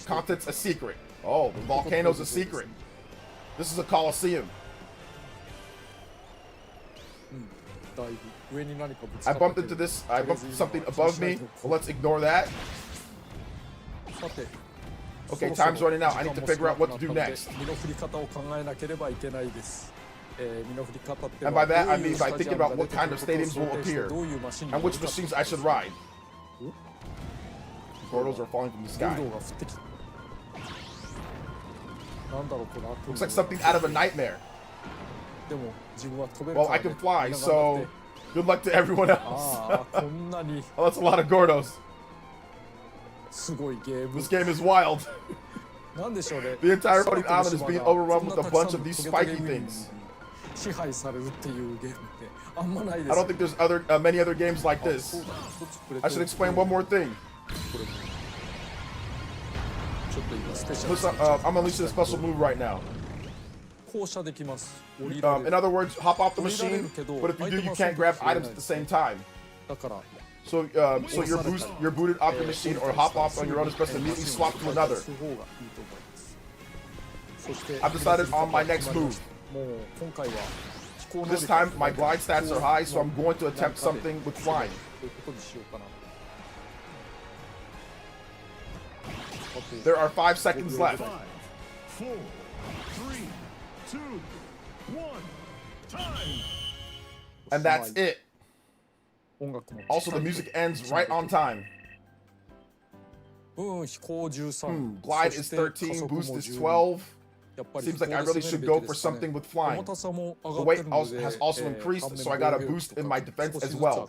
contents a secret. Oh, the volcano's a secret. This is a coliseum. だいぶ上に何かぶつか I った bumped け into ど this. I bumped something above me. Well, let's ignore that. さて Okay, そろ time's そろ running out. I need to 時間も figure out what to 少 do なくなったので next. 身の振り方を考えなければいけないです身の振り方って And は by that, I どういう mean ス by タジ thinking アム about が what 出てく kind る of ことを stadiums 想 will 定して appear どういうマシンに and 乗 which るか machines I should ride. Portals are falling from the ゴ sky. ルドが降ってきたなんだろうこのアト Looks like something out of a nightmare. でも自分は飛べる Well, か I ら、ね、 can fly, みんな頑張 so って good luck to everyone else. ああこんなに Oh, that's a lot of Gordos. すごいゲーム This game is wild. なんでしょうね The entire 空 floating 飛ぶ island is 島 being が overrun with そ a んなたくさん bunch of の these トゲトゲ spiky ゲームに things. 支配されるっていうゲームってあんまないです I don't think there's many other games like そう this. だ一つくれて I should explain one more thing. これもちょっと今スペシャル Listen, I'm unleashing a special move right now. 降車できます降りられ In る other words, hop off the machine, but if you do, you can't grab items at the same time. だから So you're booted off your machine or hop off on your own. It's best to immediately swap to another. する方がいいと思いますそして I've decided on my next move. もう今回は飛行能力 This time, my glide stats are high, so I'm going to attempt something with flying. ということにしようかな There are 5 seconds left. 5, 4, 3, 2, 1. Time. And that's it. 音楽も Also, the music ends right on time. 飛行13 Glide そ is して 13, 加速も boost is 12 12. やっぱり Seems like I really should 飛 go 行 for ですね something with flying. 重たさも The 上がっ weight てるので has also increased, so I got a boost in my defense as well.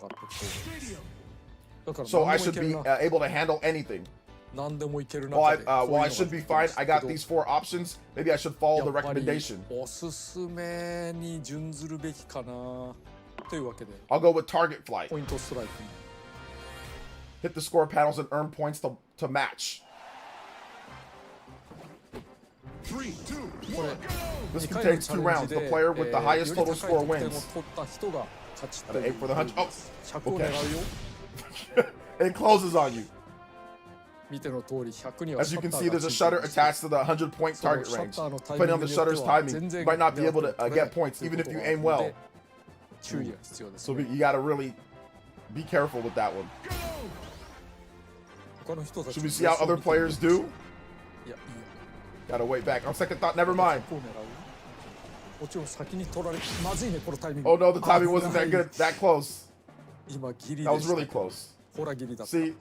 だから So 何 I でもい should ける be な able to handle anything. 何でもいける While 中でこういうの I が should 出 be てくるん fine, ですけ I ど got these 4 options. Maybe I should follow the やっぱり recommendation. おすすめに準ずるべきかなというわけで I'll go with target flight. ポイントストライク Hit the score panels and earn points to match. 3, 2, これ This 2 can 回の take チ 2 ャレンジ rounds. で The player with the よ highest り total 高い score 得点を wins. 取った人が勝ちと An 8 for the hunch. Oh, 尺を狙うよ it closes on you. 見ての通り100には As you can see, there's a shutter attached to the 100-point target range. Depending on the shutter's timing, you might not be able to get points even if you aim well. 注意が必要です So ね you gotta really be careful with that one. 他の人たち Should we see how other players do? いやいいよ Gotta wait back. On second thought, never mind. こう狙うもちろん先に取られまずいねこのタイミング Oh no, the timing wasn't that good. That close. 今ギリ That で was した really close. ほらギリだった See,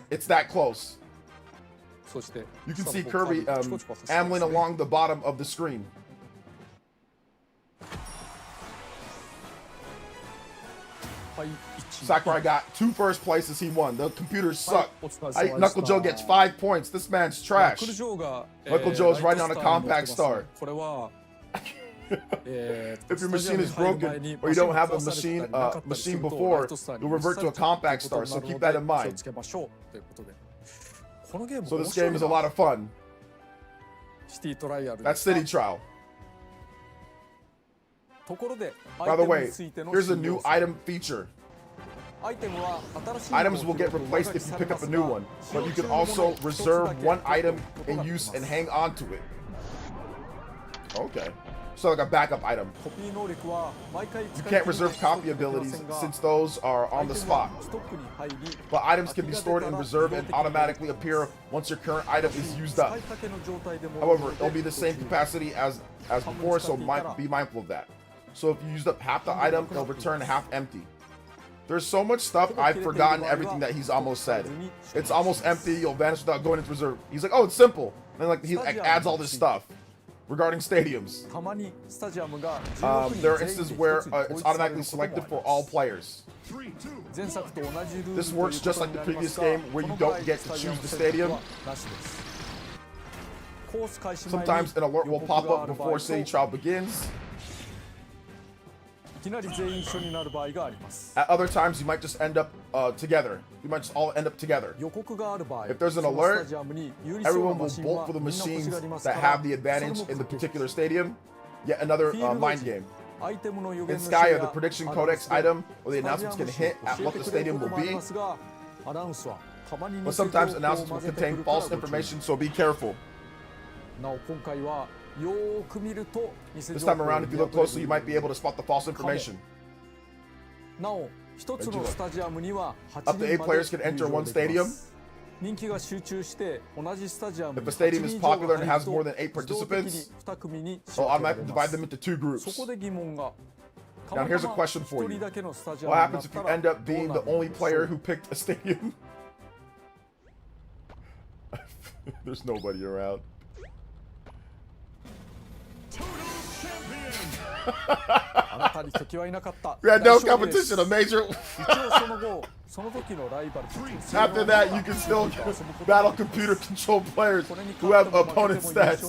it's that close. そして You can see 下の方 Kirby カーブポチポチ走ってます ambling ね along the bottom of the screen. はい Sakurai got 2 first places. He won. The computers suck. お疲れ様でした Knuckle Joe gets 5 points. This man's ナック trash. ルジョーが Knuckle Joe is riding on a ライト compact スターに乗ってますね star. これは If your machine is broken or you don't have a machine before, you'll revert to a compact star. So keep that in mind. So this game is a lot of fun. シティトライアル That's City Trial. ところで By the way, here's a new item feature. アイテムは新しい Items will get replaced if you pick up a new one, but you can also reserve one item in use and hang on to it. Okay. So like a backup item. コピー能力は毎回 You 使 can't reserve copy abilities since those are on the spot. ストックに入り But items can be stored in reserve and automatically appear once your current item is used 使 up. いかけの状態でも However, it'll be the same capacity as before, so be mindful of that. So if you used up half the item, it'll return half empty. There's so much stuff I've forgotten everything that he's almost said. It's almost empty, you'll vanish without going into reserve. He's like, oh, it's simple. And then like he like, adds all this stuff regarding stadiums. たまにスタジアムが There are instances where it's automatically selected for all players. 前作と同じルール This works just like the previous game where you don't get to choose the stadium. なしですコース開始前に Sometimes an alert will 予告 pop があ up る場合 before と City Trial begins. いきなり全員一緒になる場合があります At other times, you might just end up together. You might just all end up together. 予告がある場合 If there's an そのス alert, タジアムに有利そうな Everyone マ will シン bolt は for the みんな欲 machines しがります that から have the advantage それ in も the particular stadium. Yet another フィールド mind 時 game. アイテムの予 In 言の Sky, や the prediction アナウン codex スで item where the スタジ announcements ア can ム hint 教 at え what て the くれる stadium こと will もあり be. ますがアナウンスはたまに But 偽情 sometimes 報を announcements 混 will ぜてく contain るから false ご注意 information, so be careful. なお今回はよーく見ると偽情 This 報 time around, if you look closely, you might be able to spot the false information. なお一つのスタジアムには Up to 8 players can enter one stadium. 人気が集中して同じスタジアム If に a stadium 8 is 人以上 popular が and 入 has る more と than 8 自動的に participants, 2組に I'll 仕分けら automatically れま divide す them into 2 groups. そこで疑問が Now, here's a question for 一 you. 人だけのスタジア What ムに happens な if った you ら end up どう being な the るの only player who picked a stadium? There's nobody around. Total champion. あなたに敵はいなかった We had no 大勝利です competition, a major. 一応その後その時のライバルたちに After that, you can still battle computer controlled players who have opponent stats.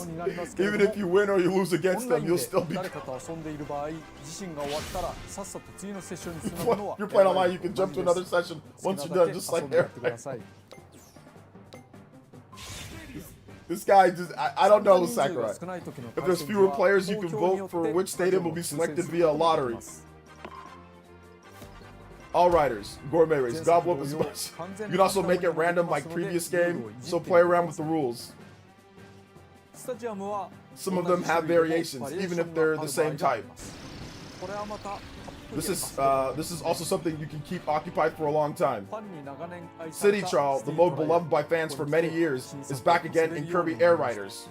Even if you win or you lose オ against ンライ them, ン you'll で still be. 誰かと遊んでいる場合自身が終わったらさっさと次のセッションに進むのは You're playing online, you can jump to another session once you're done, just like there. This guy just, I don't know, Sakurai. If there's fewer players, you can vote for which stadium will be selected via a lottery. All riders, gourmet race, gobble up as much. You can also make it random like previous game, so play around with the rules. Some of them have variations, even if they're the same type. This is also something you can keep occupied for a long time. City Trial, the mode beloved by fans for many years, is back again in Kirby Air Riders.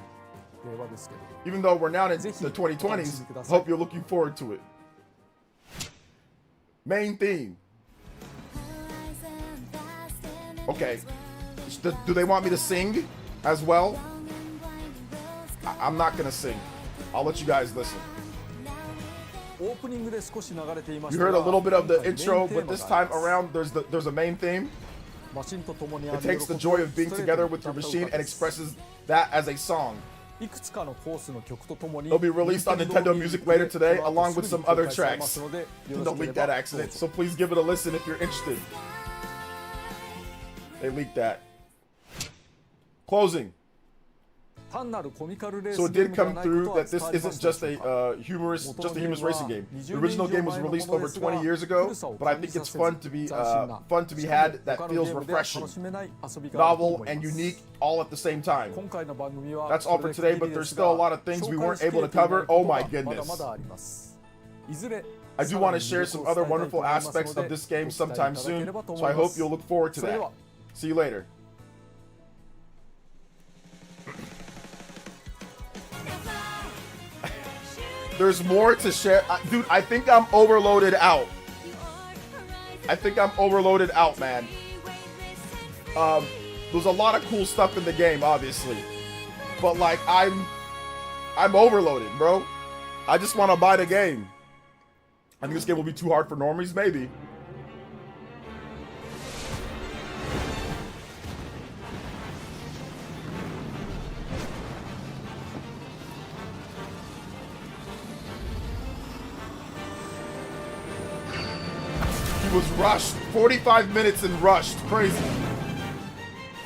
Even though we're now in the 2020s, I hope you're looking forward to it. Main theme. Okay. Do they want me to sing as well? I'm not gonna sing. I'll let you guys listen. You heard a little bit of the intro, but this time around there's a main theme. It takes the joy of being together with your machine and expresses that as a song. It'll be released on Nintendo Music later today, along with some other tracks. Don't leak that accident, so please give it a listen if you're interested. They leaked that. Closing. So it did come through that this isn't just a humorous racing game. The original game was released over 20 years ago, but I think it's fun to be had that feels refreshing, novel, and unique all at the same time. That's all for today, but there's still a lot of things we weren't able to cover. Oh my goodness. I do want to share some other wonderful aspects of this game sometime soon, so I hope you'll look forward to that. See you later. There's more to share. Dude, I think I'm overloaded out. Man. There's a lot of cool stuff in the game, obviously. But, like, I'm overloaded, bro. I just want to buy the game. I think this game will be too hard for normies, maybe. Was rushed 45 minutes and rushed. Crazy.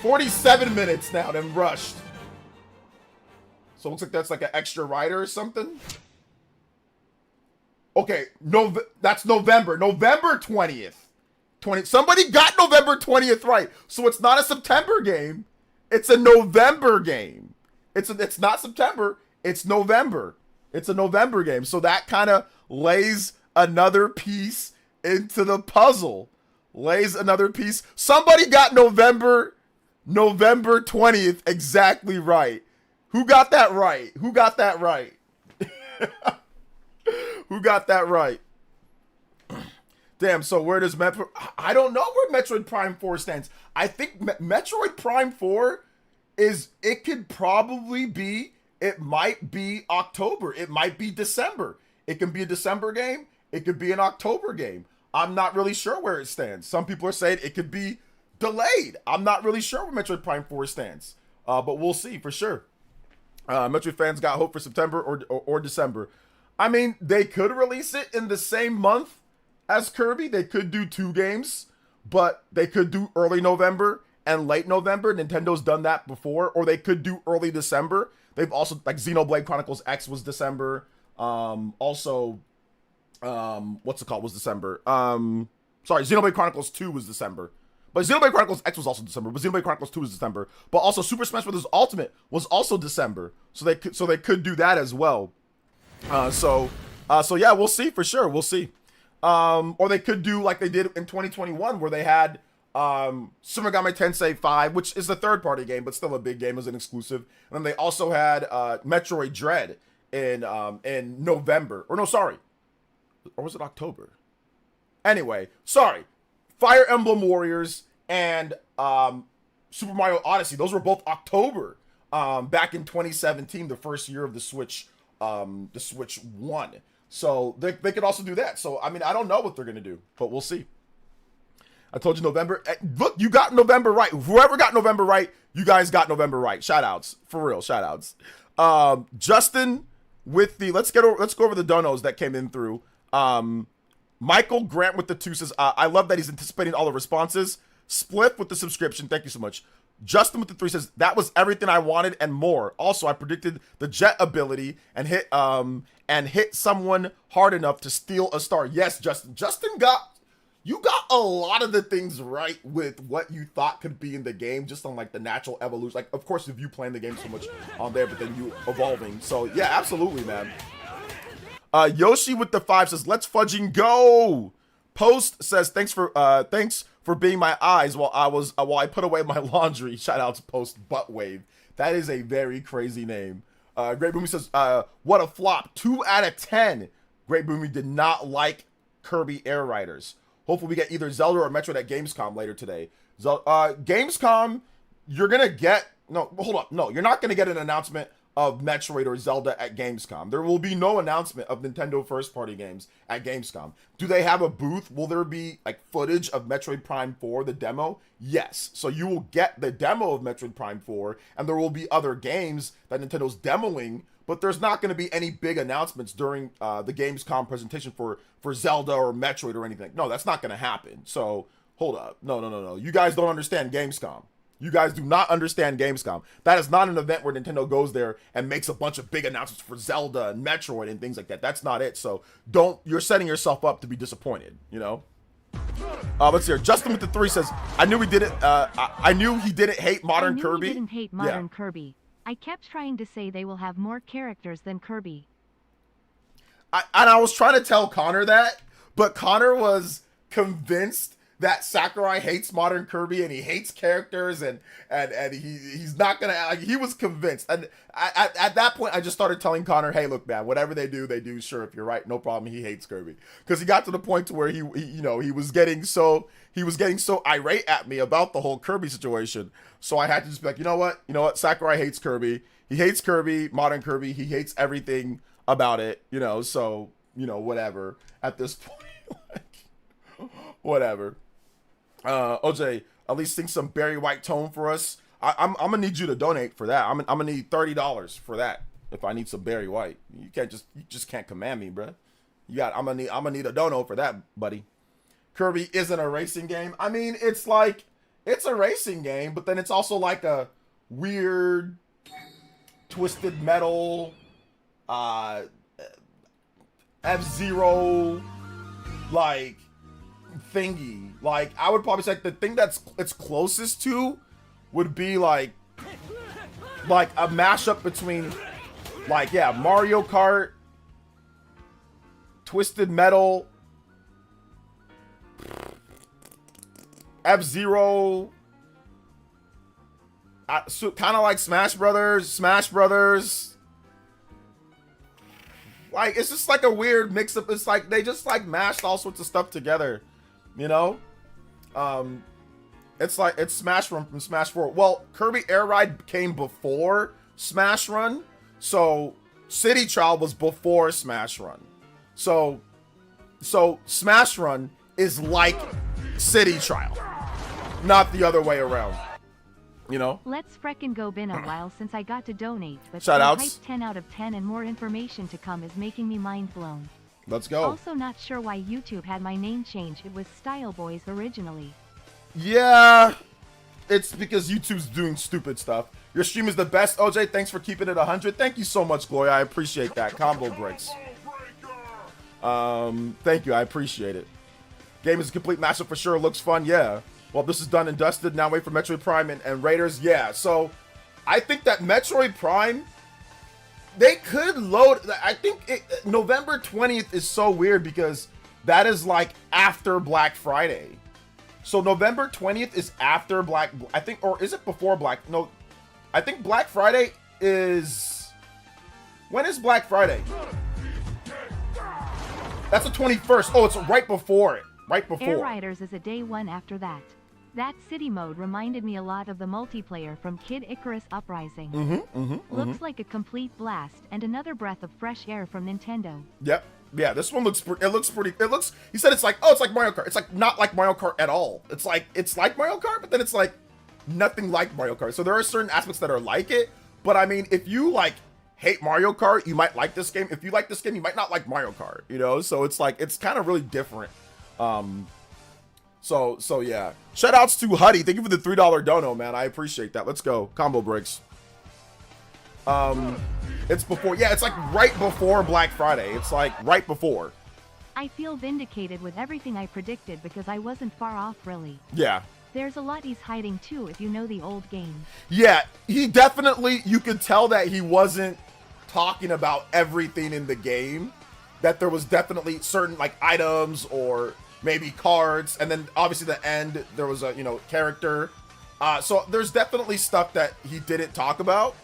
47 minutes now, then rushed. So it looks like that's like an extra rider or something. Okay, no, that's November 20th. Somebody got November 20th right. So it's not a September game. It's a November game. It's not September. It's November. It's a November game. So that kind of lays another piece into the puzzle. Somebody got November 20th exactly right. Who got that right? Who got that right? Damn, so where does I don't know where Metroid Prime 4 stands. I think Metroid Prime 4 it might be October. It might be December. It can be a December game. It could be an October game. I'm not really sure where it stands. Some people are saying it could be delayed. I'm not really sure where Metroid Prime 4 stands. But we'll see for sure. Metroid fans got hope for September or December. I mean, they could release it in the same month as Kirby. They could do 2 games, but they could do early November and late November. Nintendo's done that before. Or they could do early December. They've also, like, Xenoblade Chronicles X was December. What's it called? Was December. Sorry, Xenoblade Chronicles 2 was December. But Xenoblade Chronicles X was also December. But Xenoblade Chronicles 2 was December. But also Super Smash Bros. Ultimate was also December. So they could do that as well. So yeah, we'll see for sure. We'll see. Or they could do like they did in 2021 where they had Super Megami Tensei 5, which is a third-party game, but still a big game as an exclusive. And then they also had Metroid Dread in November. Or no, sorry. Or was it October? Anyway, sorry. Fire Emblem Warriors and Super Mario Odyssey. Those were both October back in 2017, the first year of the Switch 1. So they could also do that. So, I mean, I don't know what they're going to do, but we'll see. I told you November. Look, you got November right. Whoever got November right, you guys got November right. Shout outs. For real, shout outs. Justin with the, let's go over the donos that came in through. Michael Grant with the 2 says, I love that he's anticipating all the responses. Spliff with the subscription. Thank you so much. Justin with the 3 says, that was everything I wanted and more. Also, I predicted the jet ability and hit someone hard enough to steal a star. Yes, Justin. You got a lot of the things right with what you thought could be in the game, just on like the natural evolution. Like, of course, if you playing the game so much on there, but then you evolving. So yeah, absolutely, man. Yoshi with the 5 says, let's fudging go. Post says, thanks for being my eyes while I put away my laundry. Shout out to Post Buttwave. That is a very crazy name. Great Boomy says, what a flop. 2 out of 10. Great Boomy did not like Kirby Air Riders. Hopefully we get either Zelda or Metroid at Gamescom later today. Gamescom, you're gonna get, no, hold up. No, you're not gonna get an announcement of Metroid or Zelda at Gamescom. There will be no announcement of Nintendo first-party games at Gamescom. Do they have a booth? Will there be like footage of Metroid Prime 4, the demo? Yes. So you will get the demo of Metroid Prime 4, and there will be other games that Nintendo's demoing, but there's not going to be any big announcements during the Gamescom presentation for Zelda or Metroid or anything. No, that's not going to happen. So hold up. No. You guys don't understand Gamescom. You guys do not understand Gamescom. That is not an event where Nintendo goes there and makes a bunch of big announcements for Zelda and Metroid and things like that. That's not it. So you're setting yourself up to be disappointed, you know? Let's hear. Justin with the 3 says, I knew he didn't hate modern Kirby. He didn't hate modern Kirby. I kept trying to say they will have more characters than Kirby. I was trying to tell Connor that, but Connor was convinced that Sakurai hates modern Kirby and he hates characters and he's not gonna, like, he was convinced. And at that point I just started telling Connor, hey, look, man, whatever they do, sure, if you're right, no problem, he hates Kirby. Because he got to the point to where he was getting so irate at me about the whole Kirby situation. So I had to just be like, you know what, Sakurai hates Kirby. He hates Kirby, modern Kirby, he hates everything about it, so whatever at this point. Like, whatever. OJ, at least sing some Barry White tone for us. I'm gonna need you to donate for that. I'm gonna need $30 for that if I need some Barry White. You just can't command me, bro. I'm gonna need a dono for that, buddy. Kirby isn't a racing game. I mean, it's a racing game, but then it's also like a weird Twisted Metal, F-Zero, like, thingy. Like, I would probably say the thing it's closest to would be like a mashup between, like, yeah, Mario Kart, Twisted Metal, F-Zero, so kind of like Smash Brothers. Like, it's just like a weird mix up. It's like they just like mashed all sorts of stuff together, It's like it's Smash Run from Smash 4. Well, Kirby Air Ride came before Smash Run, so City Trial was before Smash Run. So Smash Run is like City Trial, not the other way around. Let's freckin' go. Been a while since I got to donate, but shoutouts. 10 out of 10 and more information to come is making me mind blown. Let's go. Also not sure why YouTube had my name changed. It was Style Boys originally. Yeah, it's because YouTube's doing stupid stuff. Your stream is the best, OJ. Thanks for keeping it 100. Thank you so much, Gloria. I appreciate that. Combo breaks. Thank you. I appreciate it. Game is a complete mashup for sure. Looks fun. Yeah. Well, this is done and dusted. Now wait for Metroid Prime and Raiders. Yeah. So I think that Metroid Prime, they could load. I think November 20th is so weird because that is like after Black Friday. So November 20th is after I think, or is it before No, I think Black Friday is, when is Black Friday? That's the 21st. Oh, it's right before it. Right before. Air Riders is a day one after that. That city mode reminded me a lot of the multiplayer from Kid Icarus Uprising. Looks like a complete blast and another breath of fresh air from Nintendo. Yep. Yeah, this one looks pretty. He said it's like Mario Kart. It's like not like Mario Kart at all. It's like Mario Kart, but then it's like nothing like Mario Kart. So there are certain aspects that are like it, but I mean, if you like hate Mario Kart, you might like this game. If you like this game, you might not like Mario Kart, So it's like, it's kind of really different. So yeah. Shoutouts to Huddy. Thank you for the $3 dono, man. I appreciate that. Let's go. Combo breaks. It's before, yeah, it's like right before Black Friday. It's like right before. I feel vindicated with everything I predicted because I wasn't far off, really. Yeah. There's a lot he's hiding too if you know the old game. Yeah, he definitely, you could tell that he wasn't talking about everything in the game. That there was definitely certain like items or maybe cards, and then obviously the end there was a character. So there's definitely stuff that he didn't talk about.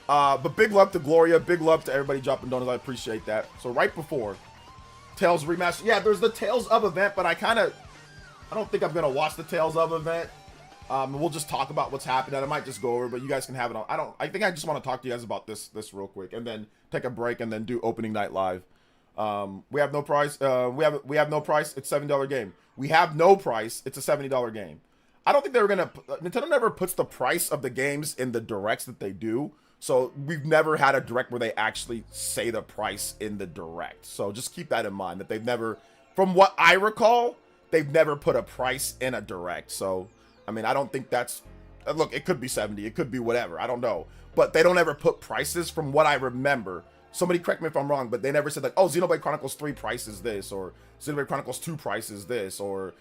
But big love to Gloria, big love to everybody dropping donuts. I appreciate that. So right before Tales Remaster, yeah, there's the Tales of event, but I don't think I'm gonna watch the Tales of event. We'll just talk about what's happening. I might just go over, but you guys can have it on. I think I just want to talk to you guys about this real quick, and then take a break, and then do opening night live. We have no price. We have no price. It's $7 game. We have no price. It's a $70 game. I don't think they were gonna. Nintendo never puts the price of the games in the directs that they do. So we've never had a direct where they actually say the price in the direct. So just keep that in mind, that they've never, from what I recall, they've never put a price in a direct. So, I mean, I don't think that's look, it could be 70, it could be whatever, I don't know. But they don't ever put prices from what I remember. Somebody correct me if I'm wrong, but they never said like, oh, Xenoblade Chronicles 3 price is this, or Xenoblade Chronicles 2 price is this, or,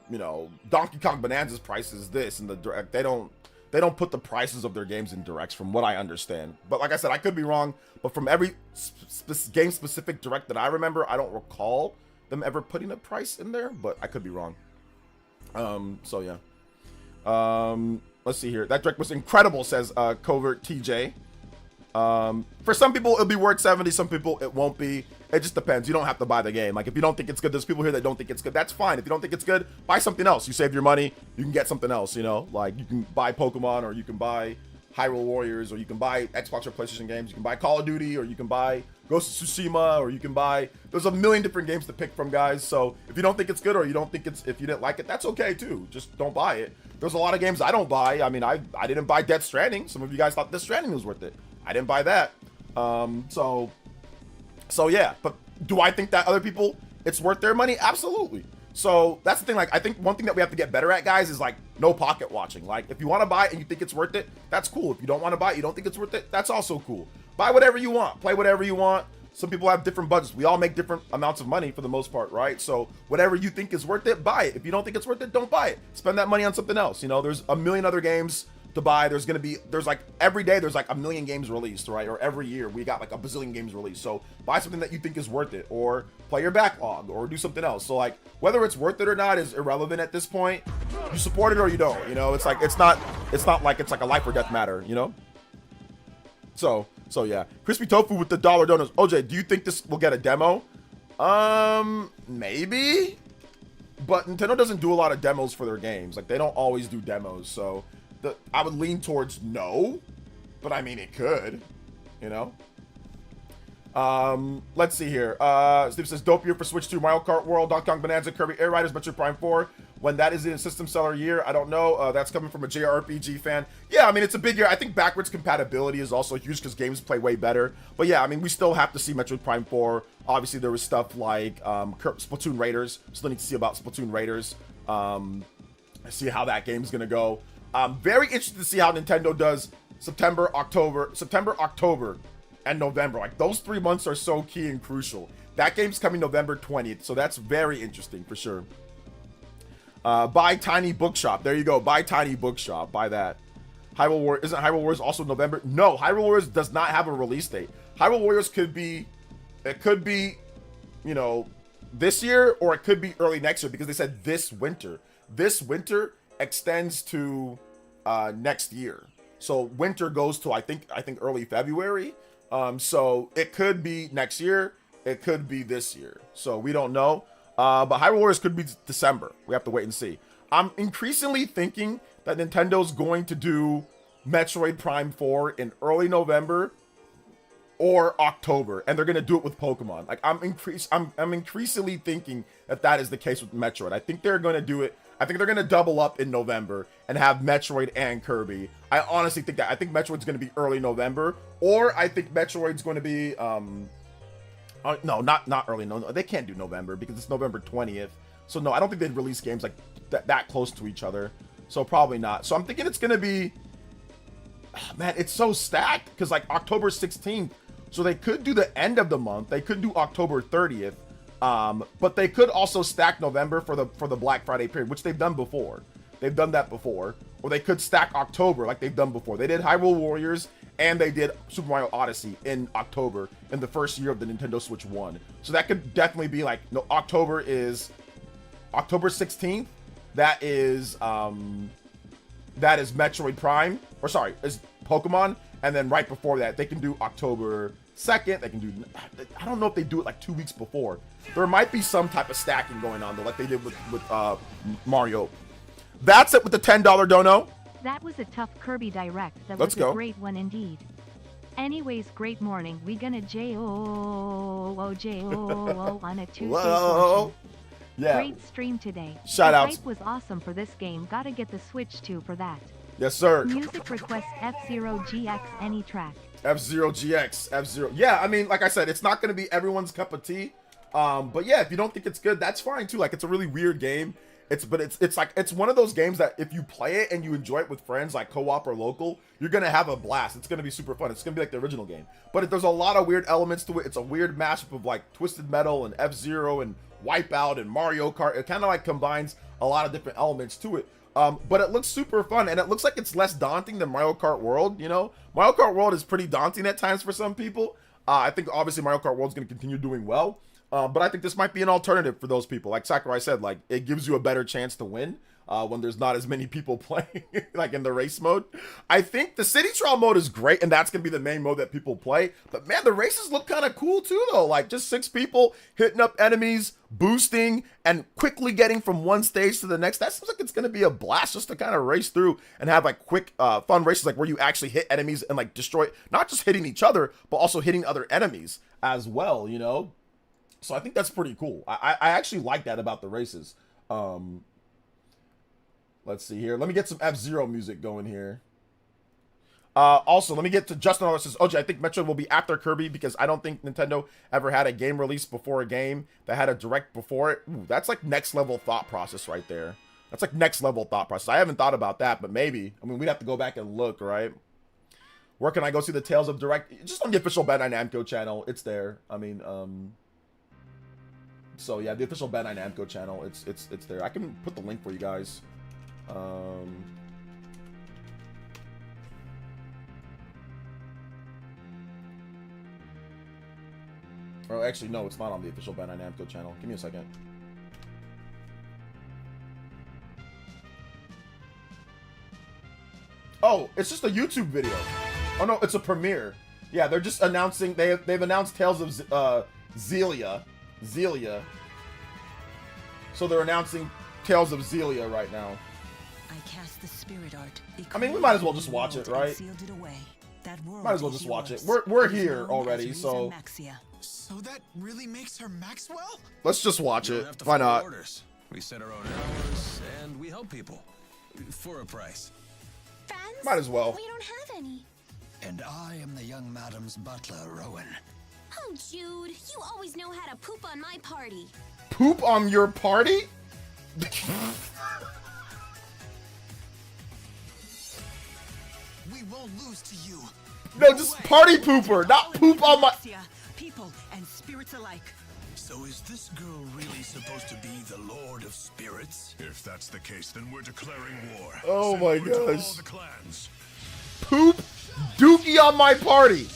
you know, Donkey Kong Bonanza's price is this in the direct. They don't put the prices of their games in directs from what I understand. But like I said, I could be wrong, but from every game specific direct that I remember, I don't recall them ever putting a price in there, but I could be wrong. So yeah. Let's see here. That direct was incredible, says Covert TJ. For some people it'll be worth 70, some people it won't be. It just depends. You don't have to buy the game. Like if you don't think it's good, there's people here that don't think it's good. That's fine. If you don't think it's good, buy something else. You save your money, you can get something else, you know? Like you can buy Pokemon, or you can buy Hyrule Warriors, or you can buy Xbox or PlayStation games, you can buy Call of Duty, or you can buy Ghost of Tsushima, or you can buy, there's a million different games to pick from, guys. So if you don't think it's good, or you don't think it's, if you didn't like it, that's okay too. Just don't buy it. There's a lot of games I don't buy. I mean, I didn't buy Death Stranding. Some of you guys thought Death Stranding was worth it. I didn't buy that. So yeah, but do I think that other people, it's worth their money? Absolutely. So that's the thing. Like, I think one thing that we have to get better at, guys, is like no pocket watching. Like if you want to buy it and you think it's worth it, that's cool. If you don't want to buy it, you don't think it's worth it, that's also cool. Buy whatever you want, play whatever you want. Some people have different budgets. We all make different amounts of money for the most part, right? So whatever you think is worth it, buy it. If you don't think it's worth it, don't buy it. Spend that money on something else. You know, there's a million other games to buy. There's like every day there's like a million games released, right? Or every year we got like a bazillion games released. So buy something that you think is worth it, or play your backlog, or do something else. So like whether it's worth it or not is irrelevant at this point. You support it or you don't, you know? It's like it's not like it's like a life or death matter, you know? So yeah. Crispy Tofu with the $1 donuts. OJ, do you think this will get a demo? Maybe. But Nintendo doesn't do a lot of demos for their games. Like they don't always do demos, so I would lean towards no, but I mean it could, you know. Let's see here. Steve says dope year for Switch 2, Mario Kart World, Donkey Kong Bonanza, Kirby Air Riders, Metroid Prime 4. When that is in a system seller year, I don't know. That's coming from a JRPG fan. Yeah, I mean it's a big year. I think backwards compatibility is also huge because games play way better. But yeah, I mean we still have to see Metroid Prime 4. Obviously there was stuff like Splatoon Raiders. Still need to see about Splatoon Raiders. See how that game's gonna go. I'm very interested to see how Nintendo does September, October, and November. Like those 3 months are so key and crucial. That game's coming November 20th, so that's very interesting for sure. Buy Tiny Bookshop. There you go. Buy Tiny Bookshop. Buy that. Hyrule Warriors. Isn't Hyrule Warriors also November? No, Hyrule Warriors does not have a release date. Hyrule Warriors could be, you know, this year, or it could be early next year, because they said this winter. This winter extends to next year. So winter goes to I think early February. So it could be next year, it could be this year. So we don't know. But Hyrule Warriors could be December. We have to wait and see. I'm increasingly thinking that Nintendo's going to do Metroid Prime 4 in early November or October, and they're going to do it with Pokemon. Like I'm increasingly thinking that is the case with Metroid. I think they're going to do it. I think they're going to double up in November and have Metroid and Kirby. I honestly think that. I think Metroid's going to be early November, or I think Metroid's going to be no, not early. No, they can't do November because it's November 20th. So no, I don't think they'd release games like that close to each other. So probably not. So I'm thinking it's going to be, man, it's so stacked because like October 16th. So they could do the end of the month. They could do October 30th. But they could also stack November for the Black Friday period, which they've done before. They've done that before. Or they could stack October like they've done before. They did Hyrule Warriors and they did Super Mario Odyssey in October in the first year of the Nintendo Switch 1. So that could definitely be like, no, October is October 16th. That is Metroid Prime, or sorry, is Pokemon. And then right before that, they can do October 2nd. They can do, I don't know if they do it like 2 weeks before. There might be some type of stacking going on though, like they did with Mario. That's it with the $10 dono. That was a tough Kirby Direct. That Let's was go. A great one indeed. Anyways, great morning. We gonna J-O-O on a Tuesday Whoa. portion. Yeah. Great stream today. Shout the outs. hype was awesome for this game. Gotta get the Switch 2 for that. Yes, sir. Music request F-Zero GX any track. F-Zero GX, F-Zero. Yeah, I mean, like I said, it's not going to be everyone's cup of tea. But yeah, if you don't think it's good, that's fine too. Like, it's a really weird game. It's like it's one of those games that if you play it and you enjoy it with friends, like co-op or local, you're gonna have a blast. It's gonna be super fun. It's gonna be like the original game, but there's a lot of weird elements to it. It's a weird mashup of like Twisted Metal and F-Zero and Wipeout and Mario Kart. It kind of like combines a lot of different elements to it. But it looks super fun, and it looks like it's less daunting than Mario Kart World. You know, Mario Kart World is pretty daunting at times for some people. I think obviously Mario Kart World is going to continue doing well, but I think this might be an alternative for those people. Like Sakurai said, like it gives you a better chance to win when there's not as many people playing, like in the race mode. I think the city trial mode is great, and that's going to be the main mode that people play. But man, the races look kind of cool too, though. Like just 6 people hitting up enemies, boosting, and quickly getting from one stage to the next. That seems like it's going to be a blast just to kind of race through and have like quick, fun races, like where you actually hit enemies and like destroy, not just hitting each other, but also hitting other enemies as well, you know? So I think that's pretty cool. I actually like that about the races. Let's see here. Let me get some F-Zero music going here. Also, let me get to Justin who says, OJ, I think Metroid will be after Kirby because I don't think Nintendo ever had a game release before a game that had a direct before it. Ooh, that's like next level thought process right there. That's like next level thought process. I haven't thought about that, but maybe. I mean, we'd have to go back and look, right? Where can I go see the Tales of Direct? Just on the official Bandai Namco channel. It's there. I mean, so yeah, the official Bandai Namco channel. It's there. I can put the link for you guys. Oh, actually, no, it's not on the official Bandai Namco channel. Give me a second. Oh, it's just a YouTube video. Oh no, it's a premiere. Yeah, they're just announcing. They've announced Tales of Xillia. So they're announcing Tales of Xillia right now. I cast the spirit art. I mean, we might as well just watch it, right? Might as well just watch it. We're here already, so. So that really makes her Maxwell? Let's just watch You it. don't have to Why follow not? Orders. We set our own hours, and we help people. For a price. Friends? Might as well. We don't have any. And I am the young madam's butler, Rowan. Oh, Jude, you always know how to poop on my party. Poop on your party? We won't lose to you. No, just party pooper, not poop on my. People and spirits alike. So is this girl really supposed to be the Lord of Spirits? If that's the case, then we're declaring war. Oh Send my word to all gosh. the clans. Poop Dookie on my party.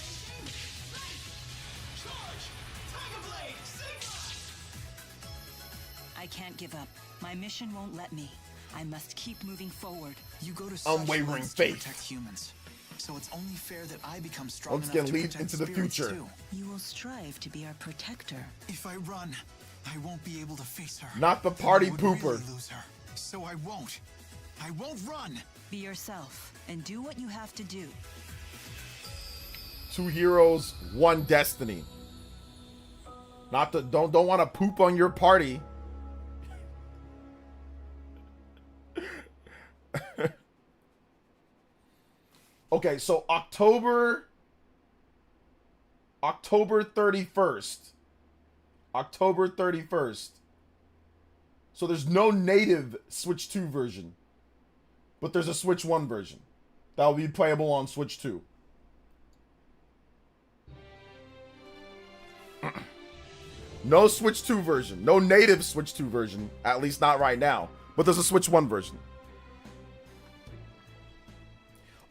I can't give up. My mission won't let me. I must keep moving forward. You go to such Unwavering lengths faith. to protect humans. So it's only fair that I become strong Once enough again, to lead protect into the spirits future. too. You will strive to be our protector. If I run, I won't be able to face her. Not the Then party I would pooper. really lose her. So I won't. I won't run. Be yourself and do what you have to do. 2 heroes, 1 destiny. Not the don't want to poop on your party. Okay, so October 31st. October 31st. So there's no native Switch 2 version. But there's a Switch 1 version. That will be playable on Switch 2. No Switch 2 version. No native Switch 2 version. At least not right now. But there's a Switch 1 version.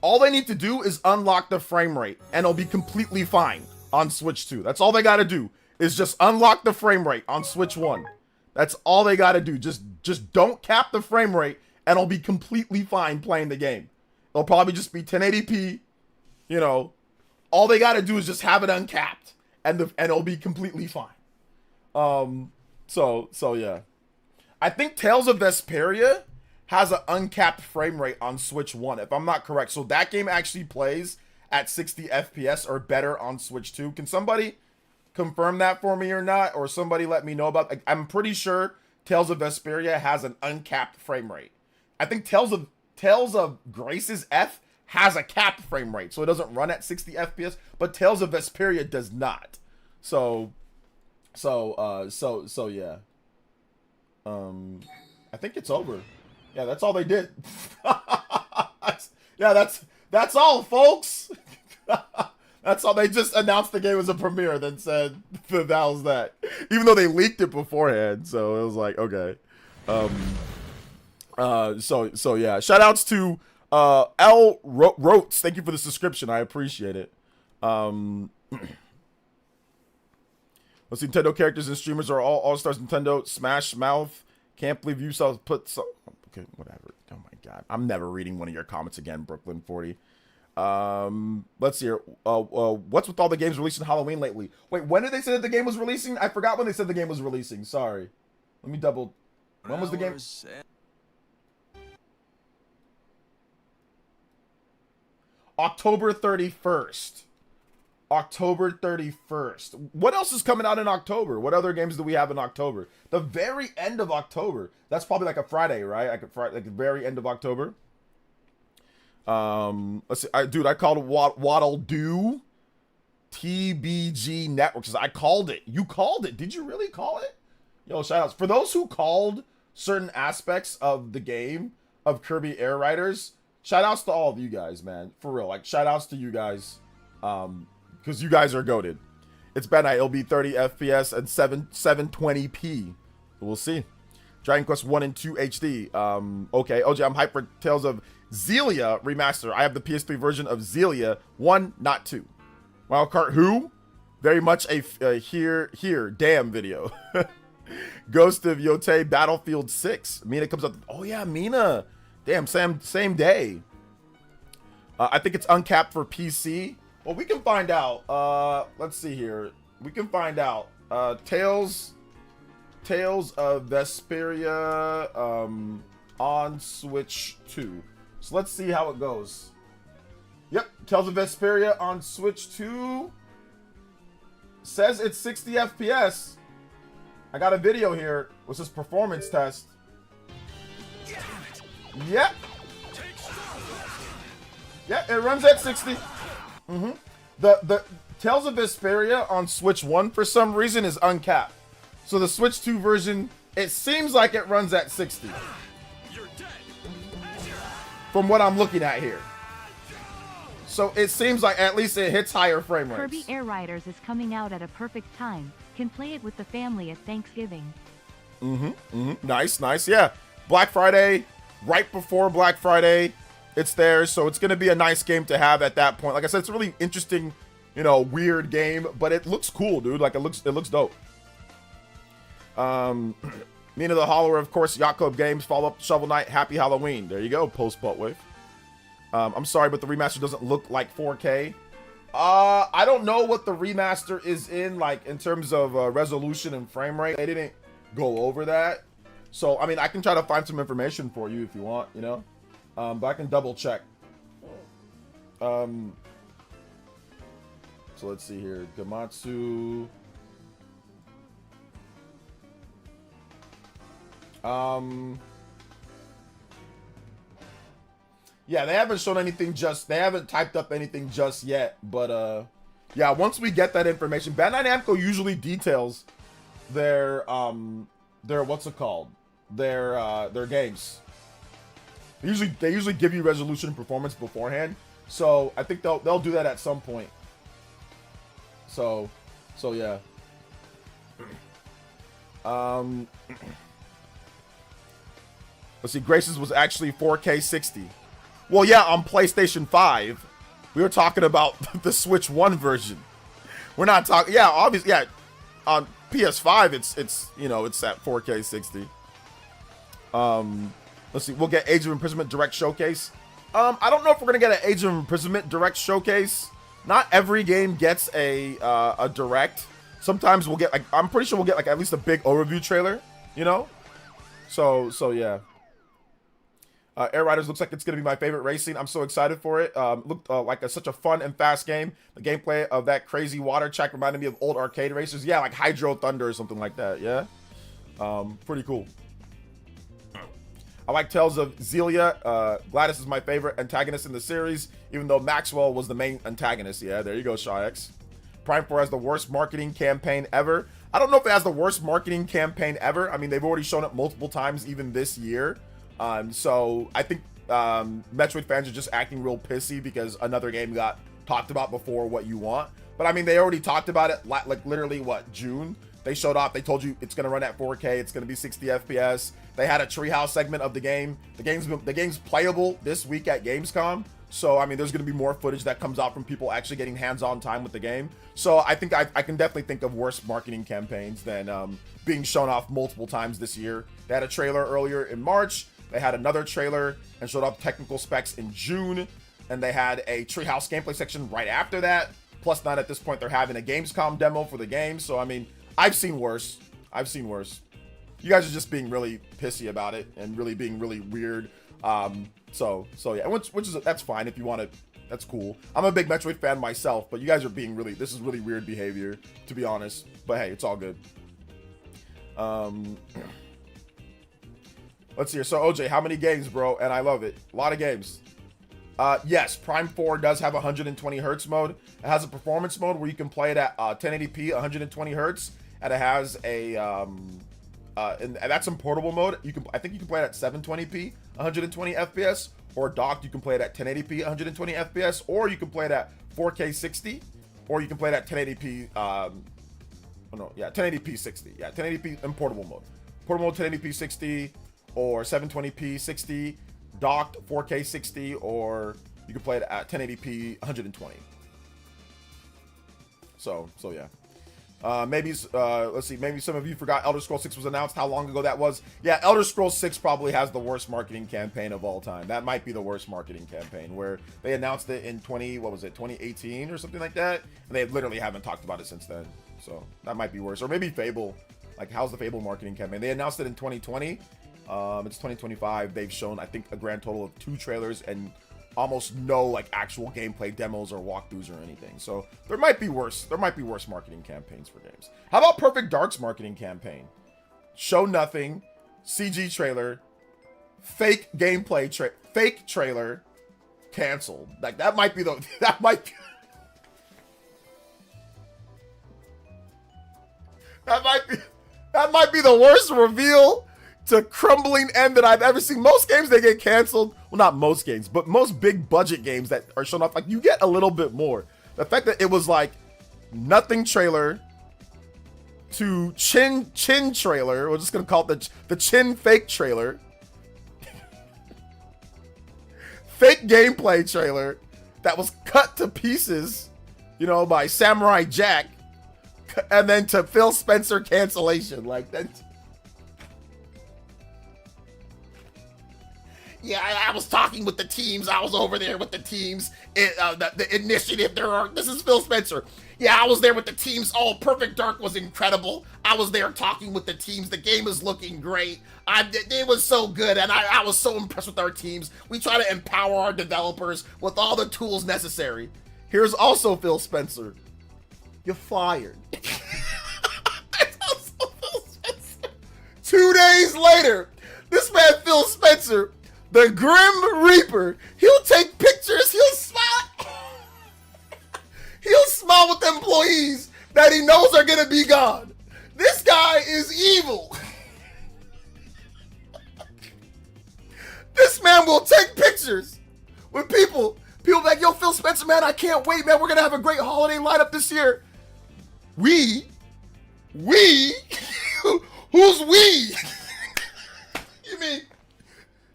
All they need to do is unlock the frame rate, and it'll be completely fine on Switch 2. That's all they gotta do, is just unlock the frame rate on Switch 1. That's all they gotta do. Just don't cap the frame rate, and it'll be completely fine playing the game. It'll probably just be 1080p, you know. All they gotta do is just have it uncapped, and it'll be completely fine. So yeah. I think Tales of Vesperia has an uncapped frame rate on Switch 1, if I'm not correct. So that game actually plays at 60 FPS or better on Switch 2. Can somebody confirm that for me or not? Or somebody let me know about... I'm pretty sure Tales of Vesperia has an uncapped frame rate. I think Tales of Grace's F has a capped frame rate, so it doesn't run at 60 FPS, but Tales of Vesperia does not. So yeah. I think it's over. Yeah, that's all they did. Yeah, that's all, folks. That's all. They just announced the game as a premiere, then said that was that. Even though they leaked it beforehand, so it was like, okay. So yeah. Shout outs to L Rotes. Thank you for the subscription. I appreciate it. Let's see, Nintendo characters and streamers are all All-Stars Nintendo. Smash Mouth. Can't believe you saw put so okay, whatever. Oh my god. I'm never reading one of your comments again, Brooklyn 40. Let's see here. What's with all the games releasing Halloween lately? Wait, when did they say that the game was releasing? I forgot when they said the game was releasing. Sorry. Let me double. When was the game? October 31st. October 31st. What else is coming out in October? What other games do we have in October? The very end of October. That's probably like a Friday, right? Like the very end of October. Let's see. I called it Waddle Doo TBG Networks. I called it. You called it. Did you really call it? Yo, shout outs. For those who called certain aspects of the game of Kirby Air Riders, shout outs to all of you guys, man. For real. Like, shout outs to you guys. Because you guys are goated. It's bad night. It'll be 30 FPS and 720p. We'll see. Dragon Quest 1 and 2 HD. Okay, OJ, I'm hyped for Tales of Xillia Remaster. I have the PS3 version of Xillia 1, not 2. Wild Kart who? Very much a here, damn video. Ghost of Yote Battlefield 6. Mina comes up. Oh yeah, Mina. Damn, same day. I think it's uncapped for PC. Well, we can find out. Let's see here. We can find out. Tales of Vesperia on Switch 2. So let's see how it goes. Yep, Tales of Vesperia on Switch 2. Says it's 60 FPS. I got a video here. What's this performance test? Yep. Yep, it runs at 60. The Tales of Vesperia on Switch 1 for some reason is uncapped. So the Switch 2 version, it seems like it runs at 60. From what I'm looking at here. So it seems like at least it hits higher frame rates. Kirby Air Riders is coming out at a perfect time. Can play it with the family at Thanksgiving. Nice, yeah. Black Friday, right before Black Friday. It's there, so it's going to be a nice game to have at that point. Like I said, it's a really interesting, weird game, but it looks cool, dude. Like, it looks dope. Nina the Hollower, of course, Yacht Club Games, follow-up Shovel Knight, Happy Halloween. There you go, post-Buttwave. I'm sorry, but the remaster doesn't look like 4K. I don't know what the remaster is in terms of resolution and frame rate. They didn't go over that. So, I mean, I can try to find some information for you if you want, but I can double check. So let's see here. Gamatsu. Yeah, they haven't shown anything they haven't typed up anything just yet, but yeah, once we get that information, Bandai Namco usually details their what's it called? Their games. They usually give you resolution and performance beforehand. So I think they'll do that at some point. So yeah. Let's see, Graces was actually 4K 60. Well, yeah, on PlayStation 5. We were talking about the Switch 1 version. We're not talking, yeah, obviously, yeah. On PS5, it's at 4K 60. Let's see, we'll get Age of Imprisonment Direct Showcase. I don't know if we're gonna get an Age of Imprisonment Direct Showcase. Not every game gets a Direct. Sometimes we'll get, I'm pretty sure we'll get at least a big overview trailer, So yeah. Air Riders looks like it's going to be my favorite racing. I'm so excited for it. Looked like such a fun and fast game. The gameplay of that crazy water track reminded me of old arcade racers. Yeah, like Hydro Thunder or something like that. Yeah. Pretty cool. I like Tales of Xillia. Gladys is my favorite antagonist in the series, even though Maxwell was the main antagonist. Yeah, there you go, Shaw X. Prime 4 has the worst marketing campaign ever. I don't know if it has the worst marketing campaign ever. I mean, they've already shown it multiple times even this year. So I think Metroid fans are just acting real pissy because another game got talked about before What You Want. But I mean, they already talked about it like literally what, June? They showed up, they told you it's gonna run at 4K, it's gonna be 60 FPS. They had a treehouse segment of the game. The game's playable this week at Gamescom. So I mean, there's gonna be more footage that comes out from people actually getting hands-on time with the game. So I think I can definitely think of worse marketing campaigns than being shown off multiple times this year. They had a trailer earlier in March. They had another trailer and showed off technical specs in June. And they had a treehouse gameplay section right after that. Plus, not at this point, they're having a Gamescom demo for the game. So I mean, I've seen worse. I've seen worse. You guys are just being really pissy about it and really being really weird. So yeah, which is, that's fine if you want to. That's cool. I'm a big Metroid fan myself, but you guys are being really, this is really weird behavior, to be honest. But hey, it's all good. Let's see here. So OJ, how many games, bro? And I love it. A lot of games. Yes, Prime 4 does have 120 hertz mode. It has a performance mode where you can play it at 1080p, 120 hertz, and it has a and that's in portable mode. I think you can play it at 720p, 120 FPS, or docked you can play it at 1080p, 120 FPS, or you can play it at 4K 60, or you can play it at 1080p. Oh no, yeah, 1080p 60. Yeah, 1080p in portable mode. Portable mode 1080p 60 or 720p 60. Docked 4K 60, or you can play it at 1080p 120. So yeah. Maybe let's see, maybe some of you forgot Elder Scrolls 6 was announced, how long ago that was. Yeah, Elder Scrolls 6 probably has the worst marketing campaign of all time. That might be the worst marketing campaign, where they announced it in 2018 or something like that, and they literally haven't talked about it since then. So that might be worse. Or maybe Fable. Like, how's the Fable marketing campaign? They announced it in 2020. It's 2025. They've shown, I think, a grand total of 2 trailers and almost no like actual gameplay demos or walkthroughs or anything. So there might be worse. There might be worse marketing campaigns for games. How about Perfect Dark's marketing campaign? Show nothing, CG trailer, fake gameplay fake trailer, canceled. Like that might be the that might be the worst reveal to crumbling end that I've ever seen. Most games, they get canceled. Well, not most games, but most big budget games that are shown off, like, you get a little bit more. The fact that it was like nothing trailer to chin trailer, we're just gonna call it the chin fake trailer, fake gameplay trailer that was cut to pieces, you know, by Samurai Jack, and then to Phil Spencer cancellation. Like that. Yeah, I was talking with the teams. I was over there with the teams. The initiative. This is Phil Spencer. Yeah, I was there with the teams. Oh, Perfect Dark was incredible. I was there talking with the teams. The game is looking great. It was so good, and I was so impressed with our teams. We try to empower our developers with all the tools necessary. Here's also Phil Spencer. You're fired. That's also Phil Spencer. 2 days later, this man Phil Spencer, the Grim Reaper, he'll take pictures, he'll smile. He'll smile with employees that he knows are gonna be gone. This guy is evil. This man will take pictures with people. People like, yo, Phil Spencer, man, I can't wait, man. We're gonna have a great holiday lineup this year. We? Who's we?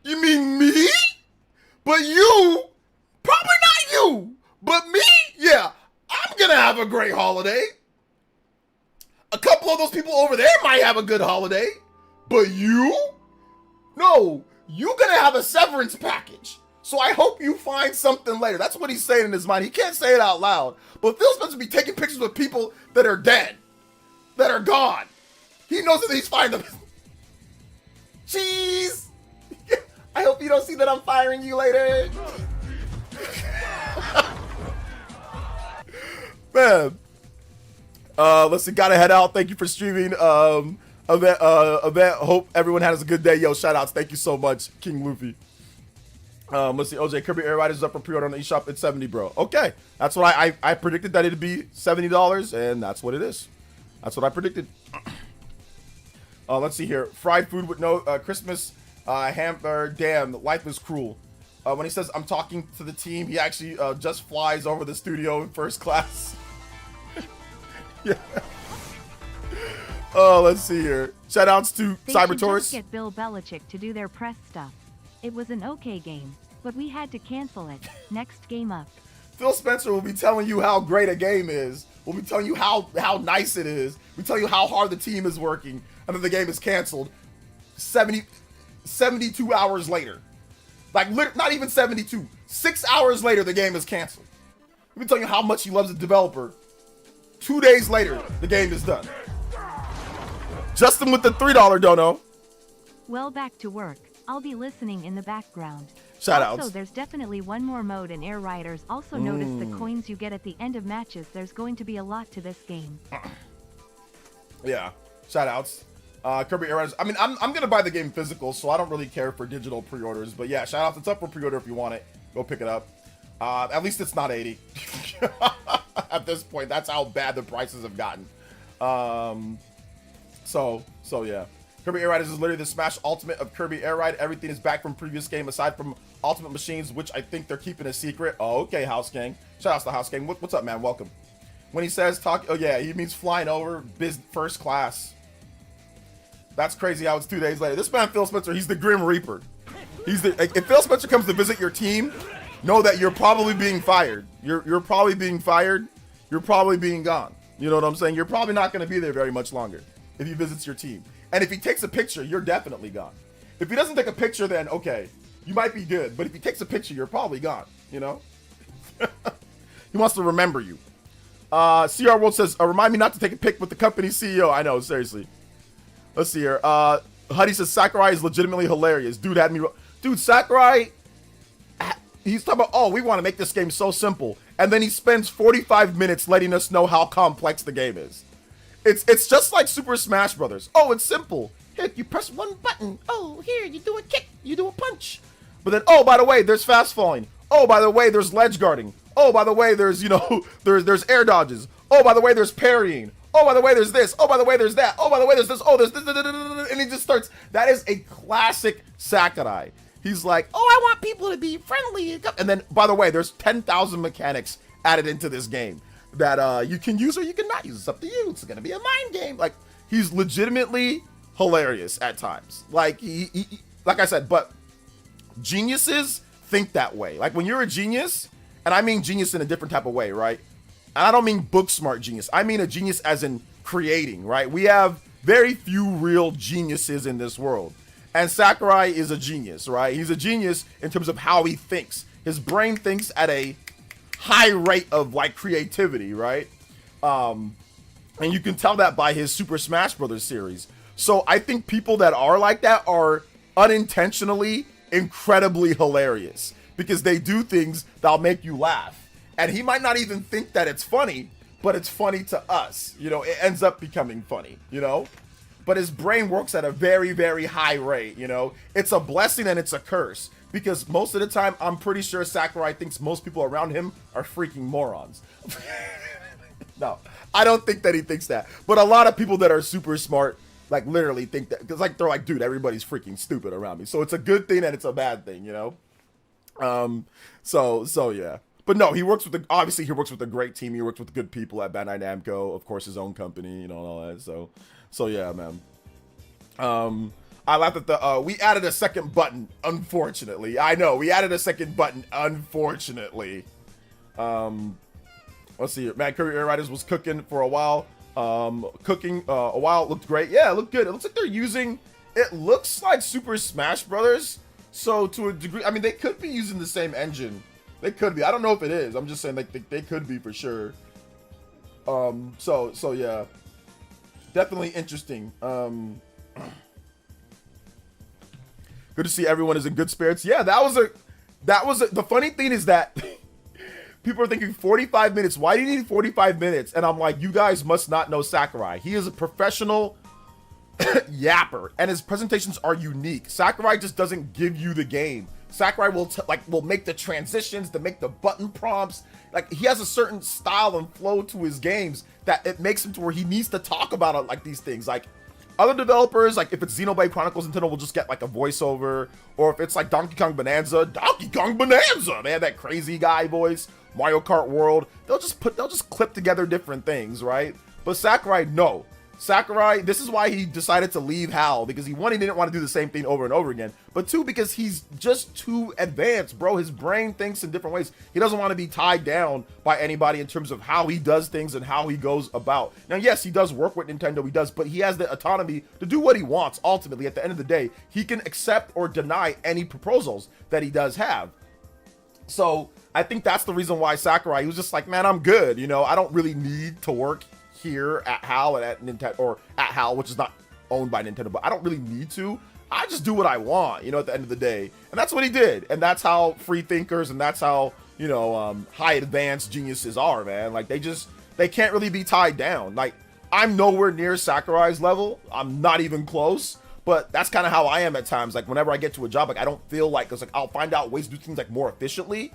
You mean me? But you? Probably not you. But me? Yeah, I'm gonna have a great holiday. A couple of those people over there might have a good holiday. But you? No, you're gonna have a severance package. So I hope you find something later. That's what he's saying in his mind. He can't say it out loud. But Phil Spencer be taking pictures with people that are dead, that are gone. He knows that he's finding them. Cheese. I hope you don't see that I'm firing you later. Man. Let's see. Gotta head out. Thank you for streaming. Event. Hope everyone has a good day. Yo, shout outs. Thank you so much, King Luffy. Let's see. OJ, Kirby Air Riders is up for pre-order on the eShop. It's $70, bro. Okay. That's what I predicted, that it'd be $70, and that's what it is. That's what I predicted. Let's see here. Fried food with no Christmas hamburger. Damn, life is cruel. When he says I'm talking to the team, he actually just flies over the studio in first class. Yeah. Oh, let's see here. Shoutouts to They should Cybertaurus. just get Bill Belichick to do their press stuff. It was an okay game, but we had to cancel it. Next game up. Phil Spencer will be telling you how great a game is. We'll be telling you how nice it is. We tell you how hard the team is working, and then the game is canceled 72 hours later. Like, not even 72. 6 hours later, the game is canceled. Let me tell you how much he loves the developer. 2 days later, the game is done. Justin with the $3 dono. Well, back to work. I'll be listening in the background. Shoutouts. Also, there's definitely one more mode in Air Riders. Also, notice the coins you get at the end of matches. There's going to be a lot to this game. Yeah. Shoutouts. Kirby Air Riders. I mean, I'm going to buy the game physical, so I don't really care for digital pre-orders. But yeah, shoutouts. It's up for pre-order if you want it. Go pick it up. At least it's not 80. At this point, that's how bad the prices have gotten. So yeah. Kirby Air Riders is literally the Smash Ultimate of Kirby Air Ride. Everything is back from previous game aside from Ultimate Machines, which I think they're keeping a secret. Oh, okay, House Gang. Shout out to House Gang. What's up, man? Welcome. When he says talk, oh yeah, he means flying over first class. That's crazy how it's 2 days later. This man, Phil Spencer, he's the Grim Reaper. If Phil Spencer comes to visit your team, know that you're probably being fired. You're probably being fired. You're probably being gone. You know what I'm saying? You're probably not going to be there very much longer if he visits your team. And if he takes a picture, you're definitely gone. If he doesn't take a picture, then okay, you might be good. But if he takes a picture, you're probably gone. You know? He wants to remember you. CR World says, remind me not to take a pic with the company CEO. I know, seriously. Let's see here. Huddy says, Sakurai is legitimately hilarious. Dude had me... Dude, Sakurai... He's talking about, oh, we want to make this game so simple. And then he spends 45 minutes letting us know how complex the game is. It's just like Super Smash Brothers. Oh, it's simple. Here, you press one button. Oh, here, you do a kick. You do a punch. But then, oh, by the way, there's fast falling. Oh, by the way, there's ledge guarding. Oh, by the way, there's, you know, there's air dodges. Oh, by the way, there's parrying. Oh, by the way, there's this. Oh, by the way, there's that. Oh, by the way, there's this. Oh, there's this. And he just starts. That is a classic Sakurai. He's like, oh, I want people to be friendly. And then, by the way, there's 10,000 mechanics added into this game that you can use or you can not use. It's up to you. It's going to be a mind game. Like, he's legitimately hilarious at times. Like, like I said, but geniuses think that way. Like, when you're a genius, and I mean genius in a different type of way, right? And I don't mean book smart genius. I mean a genius as in creating, right? We have very few real geniuses in this world. And Sakurai is a genius, right? He's a genius in terms of how he thinks. His brain thinks at a high rate of, like, creativity, right? And you can tell that by his Super Smash Brothers series. So I think people that are like that are unintentionally incredibly hilarious because they do things that'll make you laugh. And he might not even think that it's funny, but it's funny to us. You know, it ends up becoming funny, you know? But his brain works at a very, very high rate, you know? It's a blessing and it's a curse. Because most of the time, I'm pretty sure Sakurai thinks most people around him are freaking morons. No, I don't think that he thinks that. But a lot of people that are super smart, like, literally think that. Because, like, they're like, dude, everybody's freaking stupid around me. So it's a good thing and it's a bad thing, you know? So yeah. But no, he works with obviously he works with a great team. He works with good people at Bandai Namco, of course, his own company, you know, and all that. So yeah, man. I laughed at we added a second button, unfortunately. I know, we added a second button, unfortunately. Let's see here. Man, Kirby Air Riders was cooking for a while. A while, it looked great. Yeah, it looked good. It looks like they're using, it looks like Super Smash Brothers. So to a degree, I mean, they could be using the same engine. They could be. I don't know if it is. I'm just saying like they could be for sure. So yeah. Definitely interesting. Good to see everyone is in good spirits. Yeah, the funny thing is that people are thinking 45 minutes. Why do you need 45 minutes? And I'm like, you guys must not know Sakurai. He is a professional yapper and his presentations are unique. Sakurai just doesn't give you the game. Sakurai will will make the transitions, to make the button prompts. Like, he has a certain style and flow to his games that it makes him to where he needs to talk about it, like these things. Like, other developers, like if it's Xenoblade Chronicles, Nintendo will just get like a voiceover, or if it's like Donkey Kong Bonanza, they have that crazy guy voice. Mario Kart World, they'll just clip together different things, right? But Sakurai, no. Sakurai, this is why he decided to leave HAL, because he didn't want to do the same thing over and over again, but two, because he's just too advanced, bro. His brain thinks in different ways. He doesn't want to be tied down by anybody in terms of how he does things and how he goes about. Now, yes, he does work with Nintendo, he does, but he has the autonomy to do what he wants. Ultimately, at the end of the day, he can accept or deny any proposals that he does have. So I think that's the reason why Sakurai, he was just like, man, I'm good. You know, I don't really need to work here at HAL and at Nintendo, or at HAL, which is not owned by Nintendo, but I don't really need to. I just do what I want, you know, at the end of the day. And that's what he did. And that's how free thinkers, and that's how, you know, high advanced geniuses are, man. Like, they can't really be tied down. Like, I'm nowhere near Sakurai's level. I'm not even close. But that's kind of how I am at times. Like, whenever I get to a job, like, I don't feel like, because like I'll find out ways to do things like more efficiently,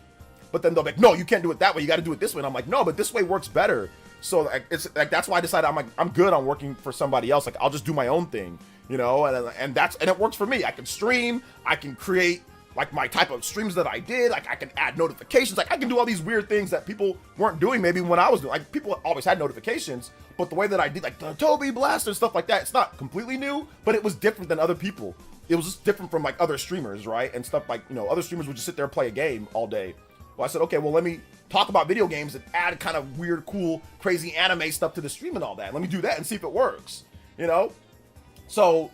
but then they'll be like, no, you can't do it that way. You got to do it this way. And I'm like, no, but this way works better. So like, it's like, that's why I decided I'm good on working for somebody else. Like, I'll just do my own thing, you know, and it works for me. I can stream, I can create like my type of streams that I did. Like, I can add notifications. Like, I can do all these weird things that people weren't doing maybe when I was doing. Like, people always had notifications, but the way that I did, like the Toby Blast and stuff like that, it's not completely new, but it was different than other people. It was just different from like other streamers, right? And stuff like, you know, other streamers would just sit there and play a game all day. Well, I said, okay, well, let me talk about video games and add kind of weird, cool, crazy anime stuff to the stream and all that. Let me do that and see if it works, you know? So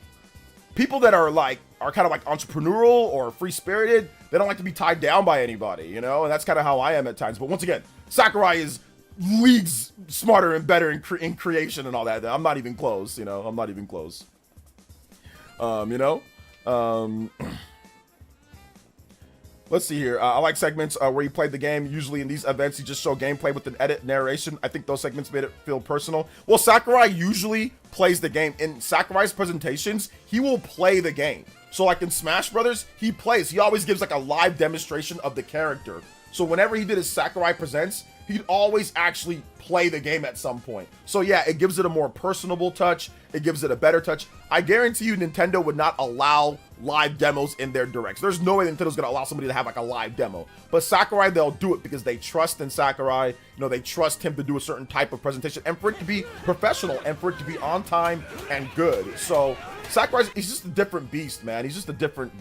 people that are kind of like entrepreneurial or free-spirited, they don't like to be tied down by anybody, you know? And that's kind of how I am at times. But once again, Sakurai is leagues smarter and better in creation and all that. I'm not even close, you know? I'm not even close. You know? Let's see here. I like segments where you played the game. Usually in these events, you just show gameplay with an edit narration. I think those segments made it feel personal. Well, Sakurai usually plays the game. In Sakurai's presentations, he will play the game. So like in Smash Brothers, he plays. He always gives like a live demonstration of the character. So whenever he did his Sakurai Presents, he'd always actually play the game at some point. So yeah, it gives it a more personable touch. It gives it a better touch. I guarantee you Nintendo would not allow live demos in their directs. There's no way Nintendo's gonna allow somebody to have like a live demo. But Sakurai, they'll do it because they trust in Sakurai. You know, they trust him to do a certain type of presentation and for it to be professional and for it to be on time and good. So Sakurai, he's just a different beast, man. He's just a different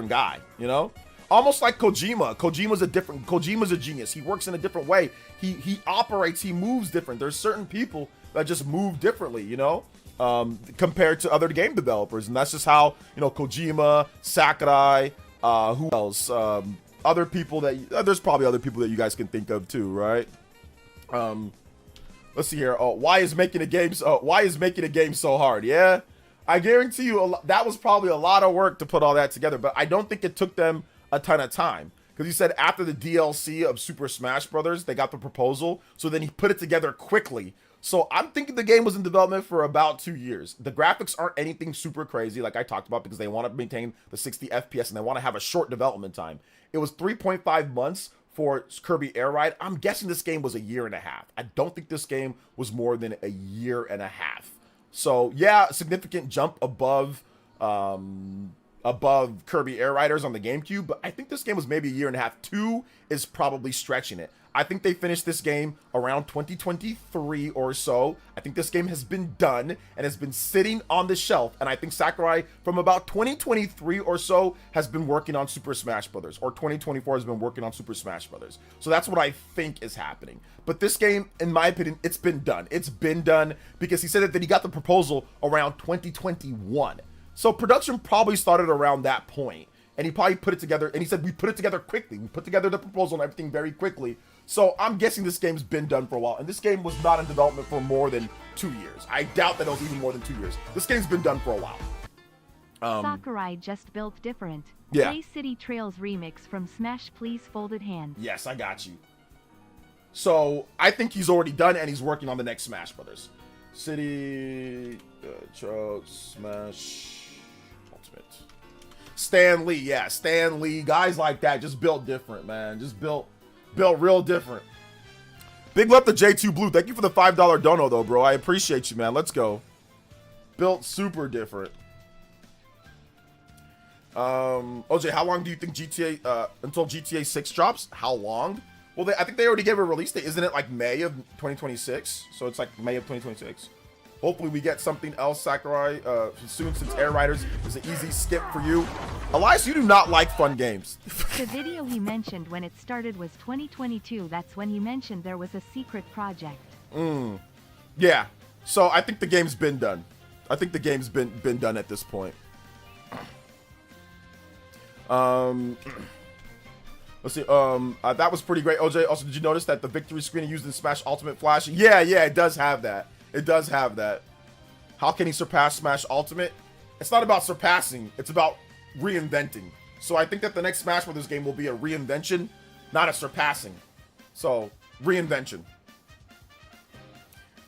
guy, you know? Almost like Kojima. Kojima's a genius. He works in a different way. He operates, he moves different. There's certain people that just move differently, you know, compared to other game developers. And that's just how, you know, Kojima, Sakurai, who else? Other people that, there's probably other people that you guys can think of too, right? Let's see here. Why is making a game so hard? Yeah, I guarantee you that was probably a lot of work to put all that together, but I don't think it took them a ton of time, because he said after the DLC of Super Smash Brothers, they got the proposal, so then he put it together quickly. So I'm thinking the game was in development for about 2 years. The graphics aren't anything super crazy, like I talked about, because they want to maintain the 60 FPS and they want to have a short development time. It was 3.5 months for Kirby Air Ride. I'm guessing this game was a year and a half. I don't think this game was more than a year and a half. So yeah, a significant jump above Kirby Air Riders on the GameCube, but I think this game was maybe a year and a half. 2 is probably stretching it. I think they finished this game around 2023 or so. I think this game has been done and has been sitting on the shelf, and I think Sakurai from about 2023 or so has been working on Super Smash Brothers, or 2024 has been working on Super Smash Brothers. So that's what I think is happening. But this game, in my opinion, it's been done. It's been done because he said that he got the proposal around 2021. So production probably started around that point, and he probably put it together, and he said, we put it together quickly. We put together the proposal and everything very quickly. So I'm guessing this game's been done for a while, and this game was not in development for more than 2 years. I doubt that it was even more than 2 years. This game's been done for a while. Sakurai just built different. Yeah. Play City Trails remix from Smash Please Folded Hands. Yes, I got you. So I think he's already done, and he's working on the next Smash Brothers. City, Trails, Smash... Stan Lee, yeah, Stan Lee, guys like that, just built different, man. Just built real different. Big love to J2 Blue. Thank you for the $5 dono, though, bro. I appreciate you, man. Let's go. Built super different. OJ, how long do you think GTA, until GTA 6 drops? How long? Well, I think they already gave a release date. Isn't it like May of 2026? So it's like May of 2026. Hopefully we get something else, Sakurai, soon, since Air Riders is an easy skip for you. Elias, you do not like fun games. The video he mentioned when it started was 2022. That's when he mentioned there was a secret project. Yeah. So I think the game's been done. I think the game's been done at this point. Let's see. That was pretty great. OJ, also, did you notice that the victory screen used in Smash Ultimate Flash? Yeah, it does have that. It does have that. How can he surpass Smash Ultimate? It's not about surpassing. It's about reinventing. So I think that the next Smash Brothers game will be a reinvention, not a surpassing. So, reinvention.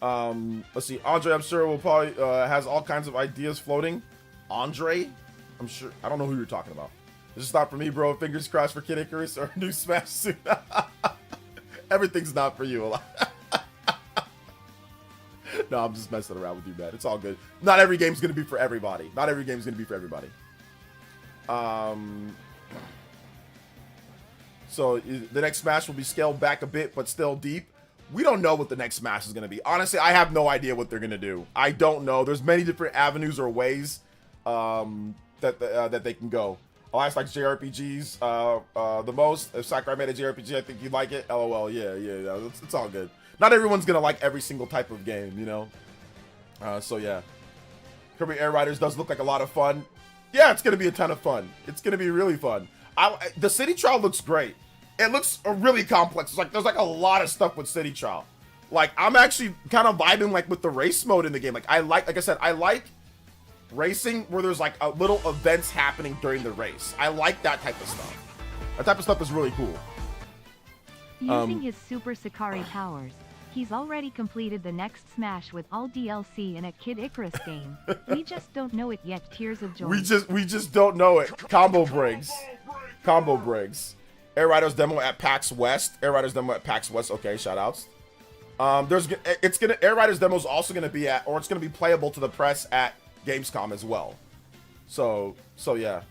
Let's see. Andre, I'm sure, will probably has all kinds of ideas floating. Andre? I'm sure. I don't know who you're talking about. It's just not for me, bro. Fingers crossed for Kid Icarus or a new Smash soon. Everything's not for you. No, I'm just messing around with you, man. It's all good. Not every game's gonna be for everybody. Not every game's gonna be for everybody. So the next Smash will be scaled back a bit, but still deep. We don't know what the next Smash is gonna be. Honestly, I have no idea what they're gonna do. I don't know. There's many different avenues or ways that they can go. Elias likes JRPGs the most. If Sakurai made a JRPG, I think you'd like it. LOL. Yeah. It's all good. Not everyone's gonna like every single type of game, you know. So yeah, Kirby Air Riders does look like a lot of fun. Yeah, it's gonna be a ton of fun. It's gonna be really fun. The city trial looks great. It looks really complex. It's like there's like a lot of stuff with city trial. Like I'm actually kind of vibing like with the race mode in the game. Like I said, I like racing where there's like a little events happening during the race. I like that type of stuff. That type of stuff is really cool. Using his Super Sakari powers, he's already completed the next Smash with all DLC in a Kid Icarus game. We just don't know it yet. Tears of joy. We just don't know it. Combo breaks. Air Riders demo at PAX West. Air Riders demo at PAX West. Okay, shout outs. Air Riders demo is also gonna be it's gonna be playable to the press at Gamescom as well. So yeah.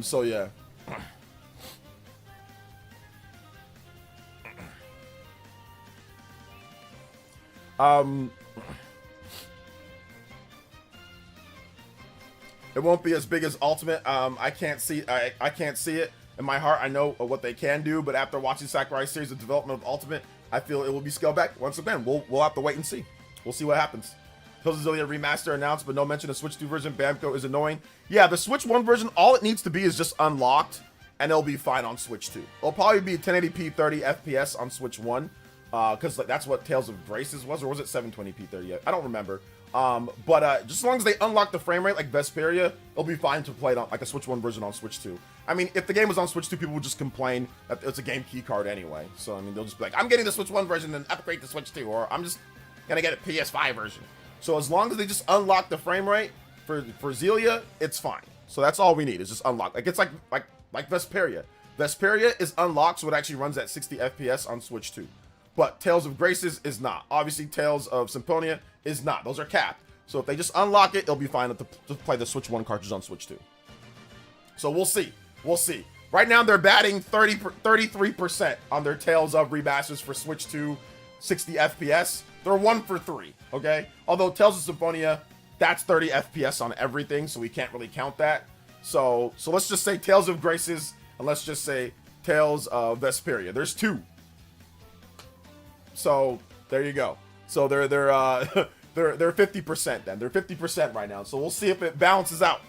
So yeah. It won't be as big as Ultimate. I can't see it in my heart. I know what they can do, but after watching Sakurai's series of development of Ultimate, I feel it will be scaled back. Once again, we'll have to wait and see. We'll see what happens. Hills Zillia remaster announced, but no mention of Switch 2 version. Bamco is annoying. Yeah, the Switch 1 version, all it needs to be is just unlocked, and it'll be fine on Switch 2. It'll probably be 1080p 30 FPS on Switch 1, because like, that's what Tales of Graces was, or was it 720p 30? I don't remember. But just as long as they unlock the frame rate like Vesperia, it'll be fine to play it on like a Switch 1 version on Switch 2. I mean, if the game was on Switch 2, people would just complain that it's a game key card anyway. So, I mean, they'll just be like, I'm getting the Switch 1 version and upgrade to Switch 2, or I'm just gonna get a PS5 version. So as long as they just unlock the frame rate for Zelia, it's fine. So that's all we need, is just unlock. Like, it's like Vesperia. Vesperia is unlocked, so it actually runs at 60 FPS on Switch 2. But Tales of Graces is not. Obviously, Tales of Symphonia is not. Those are capped. So if they just unlock it, it'll be fine to play the Switch 1 cartridge on Switch 2. So we'll see. We'll see. Right now, they're batting 33% on their Tales of remasters for Switch 2, 60 FPS. They're 1 for 3, okay? Although Tales of Symphonia, that's 30 FPS on everything, so we can't really count that. So let's just say Tales of Graces, and let's just say Tales of Vesperia. There's 2. So there you go. So they're 50% then. They're 50% right now. So we'll see if it balances out.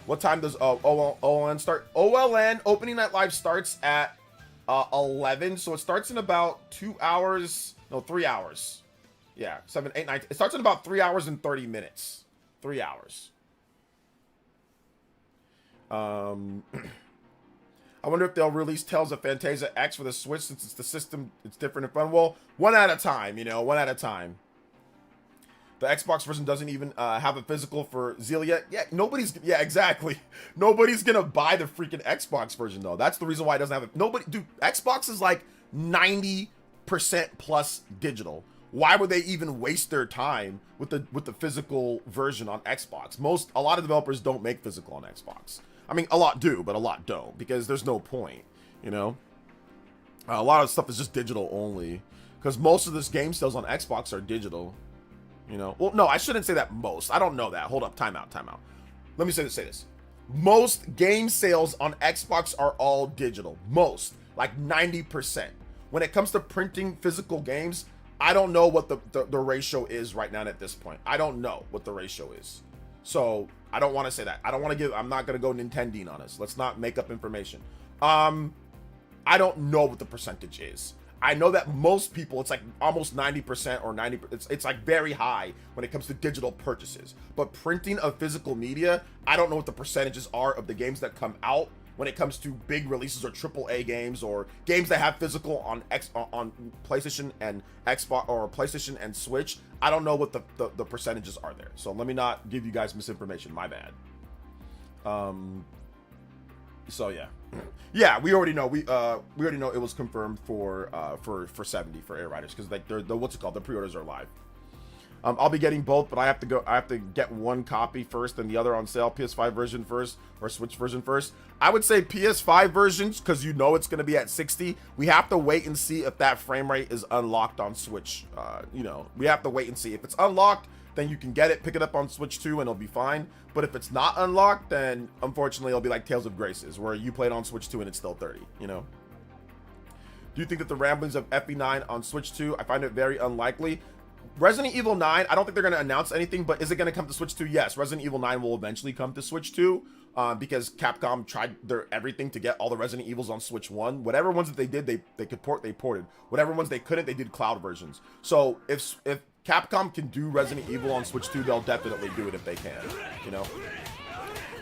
What time does OLN start? OLN Opening Night Live starts at 11. So it starts in about 2 hours. No, 3 hours. Yeah, 7, 8, 9. It starts in about 3 hours and 30 minutes. 3 hours. I wonder if they'll release Tales of Phantasia X for the Switch, since it's the system, it's different and fun. Well, one at a time, you know, one at a time. The Xbox version doesn't even have a physical for Zeal yet. Yeah, exactly. Nobody's gonna buy the freaking Xbox version though. That's the reason why it doesn't have it. Nobody, dude. Xbox is like 90% plus digital. Why would they even waste their time with the physical version on Xbox? A lot of developers don't make physical on Xbox. I mean, a lot do, but a lot don't because there's no point. You know, a lot of stuff is just digital only because most of this game sales on Xbox are digital. You know, well, no, I shouldn't say that most. I don't know that. Hold up, time out. Let me say this. Most game sales on Xbox are all digital. Most, like 90%. When it comes to printing physical games, I don't know what the ratio is right now at this point. I don't know what the ratio is. So I don't want to say that. I'm not going to go Nintending on us. Let's not make up information. I don't know what the percentage is. I know that most people, it's like almost 90% or 90%. It's like very high when it comes to digital purchases. But printing of physical media, I don't know what the percentages are of the games that come out when it comes to big releases or AAA games or games that have physical on PlayStation and Xbox or PlayStation and Switch. I don't know what the percentages are there. So let me not give you guys misinformation. My bad. So yeah, we already know we already know it was confirmed for 70 for Air Riders because like the what's it called, the pre-orders are live. I'll be getting both, but I have to get one copy first and the other on sale. PS5 version first or Switch version first. I would say PS5 versions because you know it's going to be at 60. We have to wait and see if that frame rate is unlocked on Switch. You know, we have to wait and see. If it's unlocked, then you can get it, pick it up on Switch 2, and it'll be fine. But if it's not unlocked, then unfortunately it'll be like Tales of Graces, where you play it on Switch 2 and it's still 30, you know? Do you think that the ramblings of FE9 on Switch 2? I find it very unlikely. Resident Evil 9, I don't think they're going to announce anything, but is it going to come to Switch 2? Yes, Resident Evil 9 will eventually come to Switch 2 because Capcom tried their everything to get all the Resident Evils on Switch 1. Whatever ones that they did, they could port, they ported. Whatever ones they couldn't, they did cloud versions. So if Capcom can do Resident Evil on Switch 2, they'll definitely do it if they can, you know?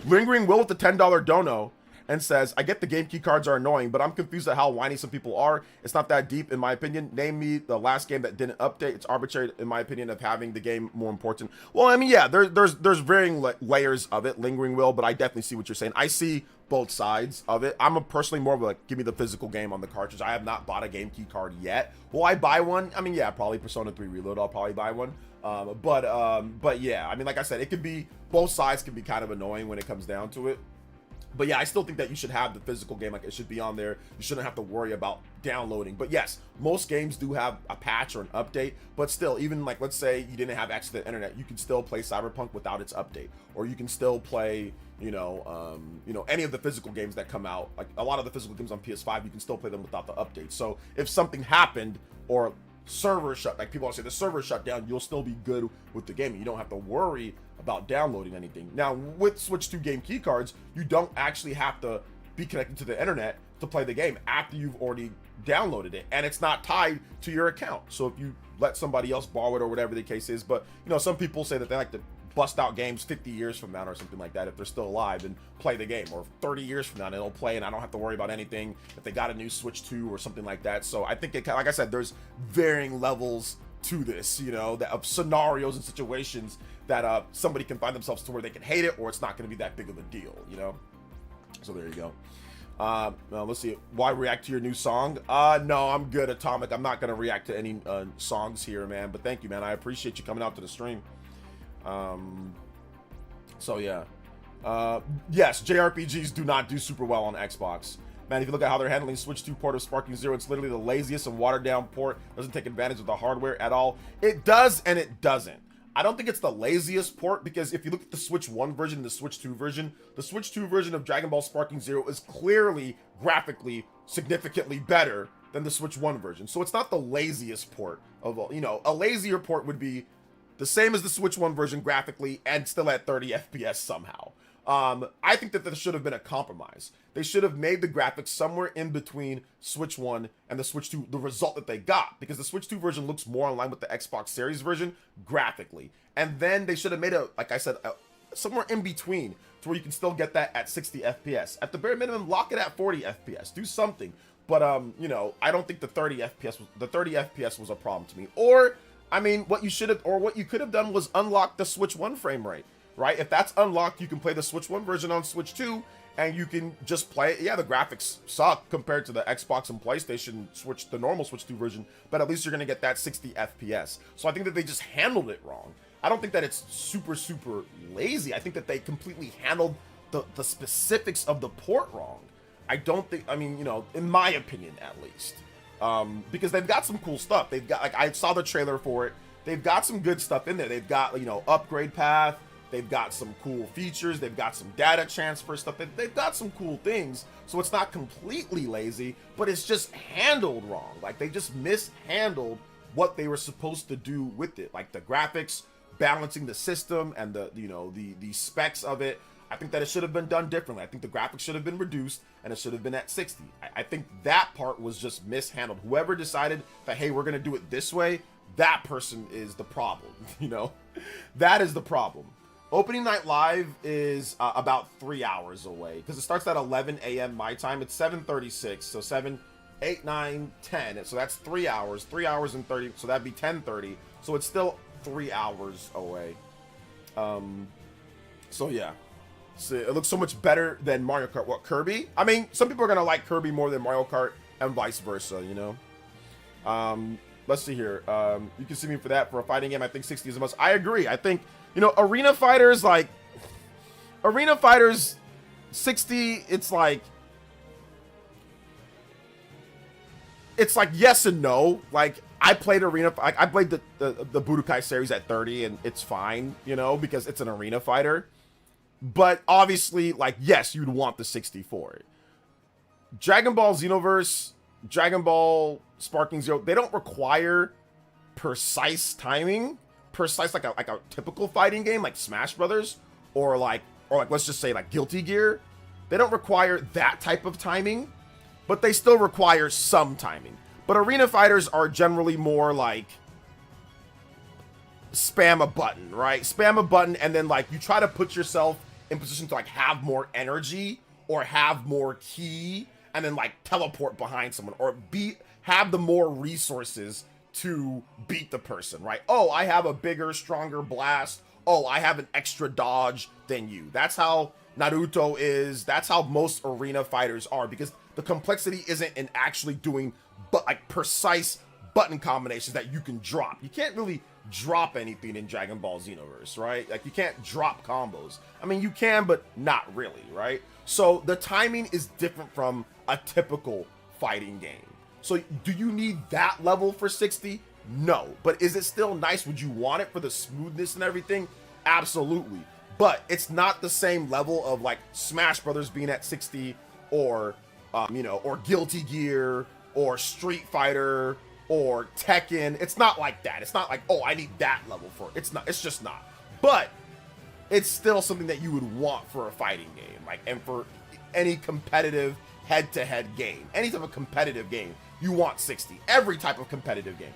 Lingering Will with the $10 dono and says, I get the game key cards are annoying, but I'm confused at how whiny some people are. It's not that deep, in my opinion. Name me the last game that didn't update. It's arbitrary, in my opinion, of having the game more important. Well, I mean, yeah, there's varying layers of it, Lingering Will, but I definitely see what you're saying. I see both sides of it. I'm personally more of like, give me the physical game on the cartridge. I have not bought a game key card yet. Will I buy one? I mean, yeah, probably Persona 3 Reload. I'll probably buy one. But yeah, I mean, like I said, it could be, both sides can be kind of annoying when it comes down to it. But yeah, I still think that you should have the physical game, like it should be on there. You shouldn't have to worry about downloading. But yes, most games do have a patch or an update, but still, even like, let's say you didn't have access to the internet, you can still play Cyberpunk without its update, or you can still play, you know, any of the physical games that come out. Like a lot of the physical games on PS5, you can still play them without the update. So if something happened or server shut, like people say the server shut down, you'll still be good with the game. You don't have to worry about downloading anything. Now with Switch 2 game key cards, you don't actually have to be connected to the internet to play the game after you've already downloaded it, and it's not tied to your account. So if you let somebody else borrow it or whatever the case is, but you know, some people say that they like to bust out games 50 years from now or something like that if they're still alive and play the game, or 30 years from now and they'll play and I don't have to worry about anything if they got a new Switch 2 or something like that. So I think it, like I said, there's varying levels to this, you know, that of scenarios and situations that somebody can find themselves to where they can hate it or it's not going to be that big of a deal, you know. So there you go. Now let's see, why react to your new song? No, I'm good, Atomic. I'm not going to react to any songs here, man, but thank you, man. I appreciate you coming out to the stream. So yeah, yes, JRPGs do not do super well on Xbox. Man, if you look at how they're handling Switch 2 port of Sparking Zero, it's literally the laziest and watered down port. Doesn't take advantage of the hardware at all. It does and it doesn't. I don't think it's the laziest port, because if you look at the Switch 1 version and the Switch 2 version, the Switch 2 version of Dragon Ball Sparking Zero is clearly graphically significantly better than the Switch 1 version. So it's not the laziest port of all. You know, a lazier port would be the same as the Switch 1 version graphically and still at 30 FPS somehow. I think that there should have been a compromise. They should have made the graphics somewhere in between Switch 1 and the Switch 2, the result that they got, because the Switch 2 version looks more in line with the Xbox Series version graphically. And then they should have made like I said, somewhere in between to where you can still get that at 60 FPS. At the bare minimum, lock it at 40 FPS. Do something. But, you know, I don't think the 30 FPS was a problem to me. Or I mean, what you should have, or what you could have done was unlock the Switch 1 frame rate, right? If that's unlocked, you can play the Switch 1 version on Switch 2, and you can just play it. Yeah, the graphics suck compared to the Xbox and PlayStation Switch, the normal Switch 2 version, but at least you're going to get that 60 FPS. So I think that they just handled it wrong. I don't think that it's super, super lazy. I think that they completely handled the specifics of the port wrong. I don't think, I mean, you know, in my opinion, at least. Because they've got some cool stuff. They've got, like, I saw the trailer for it. They've got some good stuff in there. They've got, you know, upgrade path. They've got some cool features. They've got some data transfer stuff. They've got some cool things. So it's not completely lazy, but it's just handled wrong. Like, they just mishandled what they were supposed to do with it. Like, the graphics, balancing the system, and the, you know, the specs of it. I think that it should have been done differently. I think the graphics should have been reduced, and it should have been at 60. I think that part was just mishandled. Whoever decided that, hey, we're going to do it this way, that person is the problem, you know? That is the problem. Opening Night Live is about 3 hours away, because it starts at 11 a.m. my time. It's 7:36, so 7, 8, 9, 10. So that's 3 hours. 3 hours and 30, so that'd be 10:30. So it's still 3 hours away. So yeah. So it looks so much better than Mario Kart. What, Kirby? I mean, some people are going to like Kirby more than Mario Kart, and vice versa, you know? Let's see here. You can see me for that. For a fighting game, I think 60 is the most. I agree. I think, you know, Arena Fighters, like, Arena Fighters 60, it's like yes and no. Like, I played Arena, I played the Budokai series at 30, and it's fine, you know, because it's an Arena Fighter. But obviously, like, yes, you'd want the 60 for it. Dragon Ball Xenoverse, Dragon Ball Sparking Zero, they don't require precise timing, precise like a typical fighting game like Smash Brothers, or like let's just say like Guilty Gear. They don't require that type of timing, but they still require some timing. But Arena Fighters are generally more like spam a button, right? Spam a button, and then like you try to put yourself in position to like have more energy or have more ki, and then like teleport behind someone, or have the more resources to beat the person, right? Oh, I have a bigger, stronger blast. Oh, I have an extra dodge than you. That's how Naruto is. That's how most Arena Fighters are, because the complexity isn't in actually doing but like precise button combinations that you can drop. You can't really drop anything in Dragon Ball Xenoverse, right? Like, you can't drop combos. I mean, you can, but not really, right? So the timing is different from a typical fighting game. So do you need that level for 60? No. But is it still nice? Would you want it for the smoothness and everything? Absolutely. But it's not the same level of like Smash Brothers being at 60, or you know, or Guilty Gear, or Street Fighter, or Tekken. It's not like that. It's not like, oh, I need that level for it. It's not. It's just not. But it's still something that you would want for a fighting game, like, and for any competitive head-to-head game, any type of competitive game, you want 60. Every type of competitive game,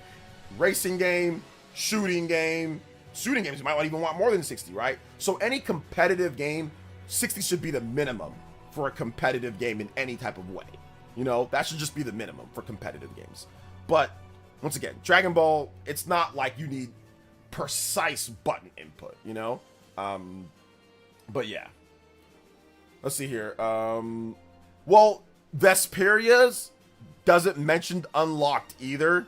racing game, shooting games, you might even want more than 60, right? So any competitive game, 60 should be the minimum for a competitive game in any type of way. You know, that should just be the minimum for competitive games. But once again, Dragon Ball, it's not like you need precise button input, you know? But yeah. Let's see here. Well, Vesperia's doesn't mention unlocked either,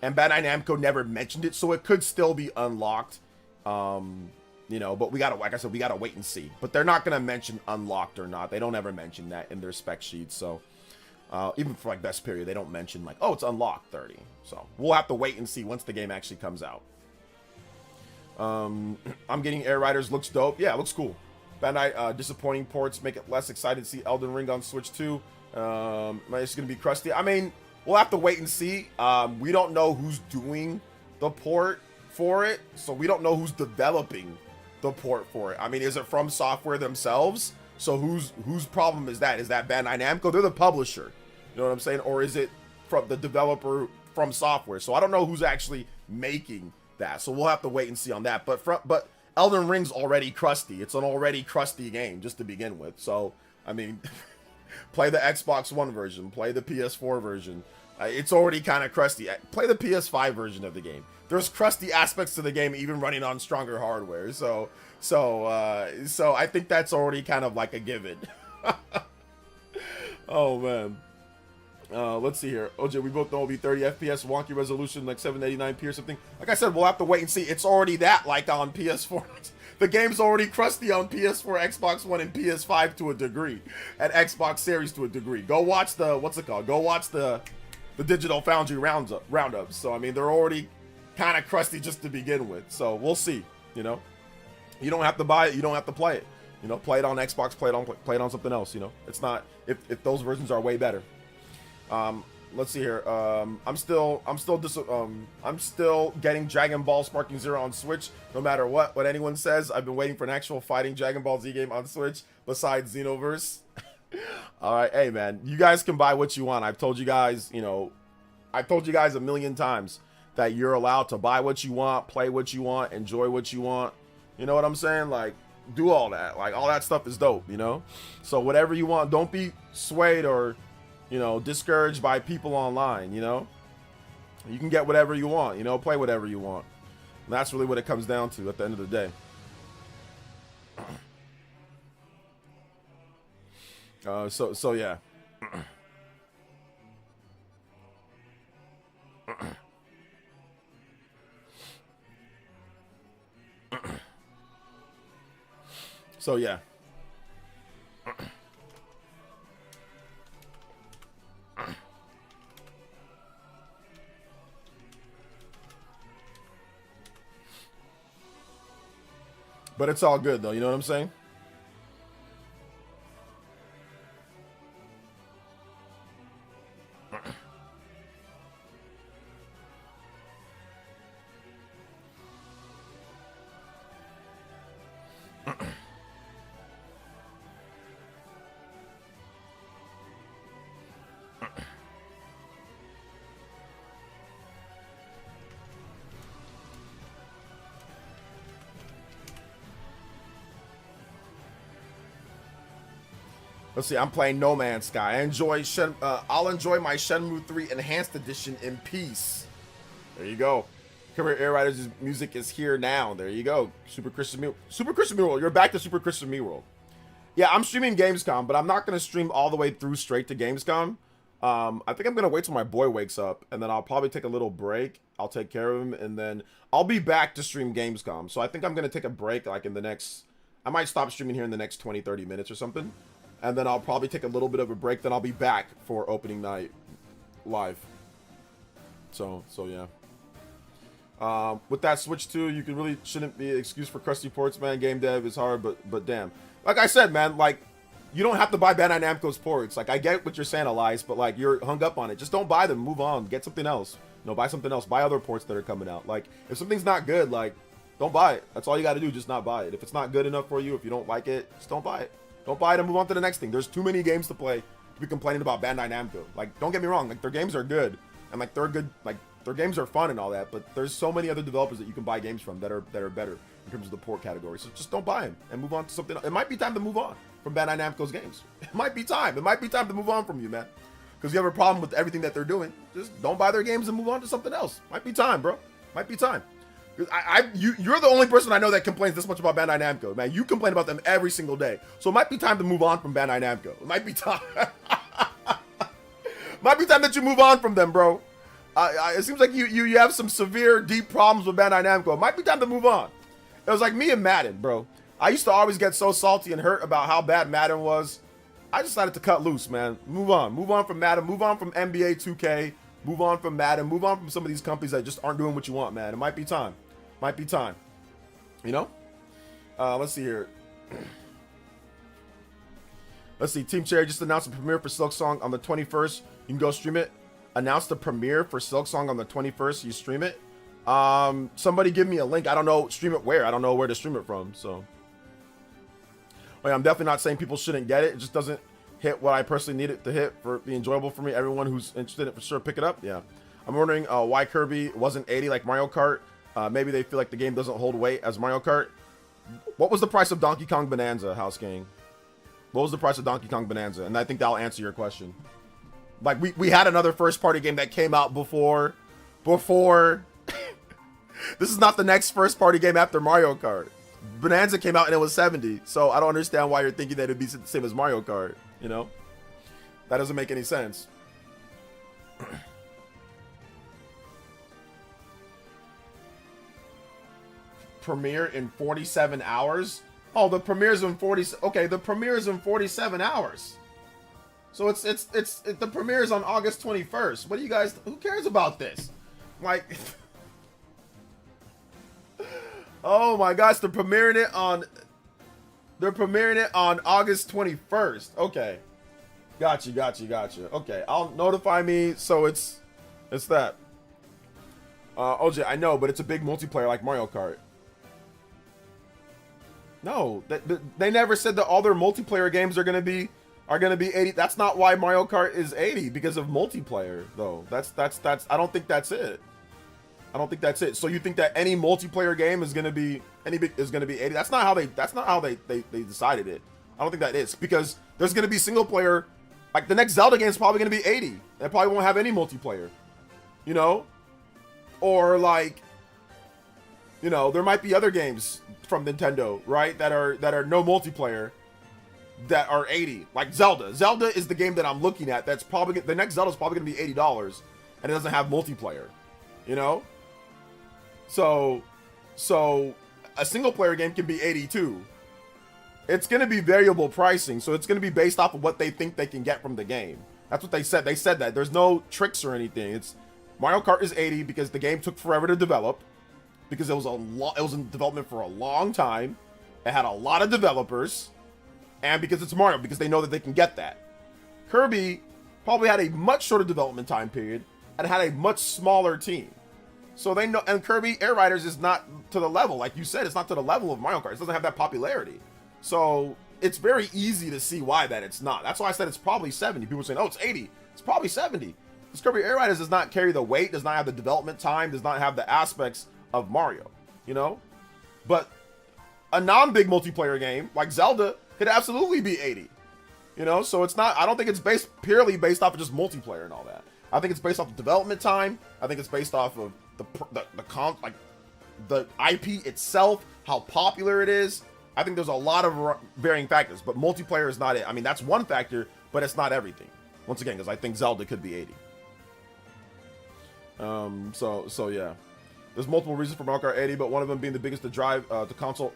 and Bandai Namco never mentioned it, so it could still be unlocked. You know, but we gotta, like I said, we gotta wait and see. But they're not gonna mention unlocked or not. They don't ever mention that in their spec sheets, so even for like Vesperia, they don't mention like, oh, it's unlocked 30. So we'll have to wait and see once the game actually comes out. I'm getting Air Riders, looks dope. Yeah, it looks cool. Bandai, disappointing ports make it less excited to see Elden Ring on Switch 2. It's gonna be crusty. I mean, we'll have to wait and see. We don't know who's doing the port for it, so we don't know who's developing the port for it. I mean, is it From Software themselves? So whose problem is that? Is that Bandai Namco? They're the publisher. You know what I'm saying? Or is it from the developer From Software? So I don't know who's actually making that. So we'll have to wait and see on that. But Elden Ring's already crusty. It's an already crusty game just to begin with. So, I mean, play the Xbox One version. Play the PS4 version. It's already kind of crusty. Play the PS5 version of the game. there's crusty aspects to the game even running on stronger hardware. So I think that's already kind of like a given. Oh man. Let's see here. OJ, we both know it'll be 30 FPS, wonky resolution, like 789p or something. Like I said, we'll have to wait and see. It's already that, like, on PS4. The game's already crusty on PS4, Xbox One, and PS5 to a degree, and Xbox Series to a degree. Go watch the, what's it called? Go watch the Digital Foundry roundups. So, I mean, they're already kind of crusty just to begin with. So, we'll see, you know? You don't have to buy it. You don't have to play it. You know, play it on Xbox, play it on something else, you know? It's not, if those versions are way better. Let's see here. I'm still getting Dragon Ball Sparking Zero on Switch, no matter what anyone says. I've been waiting for an actual fighting Dragon Ball Z game on Switch besides Xenoverse. All right, hey man, you guys can buy what you want. I've told you guys, you know, I've told you guys a million times that you're allowed to buy what you want, play what you want, enjoy what you want. You know what I'm saying? Like, do all that. Like, all that stuff is dope, you know? So whatever you want, don't be swayed or, you know, discouraged by people online, you know? You can get whatever you want, you know, play whatever you want. And that's really what it comes down to at the end of the day. So yeah. So yeah. But it's all good though, you know what I'm saying? Let's see, I'm playing No Man's Sky. I'll enjoy my Shenmue 3 Enhanced Edition in peace. There you go. Kirby Air Riders music is here now. There you go. Super Christian Mural. You're back to Super Christian Mural. Yeah, I'm streaming Gamescom, but I'm not going to stream all the way through straight to Gamescom. I think I'm going to wait till my boy wakes up, and then I'll probably take a little break. I'll take care of him, and then I'll be back to stream Gamescom. So I think I'm going to take a break like in the next... I might stop streaming here in the next 20-30 minutes or something. And then I'll probably take a little bit of a break. Then I'll be back for opening night live. So yeah. With that Switch 2, you really shouldn't be an excuse for crusty ports, man. Game dev is hard, but damn. Like I said, man, like, you don't have to buy Bandai Namco's ports. Like, I get what you're saying, Elias, but like, you're hung up on it. Just don't buy them. Move on. Get something else. You know, buy something else. Buy other ports that are coming out. Like, if something's not good, like, don't buy it. That's all you got to do. Just not buy it. If it's not good enough for you, if you don't like it, just don't buy it. Don't buy it and move on to the next thing. There's too many games to play to be complaining about Bandai Namco. Like, don't get me wrong. Like, their games are good. And, like, they're good. Like, their games are fun and all that. But there's so many other developers that you can buy games from that are better in terms of the port category. So just don't buy them and move on to something else. It might be time to move on from Bandai Namco's games. It might be time. It might be time to move on from you, man. Because you have a problem with everything that they're doing. Just don't buy their games and move on to something else. Might be time, bro. Might be time. You're the only person I know that complains this much about Bandai Namco, man. You complain about them every single day, so it might be time to move on from Bandai Namco. It might be time. Might be time that you move on from them, bro. It seems like you have some severe, deep problems with Bandai Namco. It might be time to move on. It was like me and Madden, bro. I used to always get so salty and hurt about how bad Madden was. I decided to cut loose, man. Move on. Move on from Madden. Move on from NBA 2K. Move on from Madden. Move on from some of these companies that just aren't doing what you want, man. It might be time. Might be time. You know? Let's see here. Let's see. Team Cherry just announced the premiere for Silksong on the 21st. You can go stream it. Announced the premiere for Silksong on the 21st. You stream it. Somebody give me a link. I don't know. Stream it where? I don't know where to stream it from. So, well, I'm definitely not saying people shouldn't get it. It just doesn't hit what I personally need it to hit for be enjoyable for me. Everyone who's interested in it for sure, pick it up. Yeah. I'm wondering why Kirby wasn't 80 like Mario Kart. Maybe they feel like the game doesn't hold weight as Mario Kart. What was the price of Donkey Kong Bonanza, House King? What was the price of Donkey Kong Bonanza? And I think that'll answer your question. Like, we had another first-party game that came out before This is not the next first party game after Mario Kart. Bonanza came out and it was 70, so I don't understand why you're thinking that it'd be the same as Mario Kart, you know? That doesn't make any sense. Premiere in 47 hours? Oh, the premiere's in 40. Okay, the premiere's in 47 hours. So it's the premiere's on August 21st. What do you guys? Who cares about this? Like, oh my gosh, they're premiering it on. They're premiering it on August 21st. Okay, got you. Okay, I'll notify me. So it's that. OJ, I know, but it's a big multiplayer like Mario Kart. No, they never said that all their multiplayer games are gonna be 80. That's not why Mario Kart is 80, because of multiplayer, though. That's I don't think that's it. I don't think that's it. So you think that any multiplayer game is gonna be 80? That's not how they decided it. I don't think that is, because there's gonna be single player. Like the next Zelda game is probably gonna be 80. It probably won't have any multiplayer. You know, or like, you know, there might be other games from Nintendo, right, that are no multiplayer, that are 80, like Zelda. Zelda is the game that I'm looking at. That's probably the next Zelda is probably gonna be $80, and it doesn't have multiplayer, you know. So a single player game can be 82. It's gonna be variable pricing, so it's gonna be based off of what they think they can get from the game. That's what they said. They said that there's no tricks or anything. It's Mario Kart is 80 because the game took forever to develop, because it was in development for a long time. It had a lot of developers, and because it's Mario, because they know that they can get that. Kirby probably had a much shorter development time period and had a much smaller team. So they know, and Kirby Air Riders is not to the level, like you said, it's not to the level of Mario Kart. It doesn't have that popularity. So it's very easy to see why that it's not. That's why I said it's probably 70. People are saying, oh, it's 80. It's probably 70. Because Kirby Air Riders does not carry the weight, does not have the development time, does not have the aspects of Mario, you know? But a non-big multiplayer game like Zelda could absolutely be 80, you know? So it's not, I don't think it's purely based off of just multiplayer and all that. I think it's based off of development time. I think it's based off of the IP itself, how popular it is. I think there's a lot of varying factors, but multiplayer is not it. I mean, that's one factor, but it's not everything. Once again, because I think Zelda could be 80. So yeah. There's multiple reasons for Mario Kart 80, but one of them being the biggest to drive the console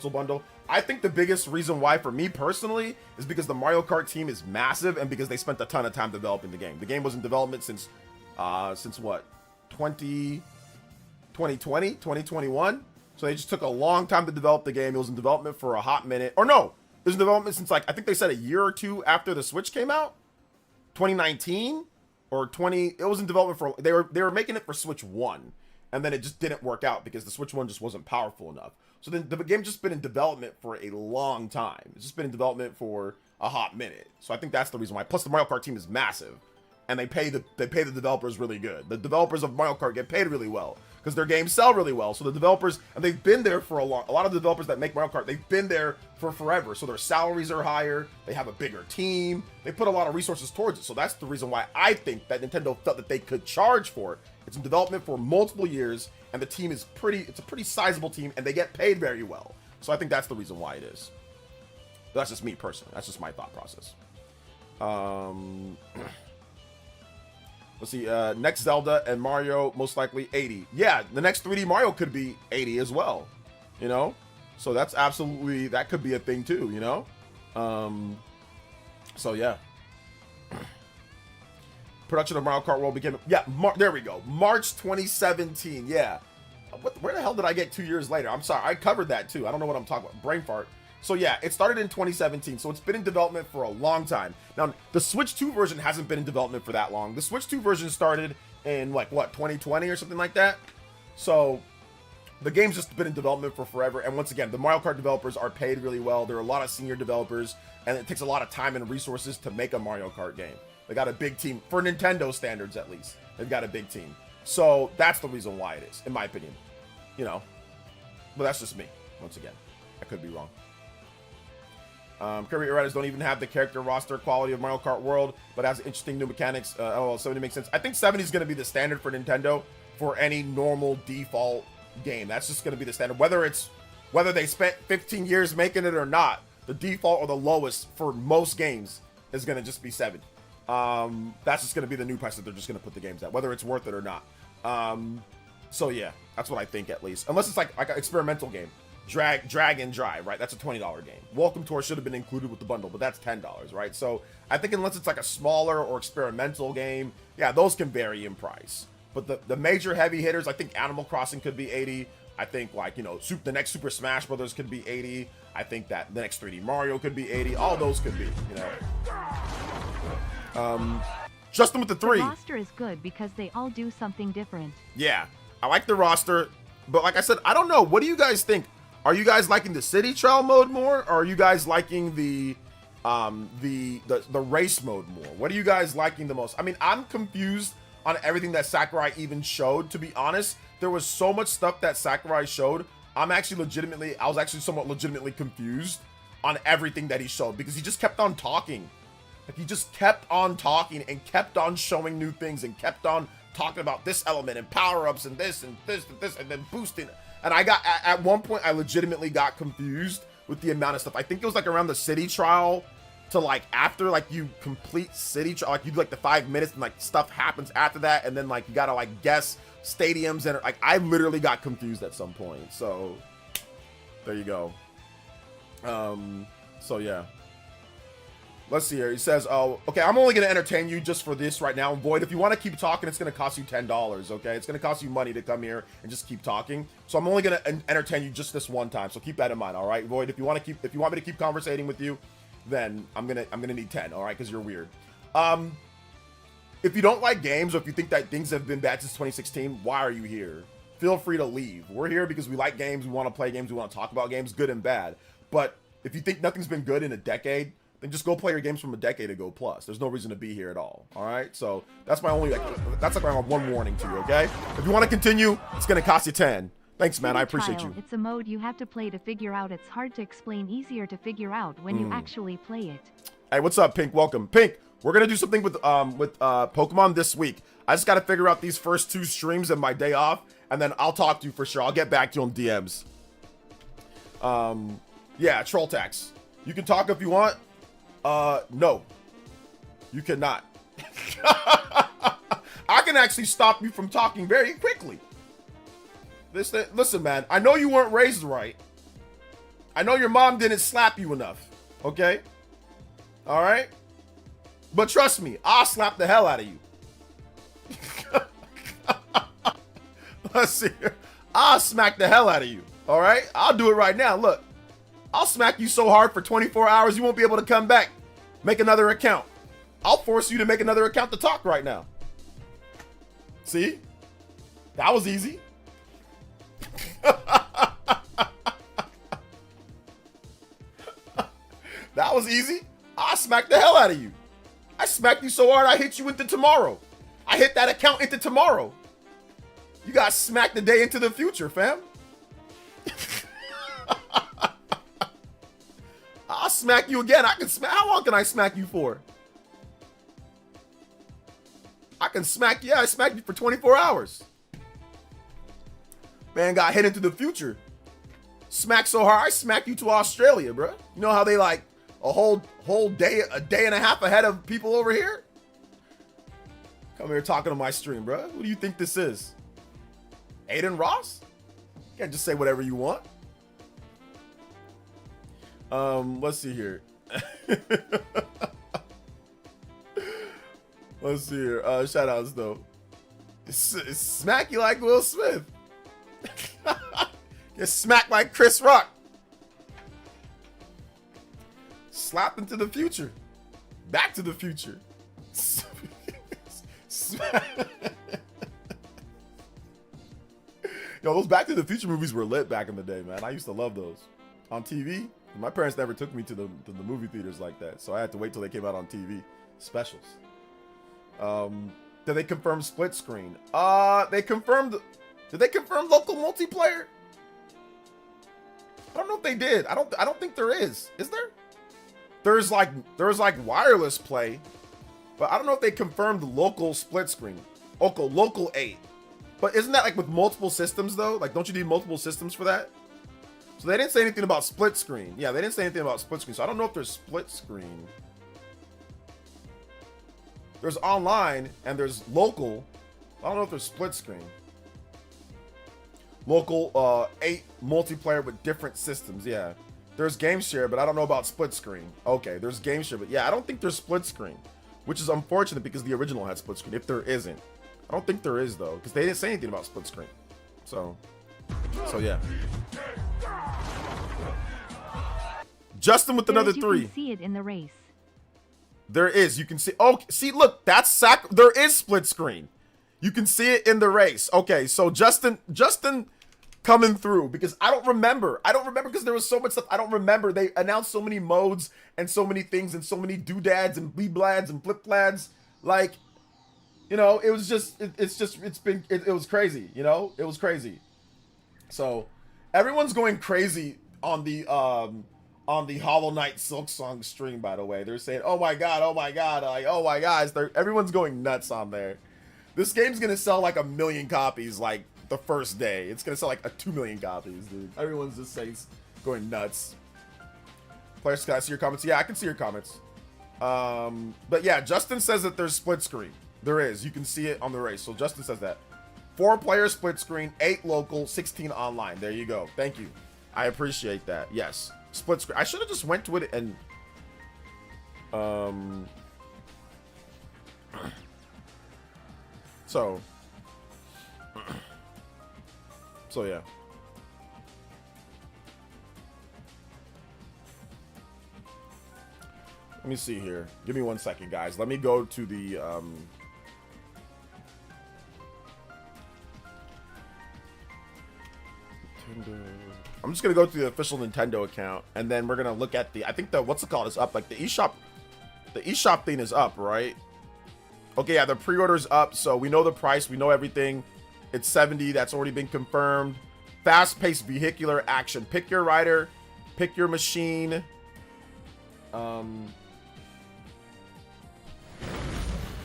bundle. I think the biggest reason why for me personally is because the Mario Kart team is massive, and because they spent a ton of time developing the game. The game was in development since what? 2020, 2021. So they just took a long time to develop the game. It was in development for a hot minute. Or no, it was in development since, like, I think they said a year or two after the Switch came out. 2019 or 20. It was in development for, they were making it for Switch 1. And then it just didn't work out because the Switch 1 just wasn't powerful enough. So then the game's just been in development for a long time. It's just been in development for a hot minute. So I think that's the reason why. Plus the Mario Kart team is massive, and they pay the developers really good. The developers of Mario Kart get paid really well because their games sell really well. So the developers, and they've been there for a lot of the developers that make Mario Kart, they've been there for forever. So their salaries are higher. They have a bigger team. They put a lot of resources towards it. So that's the reason why I think that Nintendo felt that they could charge for it. It's in development for multiple years, and the team is it's a pretty sizable team, and they get paid very well. So I think that's the reason why it is. But that's just me personally. That's just my thought process. Let's see. Next Zelda and Mario, most likely 80. Yeah, the next 3D Mario could be 80 as well. You know? So that's absolutely, that could be a thing too, you know? So yeah. Production of Mario Kart World began, yeah, there we go. March 2017, yeah. Where the hell did I get 2 years later? I'm sorry, I covered that too. I don't know what I'm talking about. Brain fart. So yeah, it started in 2017, so it's been in development for a long time. Now, the Switch 2 version hasn't been in development for that long. The Switch 2 version started in, like, what, 2020 or something like that? So the game's just been in development for forever. And once again, the Mario Kart developers are paid really well. There are a lot of senior developers, and it takes a lot of time and resources to make a Mario Kart game. They got a big team, for Nintendo standards at least. They've got a big team. So that's the reason why it is, in my opinion. You know, but that's just me, once again. I could be wrong. Kirby Air Riders don't even have the character roster quality of Mario Kart World, but has interesting new mechanics. 70 makes sense. I think 70 is going to be the standard for Nintendo for any normal default game. That's just going to be the standard. Whether they spent 15 years making it or not, the default or the lowest for most games is going to just be 7. That's just going to be the new price that they're just going to put the games at, whether it's worth it or not. So yeah, that's what I think at least. Unless it's like an experimental game. Drag and Drive, right? That's a $20 game. Welcome Tour should have been included with the bundle, but that's $10, right? So I think unless it's like a smaller or experimental game, yeah, those can vary in price. But the major heavy hitters, I think Animal Crossing could be 80. I think like, you know, the next Super Smash Brothers could be 80. I think that the next 3D Mario could be 80. All those could be, you know. Justin with the 3. The roster is good because they all do something different. Yeah, I like the roster, but like I said, I don't know. What do you guys think? Are you guys liking the city trial mode more, or are you guys liking the race mode more? What are you guys liking the most? I mean, I'm confused on everything that Sakurai even showed, to be honest. There was so much stuff that Sakurai showed. I was actually somewhat legitimately confused on everything that he showed, because he just kept on talking. Like, he just kept on talking and kept on showing new things and kept on talking about this element and power-ups and this and this and this and then boosting. And I got, at one point, I legitimately got confused with the amount of stuff. I think it was like around the city trial to like after like you complete city trial, like you do like the 5 minutes and like stuff happens after that. And then like you gotta like guess stadiums and like I literally got confused at some point. So there you go. So yeah. Let's see here. He says, oh, okay, I'm only going to entertain you just for this right now. Void, if you want to keep talking, it's going to cost you $10, okay? It's going to cost you money to come here and just keep talking. So I'm only going to entertain you just this one time. So keep that in mind, all right? Void, if you want me to keep conversating with you, then I'm going to need 10, all right? Because you're weird. If you don't like games, or if you think that things have been bad since 2016, why are you here? Feel free to leave. We're here because we like games, we want to play games, we want to talk about games, good and bad. But if you think nothing's been good in a decade, then just go play your games from a decade ago plus. There's no reason to be here at all. All right, so that's my only that's like my one warning to you. Okay, if you want to continue, it's gonna cost you 10. Thanks, man. I appreciate you. It's a mode you have to play to figure out. It's hard to explain, easier to figure out when you actually play it. Hey, what's up, Pink? Welcome, Pink. We're gonna do something with Pokemon this week. I just gotta figure out these first 2 streams and my day off, and then I'll talk to you for sure. I'll get back to you on DMs. Yeah, Troll Tax. You can talk if you want. No, you cannot. I can actually stop you from talking very quickly. Listen, man, I know you weren't raised right. I know your mom didn't slap you enough, okay? All right? But trust me, I'll slap the hell out of you. Let's see here. I'll smack the hell out of you, all right? I'll do it right now. Look, I'll smack you so hard for 24 hours you won't be able to come back. Make another account. I'll force you to make another account to talk right now. See? That was easy. That was easy. I smacked the hell out of you. I smacked you so hard I hit you into tomorrow. I hit that account into tomorrow. You got smacked the day into the future, fam. I'll smack you again. I can smack. How long can I smack you for? I can smack. Yeah, I smacked you for 24 hours. Man got hit into the future. Smacked so hard, I smacked you to Australia, bro. You know how they like a whole day, a day and a half ahead of people over here? Come here talking to my stream, bro. Who do you think this is? Aiden Ross? You can't just say whatever you want. Let's see here. Let's see here. Shout outs though. Smack you like Will Smith. Get smacked like Chris Rock. Slap into the future. Back to the future. Yo, those Back to the Future movies were lit back in the day, man. I used to love those. On TV, my parents never took me to the movie theaters like that, so I had to wait till they came out on TV. Specials. Did they confirm split screen? They confirmed. Did they confirm local multiplayer? I don't know if they did. I don't think there is. Is there? There's like wireless play, but I don't know if they confirmed local split screen. Local 8. But isn't that like with multiple systems though? Like, don't you need multiple systems for that? So they didn't say anything about split screen. Yeah, they didn't say anything about split screen. So I don't know if there's split screen. There's online and there's local. I don't know if there's split screen. Local 8 multiplayer with different systems. Yeah. There's game share, but I don't know about split screen. Okay, there's game share, but yeah, I don't think there's split screen, which is unfortunate because the original had split screen. If there isn't, I don't think there is though, because they didn't say anything about split screen. So yeah. Justin with another 3. You can see it in the race. There is. You can see. Oh, see, look, that's there is split screen. You can see it in the race. Okay, so Justin coming through because I don't remember because there was so much stuff I don't remember. They announced so many modes and so many things and so many doodads and bleeblads and flip-flads. Like, you know, it was just it was crazy, you know? It was crazy. So, everyone's going crazy on the Hollow Knight Silksong stream, by the way. They're saying, "Oh my god, like, oh my gosh." Everyone's going nuts on there. This game's going to sell like 1 million copies like the first day. It's gonna sell like 2 million copies, dude. Everyone's just saying, going nuts. Players, can I see your comments? Yeah, I can see your comments. But yeah, Justin says that there's split screen. There is. You can see it on the race. So Justin says that. 4 player split screen, 8 local, 16 online. There you go. Thank you. I appreciate that. Yes, split screen. I should have just went to it and So yeah. Let me see here. Give me 1 second, guys. Let me go to the Nintendo. I'm just gonna go to the official Nintendo account, and then we're gonna look at the. I think the what's it called is up. Like the eShop. The eShop thing is up, right? Okay, yeah, the pre-order's up, so we know the price, we know everything. It's 70, that's already been confirmed. Fast-paced vehicular action. Pick your rider, pick your machine.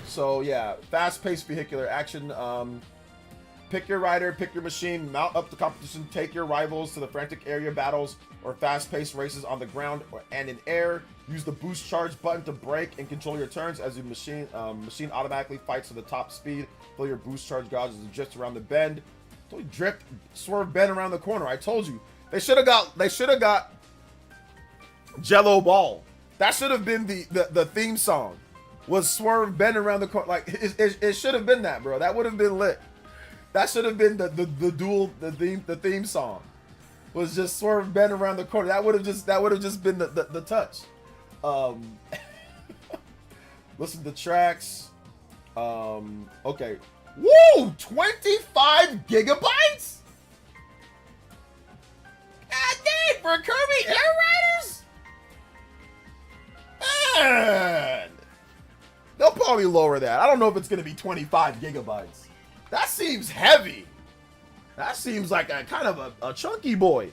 So yeah, fast-paced vehicular action. Pick your rider, pick your machine, mount up the competition, take your rivals to the frantic area battles or fast-paced races on the ground and in air. Use the boost charge button to brake and control your turns as your machine automatically fights to the top speed. Fill your boost charge gauges and drift around the bend. Totally drift, swerve, bend around the corner. I told you. They should have got Jello Ball. That should have been the theme song. Was swerve, bend around the corner. Like it should have been that, bro. That would have been lit. That should have been the theme song. Was just swerve, bend around the corner. That would have just been the touch. Listen to the tracks. Okay. Woo! 25 gigabytes? God dang, for Kirby Air Riders? Man. They'll probably lower that. I don't know if it's gonna be 25 gigabytes. That seems heavy. That seems like a kind of a chunky boy.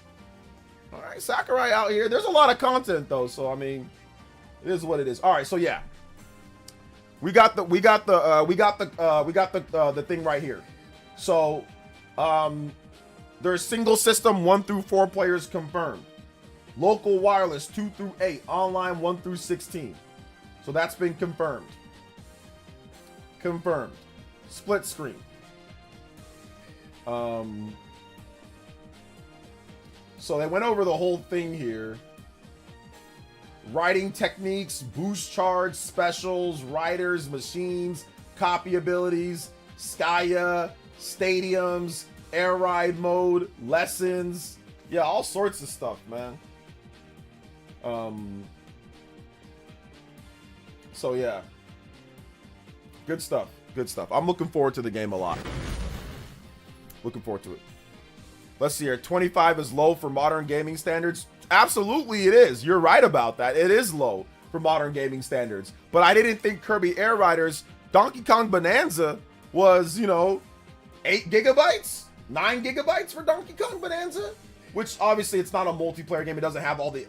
All right, Sakurai out here. There's a lot of content though, so I mean, it is what it is. All right, so yeah, we got the thing right here. So, there's single system 1 through 4 players confirmed. Local wireless 2 through 8. Online 1 through 16. So that's been confirmed. Confirmed. Split screen. So they went over the whole thing here. Riding techniques, boost charge, specials, riders, machines, copy abilities, Skya, stadiums, air ride mode, lessons. Yeah, all sorts of stuff, man. So yeah. Good stuff. Good stuff. I'm looking forward to the game a lot. Looking forward to it. Let's see here. 25 is low for modern gaming standards. Absolutely it is. You're right about that. It is low for modern gaming standards. But I didn't think Kirby Air Riders Donkey Kong Bonanza was, 8 gigabytes? 9 gigabytes for Donkey Kong Bonanza? Which obviously it's not a multiplayer game. It doesn't have all the,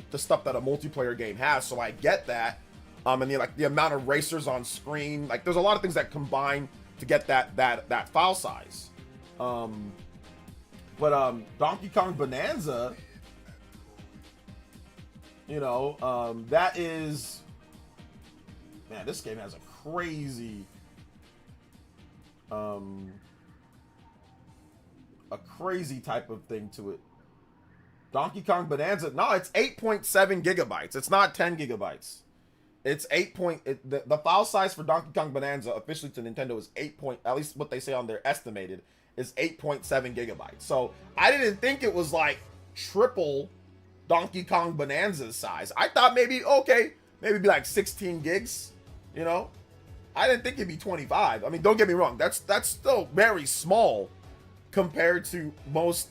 the stuff that a multiplayer game has. So I get that. And the amount of racers on screen. Like there's a lot of things that combine to get that file size. But Donkey Kong Bonanza, you know, that is, man, this game has a crazy type of thing to it. Donkey Kong Bonanza, no, it's 8.7 gigabytes. It's not 10 gigabytes. It's the file size for Donkey Kong Bonanza officially to Nintendo is at least what they say on their estimated is 8.7 gigabytes. So I didn't think it was like triple Donkey Kong Bonanza's size. I thought maybe be like 16 gigs, you know? I didn't think it'd be 25. I mean, don't get me wrong. That's still very small compared to most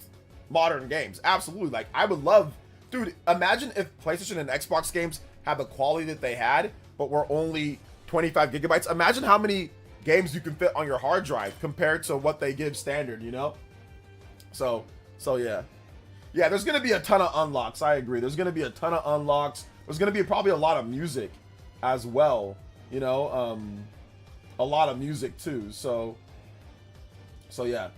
modern games. Absolutely. Like, I would love, dude, imagine if PlayStation and Xbox games had the quality that they had, but were only 25 gigabytes. Imagine how many games you can fit on your hard drive compared to what they give standard, you know? So yeah. Yeah, there's going to be a ton of unlocks. I agree. There's going to be a ton of unlocks. There's going to be probably a lot of music as well, you know? A lot of music too. So yeah.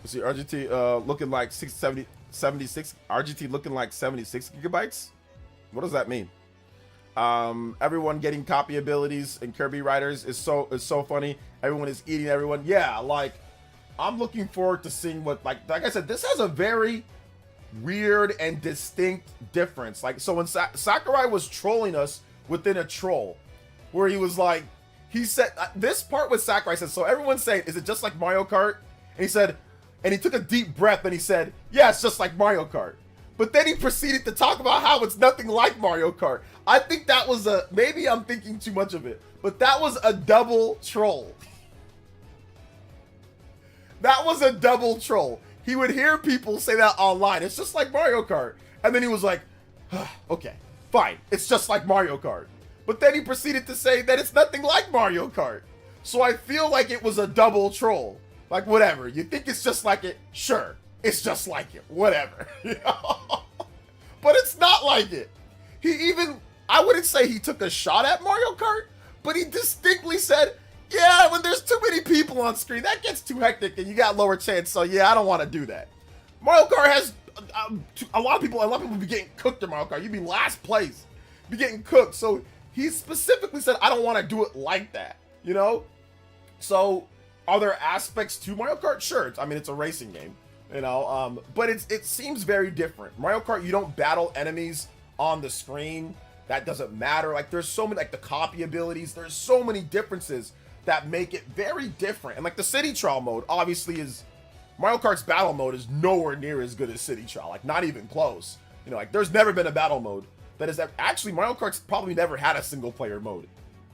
See, RGT looking like 76. RGT looking like 76 gigabytes. What does that mean? Everyone getting copy abilities in Kirby Riders is so funny. Everyone is eating everyone. Yeah, like, I'm looking forward to seeing what, like I said, this has a very weird and distinct difference. Like, so when Sakurai was trolling us within a troll, where he was like, he said, this part with Sakurai said, so everyone's saying, is it just like Mario Kart? And he said, and he took a deep breath and he said, yeah, it's just like Mario Kart. But then he proceeded to talk about how it's nothing like Mario Kart. I think that was maybe I'm thinking too much of it, but that was a double troll. That was a double troll. He would hear people say that online. It's just like Mario Kart. And then he was like, okay, fine. It's just like Mario Kart. But then he proceeded to say that it's nothing like Mario Kart. So I feel like it was a double troll. Like, whatever. You think it's just like it? Sure. It's just like it. Whatever. You know? But it's not like it. I wouldn't say he took a shot at Mario Kart, but he distinctly said, yeah, when there's too many people on screen, that gets too hectic and you got lower chance. So yeah, I don't want to do that. Mario Kart has a lot of people be getting cooked in Mario Kart. You'd be last place, be getting cooked. So he specifically said, I don't want to do it like that, you know? So are there aspects to Mario Kart? Sure. I mean, it's a racing game, you know, but it seems very different. Mario Kart, you don't battle enemies on the screen. That doesn't matter. Like, there's so many, like, the copy abilities, there's so many differences that make it very different. And like the city trial mode obviously is, Mario Kart's battle mode is nowhere near as good as city trial, like not even close. You know, like there's never been a battle mode that is actually, Mario Kart's probably never had a single player mode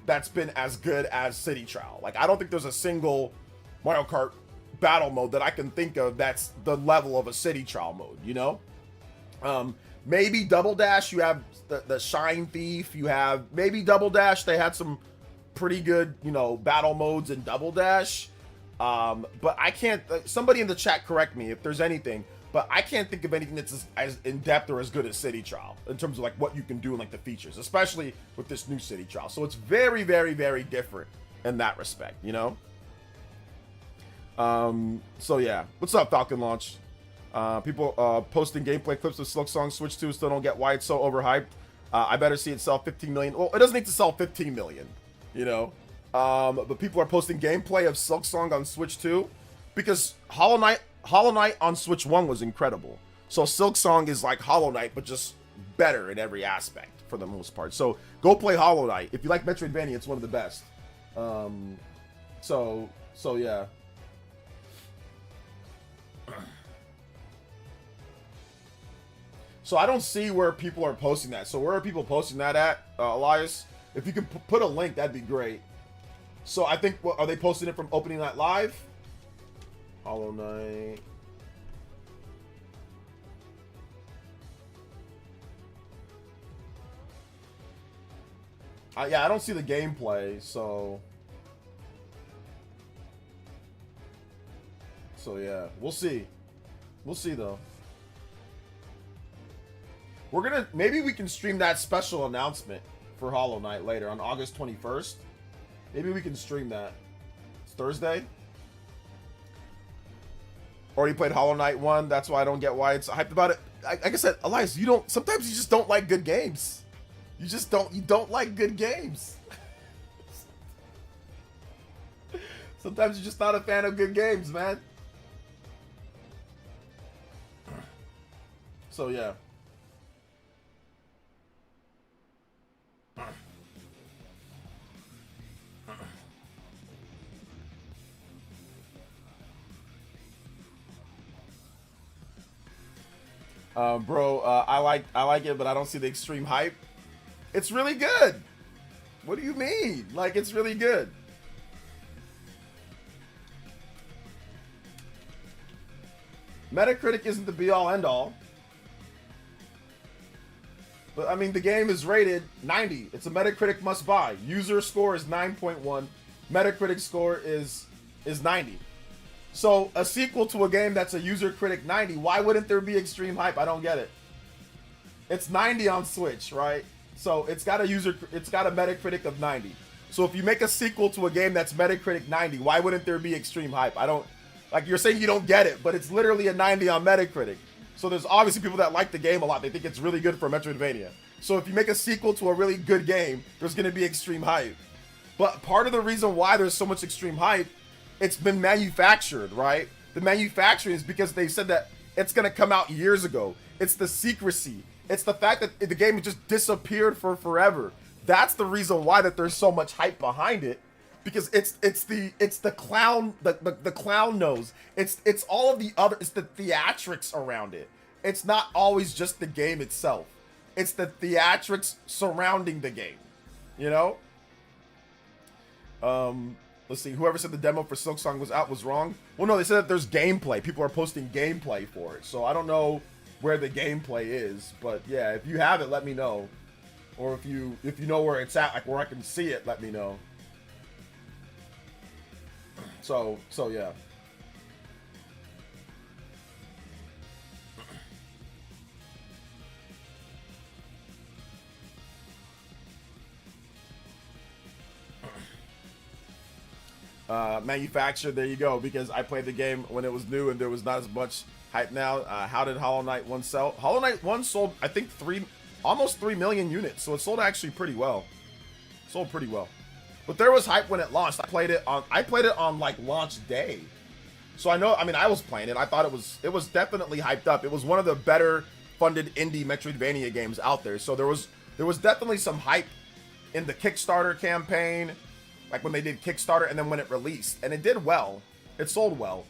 that's been as good as city trial. Like, I don't think there's a single Mario Kart battle mode that I can think of that's the level of a city trial mode, you know? Maybe Double Dash, you have the Shine Thief, you have maybe Double Dash, they had some pretty good, you know, battle modes in Double Dash. But I can't, somebody in the chat correct me if there's anything, but I can't think of anything that's as in-depth or as good as City Trial in terms of like what you can do and like the features, especially with this new City Trial. So it's very, very, very different in that respect, you know? So yeah, what's up, Falcon Launch? People posting gameplay clips of Silksong Switch 2 still don't get why it's so overhyped. I better see it sell 15 million. Well, it doesn't need to sell 15 million, you know? But people are posting gameplay of Silksong on Switch 2 because Hollow Knight on Switch 1 was incredible. So Silksong is like Hollow Knight, but just better in every aspect for the most part. So go play Hollow Knight. If you like Metroidvania, it's one of the best. So yeah. So I don't see where people are posting that. So where are people posting that at, Elias? If you can put a link, that'd be great. So I think, are they posting it from Opening Night Live? Hollow Knight. Yeah, I don't see the gameplay, so yeah, we'll see. We'll see though. We're gonna, maybe we can stream that special announcement for Hollow Knight later on August 21st. Maybe we can stream that. It's Thursday. Already played Hollow Knight 1. That's why I don't get why it's hyped about it. Like I said, Elias, sometimes you just don't like good games. You don't like good games. Sometimes you're just not a fan of good games, man. So yeah. Bro, I like it, but I don't see the extreme hype. It's really good. What do you mean? Like, it's really good. Metacritic isn't the be-all, end-all. But, I mean, the game is rated 90. It's a Metacritic must-buy. User score is 9.1. Metacritic score is 90. So, a sequel to a game that's a user critic 90, why wouldn't there be extreme hype? I don't get it. It's 90 on Switch, right? So, it's got a Metacritic of 90. So, if you make a sequel to a game that's Metacritic 90, why wouldn't there be extreme hype? I don't, like, you're saying you don't get it, but it's literally a 90 on Metacritic. So, there's obviously people that like the game a lot. They think it's really good for Metroidvania. So, if you make a sequel to a really good game, there's going to be extreme hype. But part of the reason why there's so much extreme hype, it's been manufactured, right? The manufacturing is because they said that it's going to come out years ago. It's the secrecy. It's the fact that the game just disappeared for forever. That's the reason why that there's so much hype behind it, because it's the clown the clown nose. It's all of the other. It's the theatrics around it. It's not always just the game itself. It's the theatrics surrounding the game. You know. Let's see. Whoever said the demo for Silksong was out was wrong. Well, no, they said that there's gameplay. People are posting gameplay for it. So I don't know where the gameplay is, but yeah, if you have it, let me know. Or if you know where it's at, like where I can see it, let me know. So yeah. Manufactured, there you go, because I played the game when it was new and there was not as much hype now. How did Hollow Knight 1 sell? Hollow Knight 1 sold, I think, almost 3 million units, so it sold actually pretty well. Sold pretty well. But there was hype when it launched. I played it on like launch day. So I was playing it. I thought it was definitely hyped up. It was one of the better funded indie Metroidvania games out there. So there was definitely some hype in the Kickstarter campaign. Like when they did Kickstarter and then when it released. And it did well. It sold well.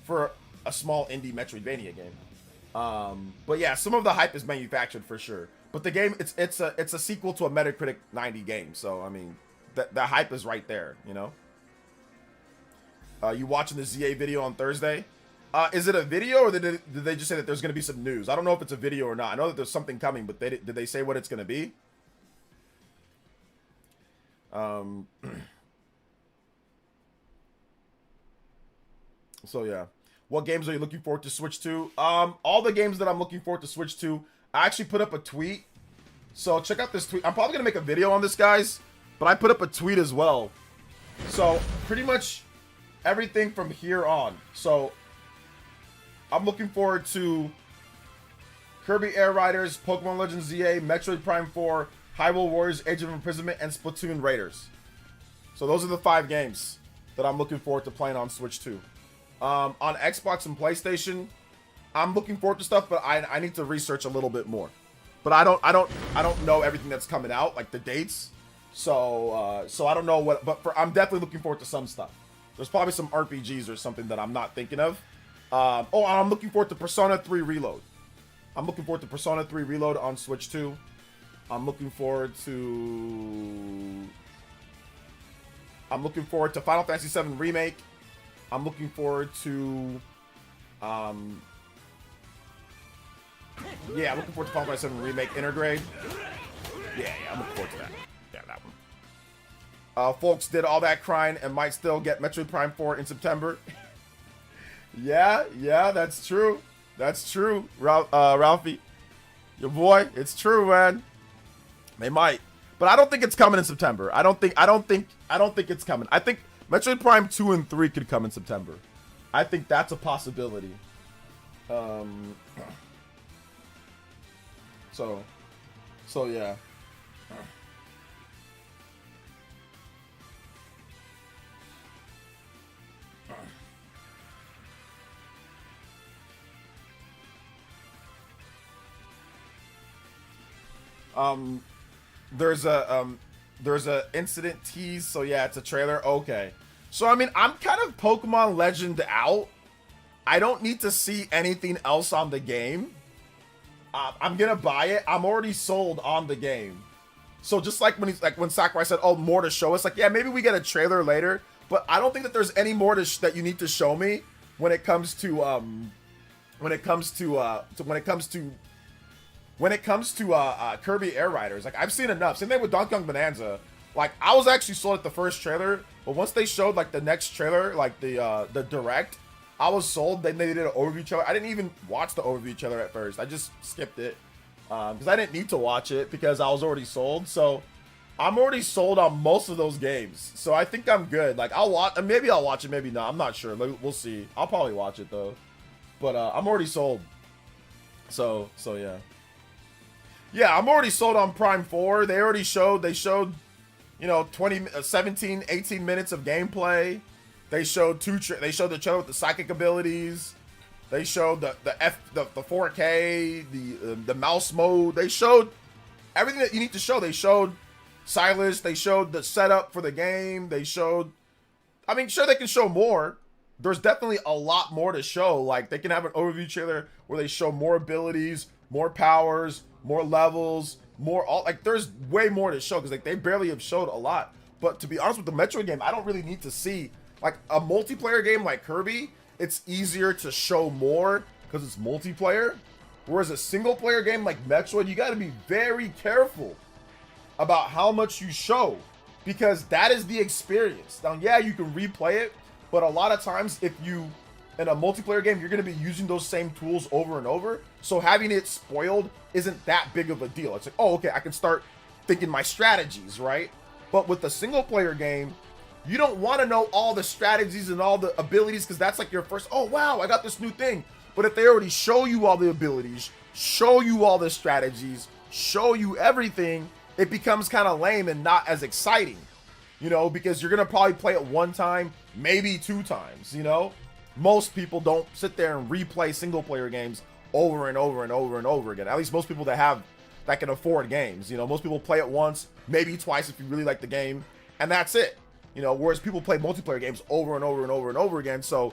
For a small indie Metroidvania game. But yeah, some of the hype is manufactured for sure. But the game, it's a sequel to a Metacritic 90 game. So, I mean, the hype is right there, you know? You watching the ZA video on Thursday? Is it a video or did they just say that there's going to be some news? I don't know if it's a video or not. I know that there's something coming, but did they say what it's going to be? So yeah, what games are you looking forward to switch to? All the games that I'm looking forward to switch to. I actually put up a tweet, so check out this tweet. I'm probably gonna make a video on this, guys, but I put up a tweet as well. So pretty much everything from here on. So I'm looking forward to Kirby Air Riders, Pokemon Legends ZA, Metroid Prime 4, Hyrule Warriors, Age of Imprisonment, and Splatoon Raiders. So those are the 5 games that I'm looking forward to playing on Switch 2. On Xbox and PlayStation, I'm looking forward to stuff, but I need to research a little bit more. But I don't know everything that's coming out, like the dates. So I don't know what, but I'm definitely looking forward to some stuff. There's probably some RPGs or something that I'm not thinking of. I'm looking forward to Persona 3 Reload. I'm looking forward to Persona 3 Reload on Switch 2. I'm looking forward to Final Fantasy VII Remake. I'm looking forward to I'm looking forward to Final Fantasy VII Remake Intergrade. Yeah, I'm looking forward to that. Yeah, that one. Folks did all that crying and might still get Metroid Prime 4 in September. yeah, that's true. That's true, Ralphie. Your boy, it's true, man. They might, but I don't think it's coming in September. I don't think it's coming. I think Metroid Prime 2 and 3 could come in September. I think that's a possibility. So yeah. There's a incident tease, so yeah, it's a trailer. Okay. So I mean, I'm kind of Pokemon Legend out. I don't need to see anything else on the game. I'm gonna buy it. I'm already sold on the game. So just like when Sakurai said, "Oh, more to show us," like, yeah, maybe we get a trailer later, but I don't think that there's any more that you need to show me when it comes to Kirby Air Riders. Like, I've seen enough. Same thing with Donkey Kong Bonanza. Like, I was actually sold at the first trailer, but once they showed like the next trailer, like the direct, I was sold. Then they did an overview trailer. I didn't even watch the overview trailer at first. I just skipped it because I didn't need to watch it because I was already sold. So I'm already sold on most of those games. So I think I'm good. Like, maybe I'll watch it, maybe not. I'm not sure. We'll see. I'll probably watch it though. But I'm already sold. So yeah. Yeah, I'm already sold on Prime 4. They showed, you know, 17, 18 minutes of gameplay. They showed the trailer with the psychic abilities. They showed the 4K, the mouse mode. They showed everything that you need to show. They showed Silas. They showed the setup for the game. They showed, I mean, sure, they can show more. There's definitely a lot more to show. Like, they can have an overview trailer where they show more abilities, more powers, more levels, like, there's way more to show because like they barely have showed a lot. But to be honest with the Metroid game, I don't really need to see, like, a multiplayer game like Kirby. It's easier to show more because it's multiplayer, whereas a single player game like Metroid, you got to be very careful about how much you show because that is the experience. Now, yeah, you can replay it, but a lot of times if you in a multiplayer game, you're going to be using those same tools over and over. So having it spoiled isn't that big of a deal. It's like, oh, okay, I can start thinking my strategies, right? But with the single player game, you don't want to know all the strategies and all the abilities because that's like your first, oh, wow, I got this new thing. But if they already show you all the abilities, show you all the strategies, show you everything, it becomes kind of lame and not as exciting, you know, because you're going to probably play it one time, maybe two times, you know? Most people don't sit there and replay single player games over and over and over and over again. At least most people that can afford games, you know, most people play it once, maybe twice if you really like the game, and that's it, you know, whereas people play multiplayer games over and over and over and over again. So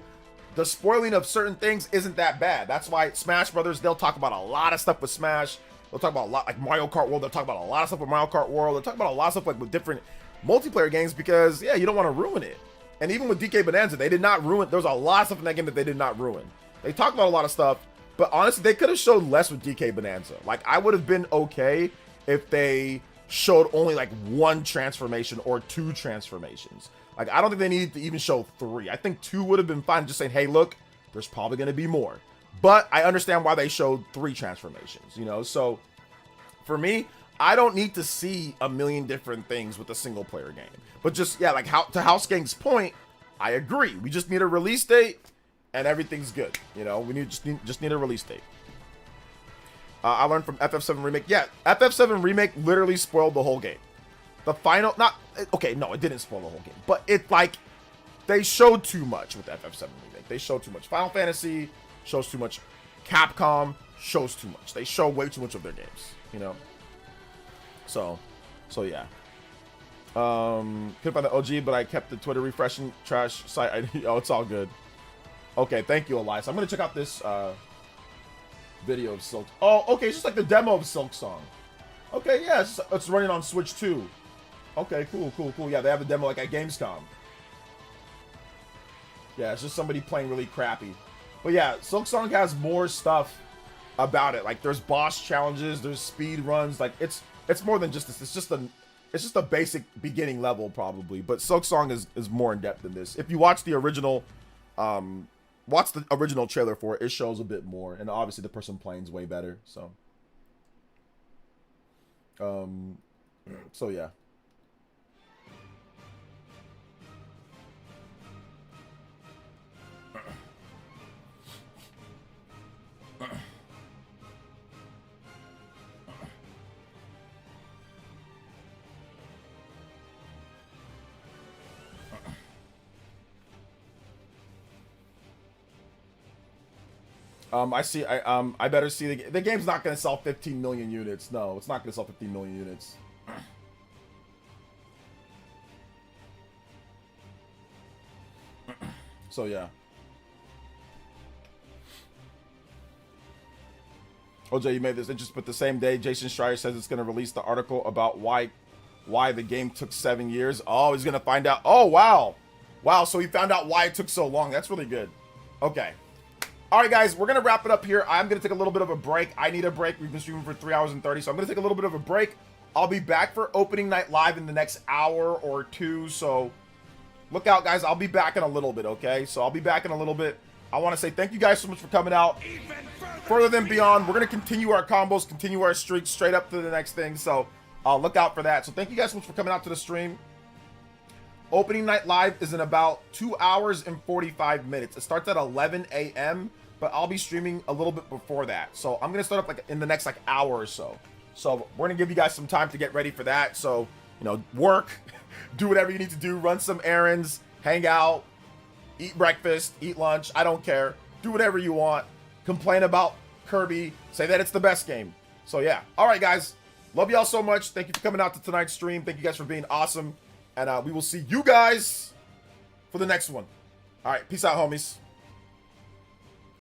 the spoiling of certain things isn't that bad. That's why Smash Brothers, they'll talk about a lot of stuff with Smash. They'll talk about a lot, like Mario Kart World. They'll talk about a lot of stuff with Mario Kart World. They'll talk about a lot of stuff like with different multiplayer games because, yeah, you don't want to ruin it. And even with DK Bonanza, they did not ruin. There was a lot of stuff in that game that they did not ruin. They talked about a lot of stuff, but honestly, they could have showed less with DK Bonanza. Like, I would have been okay if they showed only like one transformation or two transformations. Like, I don't think they needed to even show three. I think two would have been fine. Just saying, hey, look, there's probably going to be more. But I understand why they showed three transformations, you know? So for me, I don't need to see a million different things with a single player game. But just, yeah, like to House Gang's point, I agree. We just need a release date and everything's good. You know, we just need a release date. I learned from FF7 Remake. Yeah, FF7 Remake literally spoiled the whole game. The final, okay, no, it didn't spoil the whole game. But it, like, they showed too much with FF7 Remake. They showed too much. Final Fantasy shows too much. Capcom shows too much. They show way too much of their games, you know? So yeah. Couldn't find the OG, but I kept the Twitter refreshing trash site. Oh, it's all good. Okay, thank you, Elias. I'm gonna check out this video of Silk. Oh, okay, it's just like the demo of Silk Song. Okay, yeah, it's running on Switch too. Okay, cool. Yeah, they have a demo like at Gamescom. Yeah, it's just somebody playing really crappy. But yeah, Silk Song has more stuff about it. Like, there's boss challenges, there's speed runs. Like, it's more than just this. It's just a basic beginning level probably. But Silk Song is more in depth than this. If you watch the original, trailer for it, it shows a bit more, and obviously the person playing is way better. So So yeah. I better see the game's not going to sell 15 million units. No, it's not going to sell 15 million units. So yeah. OJ, you made this interesting, but the same day Jason Schreier says it's going to release the article about why the game took 7 years. Oh, he's going to find out. Oh, wow. Wow, so he found out why it took so long. That's really good. Okay. All right, guys, we're going to wrap it up here. I'm going to take a little bit of a break. I need a break. We've been streaming for 3 hours and 30, so I'm going to take a little bit of a break. I'll be back for opening night live in the next hour or two, so look out, guys. I'll be back in a little bit, okay? So I'll be back in a little bit. I want to say thank you guys so much for coming out. Further than beyond, we're going to continue our combos, continue our streaks straight up to the next thing, so look out for that. So thank you guys so much for coming out to the stream. Opening night live is in about 2 hours and 45 minutes. It starts at 11 a.m., but I'll be streaming a little bit before that. So I'm going to start up like in the next like hour or so. So we're going to give you guys some time to get ready for that. So, you know, work, do whatever you need to do, run some errands, hang out, eat breakfast, eat lunch. I don't care. Do whatever you want. Complain about Kirby. Say that it's the best game. So yeah. All right, guys. Love y'all so much. Thank you for coming out to tonight's stream. Thank you guys for being awesome. And we will see you guys for the next one. All right. Peace out, homies.